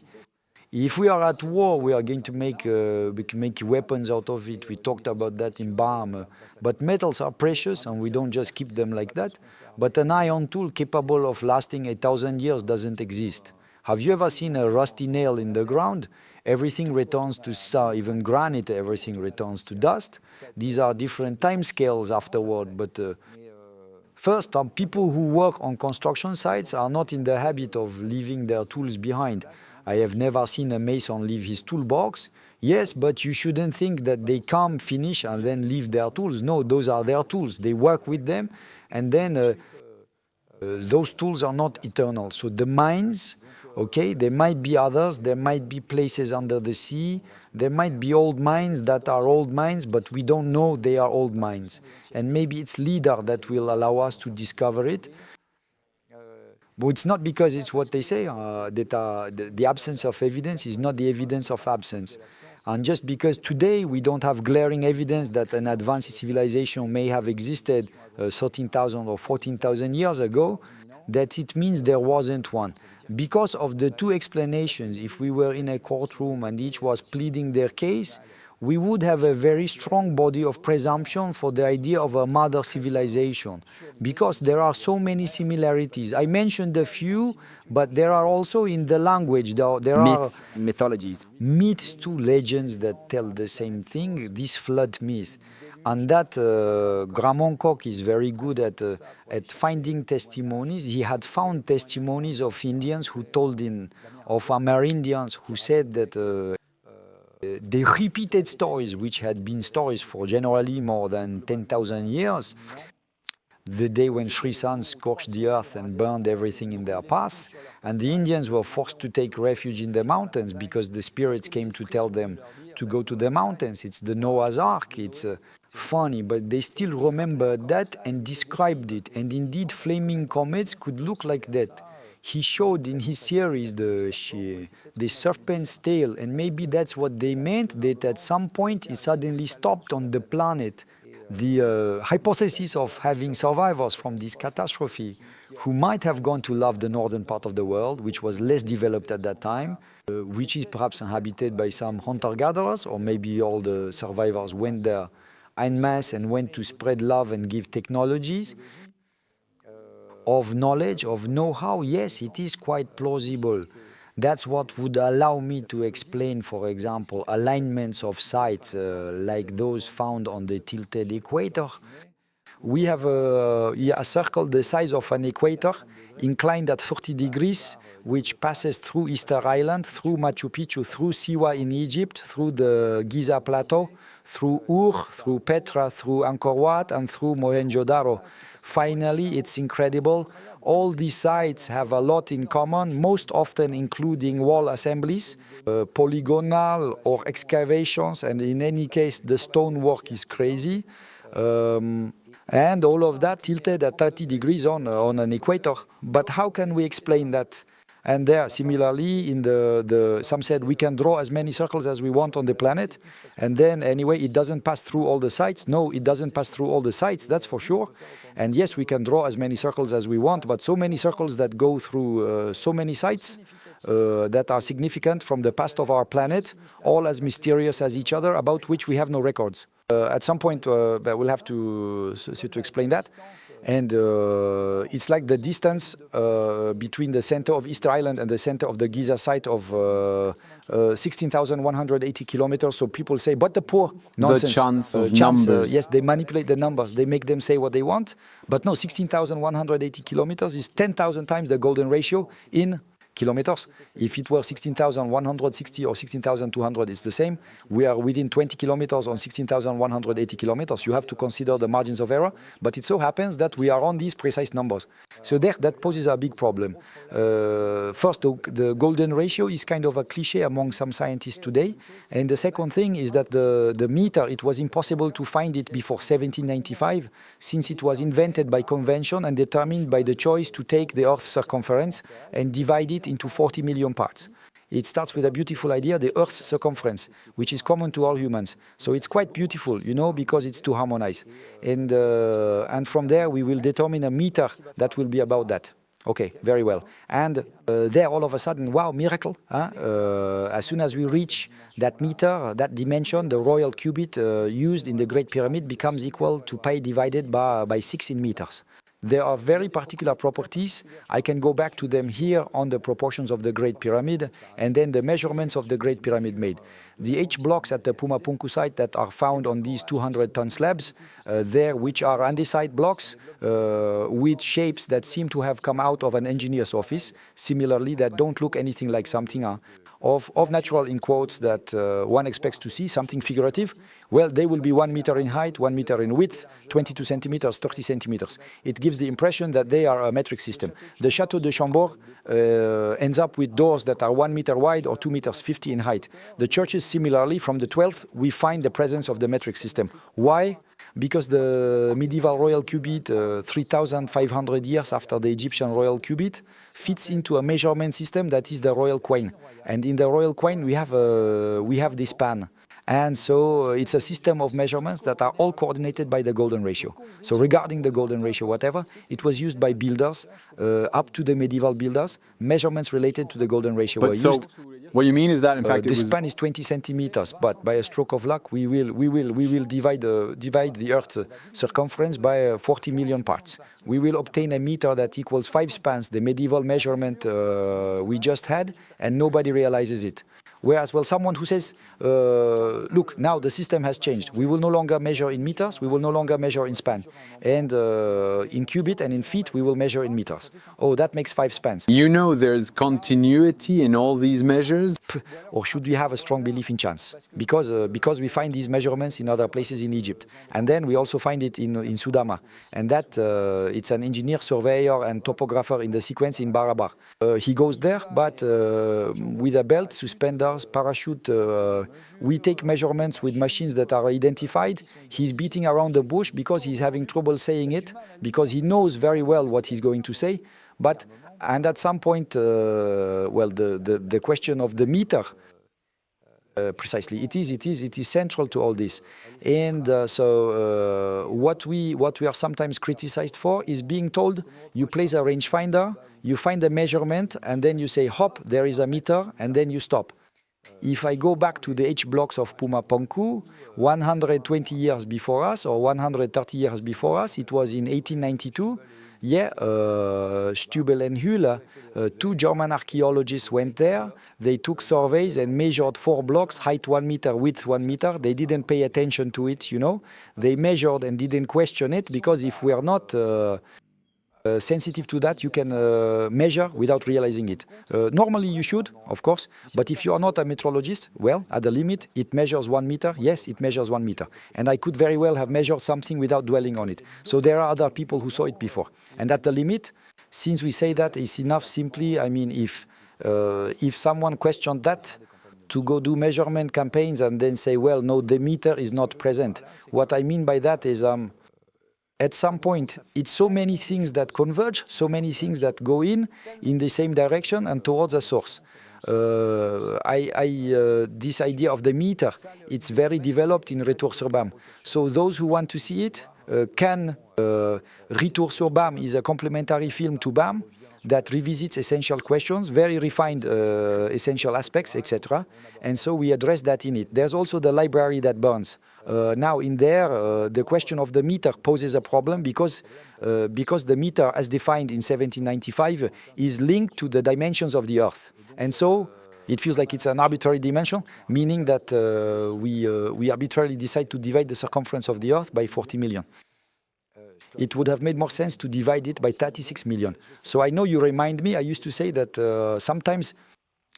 If we are at war, we are going to make weapons out of it. We talked about that in BAM. But metals are precious, and we don't just keep them like that. But an iron tool capable of lasting 1,000 years doesn't exist. Have you ever seen a rusty nail in the ground? Everything returns to even granite, everything returns to dust. These are different time scales afterward. But first, people who work on construction sites are not in the habit of leaving their tools behind. I have never seen a mason leave his toolbox. Yes, but you shouldn't think that they come, finish, and then leave their tools. No, those are their tools. They work with them, and then those tools are not eternal. So the mines, okay, there might be others. There might be places under the sea. There might be old mines that are old mines, but we don't know they are old mines. And maybe it's LIDAR that will allow us to discover it. But it's not because it's what they say, that the absence of evidence is not the evidence of absence. And just because today we don't have glaring evidence that an advanced civilization may have existed 13,000 or 14,000 years ago, that it means there wasn't one. Because of the two explanations, if we were in a courtroom and each was pleading their case, we would have a very strong body of presumption for the idea of a mother civilization, because there are so many similarities. I mentioned a few, but there are also in the language, there Myths, are mythologies. myths too, legends that tell the same thing, this flood myth. And that Graham Hancock is very good at finding testimonies. He had found testimonies of Indians who told of Amerindians who said that they repeated stories, which had been stories for generally more than 10,000 years. The day when Sri San scorched the earth and burned everything in their path, and the Indians were forced to take refuge in the mountains because the spirits came to tell them to go to the mountains. It's the Noah's Ark. It's funny, but they still remembered that and described it. And indeed, flaming comets could look like that. He showed in his series the serpent's tail, and maybe that's what they meant, that at some point it suddenly stopped on the planet. The hypothesis of having survivors from this catastrophe who might have gone to love the northern part of the world, which was less developed at that time, which is perhaps inhabited by some hunter-gatherers, or maybe all the survivors went there en masse and went to spread love and give technologies of knowledge, of know-how. Yes, it is quite plausible. That's what would allow me to explain, for example, alignments of sites like those found on the tilted equator. We have a circle the size of an equator, inclined at 30 degrees, which passes through Easter Island, through Machu Picchu, through Siwa in Egypt, through the Giza Plateau, through Ur, through Petra, through Angkor Wat, and through Mohenjo-Daro. Finally, it's incredible. All these sites have a lot in common, most often including wall assemblies, polygonal or excavations, and in any case, the stonework is crazy. And all of that tilted at 30 degrees on an equator. But how can we explain that? And there, similarly, some said we can draw as many circles as we want on the planet, and then anyway, it doesn't pass through all the sites. No, it doesn't pass through all the sites, that's for sure. And yes, we can draw as many circles as we want, but so many circles that go through so many sites that are significant from the past of our planet, all as mysterious as each other, about which we have no records. At some point, we'll have to explain that. And it's like the distance between the center of Easter Island and the center of the Giza site of 16,180 kilometers. So people say, but the poor, nonsense. The chance of numbers. Yes, they manipulate the numbers. They make them say what they want. But no, 16,180 kilometers is 10,000 times the golden ratio in kilometers. If it were 16,160 or 16,200, it's the same. We are within 20 kilometers on 16,180 kilometers. You have to consider the margins of error, but it so happens that we are on these precise numbers. So there, that poses a big problem. First, the golden ratio is kind of a cliche among some scientists today. And the second thing is that the meter, it was impossible to find it before 1795, since it was invented by convention and determined by the choice to take the Earth's circumference and divide it into 40 million parts. It starts with a beautiful idea, the Earth's circumference, which is common to all humans. So it's quite beautiful, you know, because it's to harmonize. And from there, we will determine a meter that will be about that. Okay, very well. And there, all of a sudden, wow, miracle. As soon as we reach that meter, that dimension, the royal cubit used in the Great Pyramid becomes equal to pi divided by 6 in meters. There are very particular properties. I can go back to them here on the proportions of the Great Pyramid and then the measurements of the Great Pyramid made. The H blocks at the Pumapunku site that are found on these 200-ton slabs, there, which are andesite blocks with shapes that seem to have come out of an engineer's office, similarly that don't look anything like something of natural, in quotes, that one expects to see, something figurative. Well, they will be 1 meter in height, 1 meter in width, 22 centimeters, 30 centimeters. It gives the impression that they are a metric system. The Château de Chambord ends up with doors that are 1 meter wide or 2 meters 50 in height. The churches, similarly, from the 12th, we find the presence of the metric system. Why? Because the medieval royal cubit, 3,500 years after the Egyptian royal cubit, fits into a measurement system that is the royal coin. And in the royal coin, we have this span. And so it's a system of measurements that are all coordinated by the golden ratio. So regarding the golden ratio, whatever, it was used by builders, up to the medieval builders. Measurements related to the golden ratio were used. What you mean is that, in fact, the span is 20 centimeters, but by a stroke of luck, we will divide the Earth's circumference by 40 million parts. We will obtain a meter that equals 5 spans, the medieval measurement we just had, and nobody realizes it. Whereas, well, someone who says, look, now the system has changed. We will no longer measure in meters, we will no longer measure in span. And in cubit and in feet, we will measure in meters. Oh, that makes 5 spans. You know there's continuity in all these measures? Or should we have a strong belief in chance? Because we find these measurements in other places in Egypt. And then we also find it in Sudama. And that, it's an engineer, surveyor, and topographer in the sequence in Barabar. He goes there, but with a belt, suspenders, parachute, we take measurements with machines that are identified. He's beating around the bush because he's having trouble saying it, because he knows very well what he's going to say. And at some point, well, the question of the meter, precisely, it is central to all this. And so what we are sometimes criticized for is being told, you place a rangefinder, you find a measurement, and then you say, hop, there is a meter, and then you stop. If I go back to the H blocks of Pumapunku, 120 years before us, or 130 years before us, it was in 1892, Stubel and Hüller, 2 German archaeologists went there. They took surveys and measured 4 blocks, height 1 meter, width 1 meter. They didn't pay attention to it, you know. They measured and didn't question it, because if we are not sensitive to that, you can measure without realizing it. Normally you should, of course, but if you are not a metrologist, well, at the limit, it measures 1 meter. Yes, it measures 1 meter. And I could very well have measured something without dwelling on it. So there are other people who saw it before. And at the limit, since we say that, it's enough simply, I mean, if someone questioned that, to go do measurement campaigns and then say, well, no, the meter is not present. What I mean by that is, at some point, it's so many things that converge, so many things that go in the same direction and towards a source. This idea of the meter, it's very developed in Retour sur BAM. So those who want to see it can. Retour sur BAM is a complementary film to BAM that revisits essential questions, very refined essential aspects, etc. And so we address that in it. There's also the library that burns. Now in there, the question of the meter poses a problem because the meter, as defined in 1795, is linked to the dimensions of the Earth. And so it feels like it's an arbitrary dimension, meaning that we arbitrarily decide to divide the circumference of the Earth by 40 million. It would have made more sense to divide it by 36 million. So I know you remind me, I used to say that sometimes,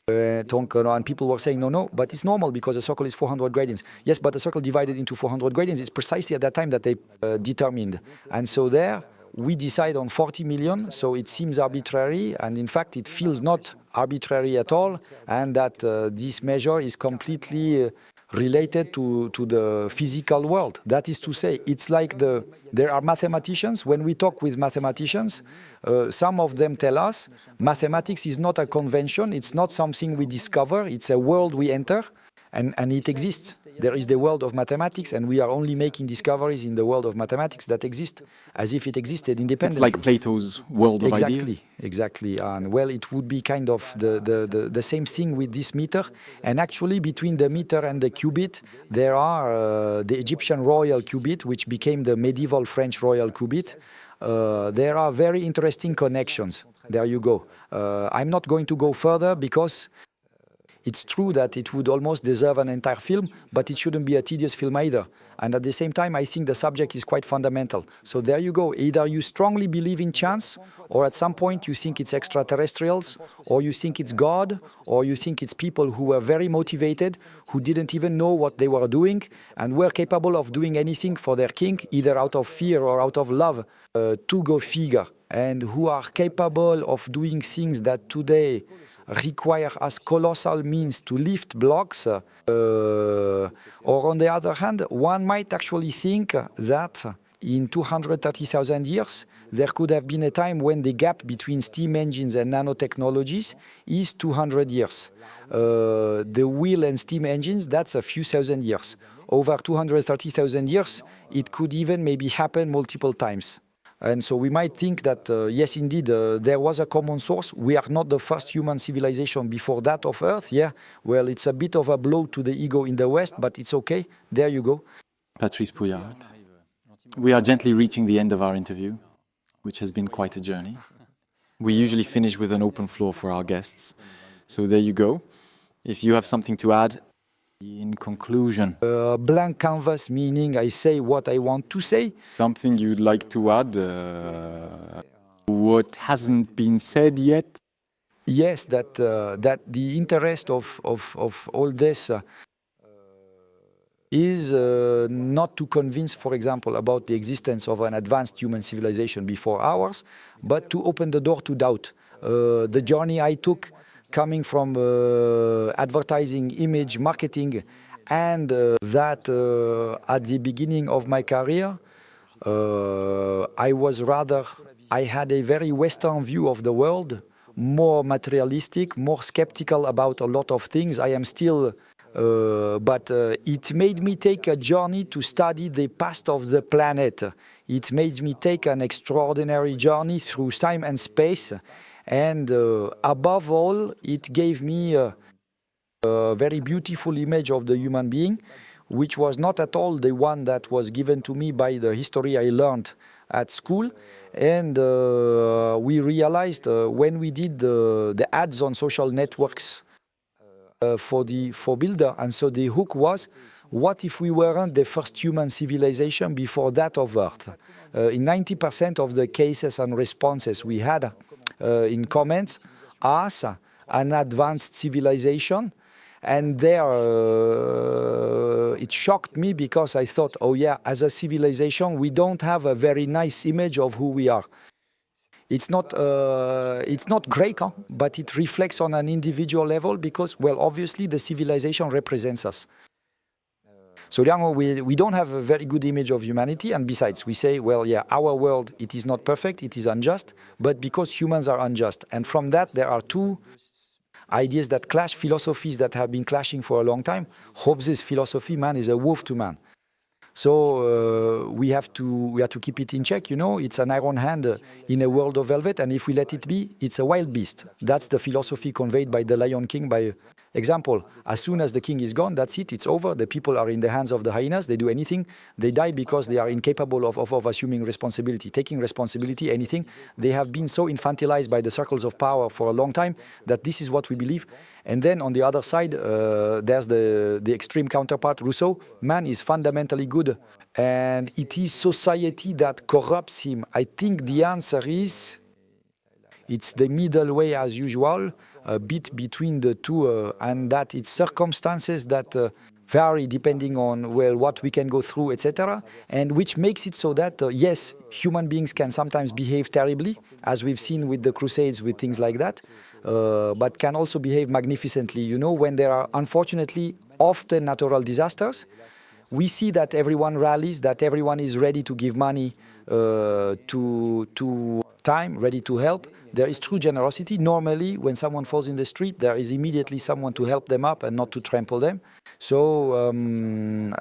and people were saying, no, but it's normal because a circle is 400 gradients. Yes, but a circle divided into 400 gradients is precisely at that time that they determined. And so there, we decide on 40 million, so it seems arbitrary, and in fact it feels not arbitrary at all, and that this measure is completely related to the physical world. That is to say, it's like there are mathematicians. When we talk with mathematicians, some of them tell us mathematics is not a convention, it's not something we discover, it's a world we enter, and it exists. There is the world of mathematics, and we are only making discoveries in the world of mathematics that exist as if it existed independently. It's like Plato's world of ideas. Exactly. And well, it would be kind of the same thing with this meter. And actually, between the meter and the cubit, there are the Egyptian royal cubit, which became the medieval French royal cubit. There are very interesting connections. There you go. I'm not going to go further because it's true that it would almost deserve an entire film, but it shouldn't be a tedious film either. And at the same time, I think the subject is quite fundamental. So there you go. Either you strongly believe in chance, or at some point you think it's extraterrestrials, or you think it's God, or you think it's people who were very motivated, who didn't even know what they were doing, and were capable of doing anything for their king, either out of fear or out of love, to go figure, and who are capable of doing things that today require as colossal means to lift blocks, or on the other hand, one might actually think that in 230,000 years, there could have been a time when the gap between steam engines and nanotechnologies is 200 years. The wheel and steam engines, that's a few thousand years. Over 230,000 years, it could even maybe happen multiple times. And so we might think that, yes, indeed, there was a common source. We are not the first human civilization before that of Earth. Yeah, well, it's a bit of a blow to the ego in the West, but it's okay. There you go. Patrice Pouillard. We are gently reaching the end of our interview, which has been quite a journey. We usually finish with an open floor for our guests. So there you go. If you have something to add, in conclusion. Blank canvas, meaning I say what I want to say. Something you'd like to add? What hasn't been said yet? Yes, that the interest of all this is not to convince, for example, about the existence of an advanced human civilization before ours, but to open the door to doubt. The journey I took coming from advertising, image, marketing, and that at the beginning of my career, I had a very Western view of the world, more materialistic, more skeptical about a lot of things. I am still, but it made me take a journey to study the past of the planet. It made me take an extraordinary journey through time and space. And above all, it gave me a very beautiful image of the human being, which was not at all the one that was given to me by the history I learned at school. And we realized when we did the ads on social networks for builder. And so the hook was, what if we weren't the first human civilization before that of Earth? In 90% of the cases and responses we had in comments, us, an advanced civilization. And there, it shocked me because I thought, oh yeah, as a civilization, we don't have a very nice image of who we are. It's not great, huh? But it reflects on an individual level because, well, obviously the civilization represents us. So we don't have a very good image of humanity, and besides, we say, well, yeah, our world, it is not perfect, it is unjust, but because humans are unjust. And from that, there are two ideas that clash, philosophies that have been clashing for a long time. Hobbes' philosophy, man is a wolf to man. So we have to keep it in check, you know. It's an iron hand in a world of velvet, and if we let it be, it's a wild beast. That's the philosophy conveyed by the Lion King by example. As soon as the king is gone, that's it, it's over. The people are in the hands of the hyenas, they do anything. They die because they are incapable of assuming responsibility, taking responsibility, anything. They have been so infantilized by the circles of power for a long time that this is what we believe. And then on the other side, there's the extreme counterpart, Rousseau. Man is fundamentally good, and it is society that corrupts him. I think the answer is, it's the middle way as usual, a bit between the two, and that it's circumstances that vary depending on, well, what we can go through, etc. And which makes it so that, yes, human beings can sometimes behave terribly, as we've seen with the Crusades, with things like that, but can also behave magnificently. You know, when there are, unfortunately, often natural disasters, we see that everyone rallies, that everyone is ready to give money to time, ready to help. There is true generosity. Normally, when someone falls in the street, there is immediately someone to help them up and not to trample them. So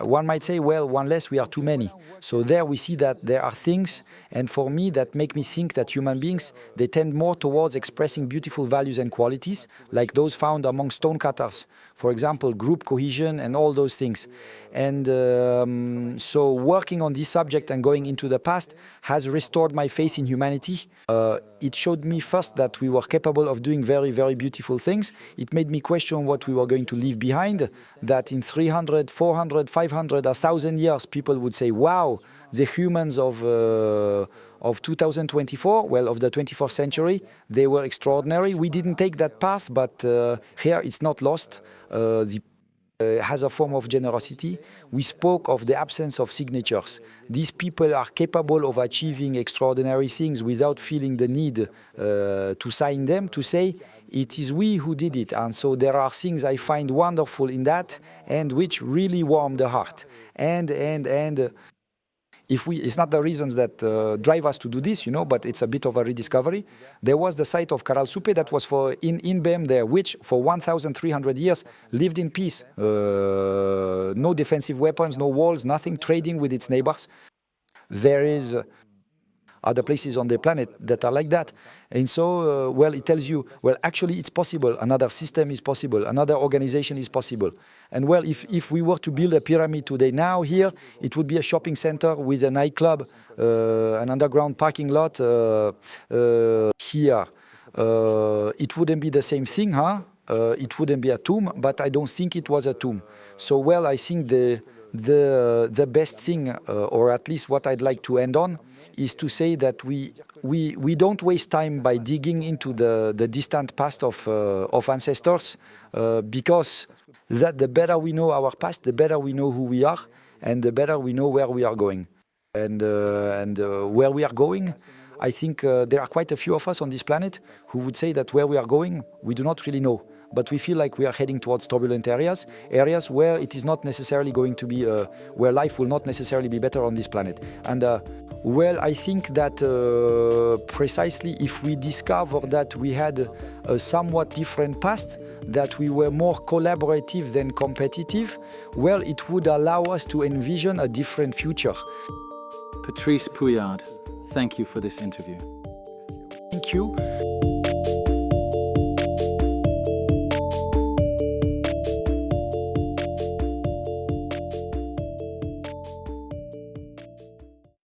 one might say, well, one less, we are too many. So there we see that there are things, and for me, that make me think that human beings, they tend more towards expressing beautiful values and qualities, like those found among stonecutters. For example, group cohesion and all those things. And so working on this subject and going into the past has restored my faith in humanity. It showed me first that we were capable of doing very, very beautiful things. It made me question what we were going to leave behind, that in 300, 400, 500, 1,000 years, people would say, wow, the humans of 2024, well, of the 21st century, they were extraordinary. We didn't take that path, but here it's not lost. Has a form of generosity. We spoke of the absence of signatures. These people are capable of achieving extraordinary things without feeling the need to sign them, to say, it is we who did it. And so there are things I find wonderful in that, and which really warm the heart. And it's not the reasons that drive us to do this, you know, but it's a bit of a rediscovery. There was the site of Caral Soupe that was in Bem there, which for 1,300 years lived in peace. No defensive weapons, no walls, nothing, trading with its neighbors. There is other places on the planet that are like that. And so, well, it tells you, well, actually it's possible. Another system is possible. Another organization is possible. And well, if we were to build a pyramid today, now here, it would be a shopping center with a nightclub, an underground parking lot here. It wouldn't be the same thing, huh? It wouldn't be a tomb, but I don't think it was a tomb. So, well, I think the best thing, or at least what I'd like to end on, is to say that we don't waste time by digging into the distant past of ancestors, because that the better we know our past, the better we know who we are, and the better we know where we are going. And where we are going, I think there are quite a few of us on this planet who would say that where we are going, we do not really know. But we feel like we are heading towards turbulent areas where it is not necessarily going to be, where life will not necessarily be better on this planet. And well, I think that precisely if we discover that we had a somewhat different past, that we were more collaborative than competitive, well, it would allow us to envision a different future. Patrice Pouillard, thank you for this interview. Thank you.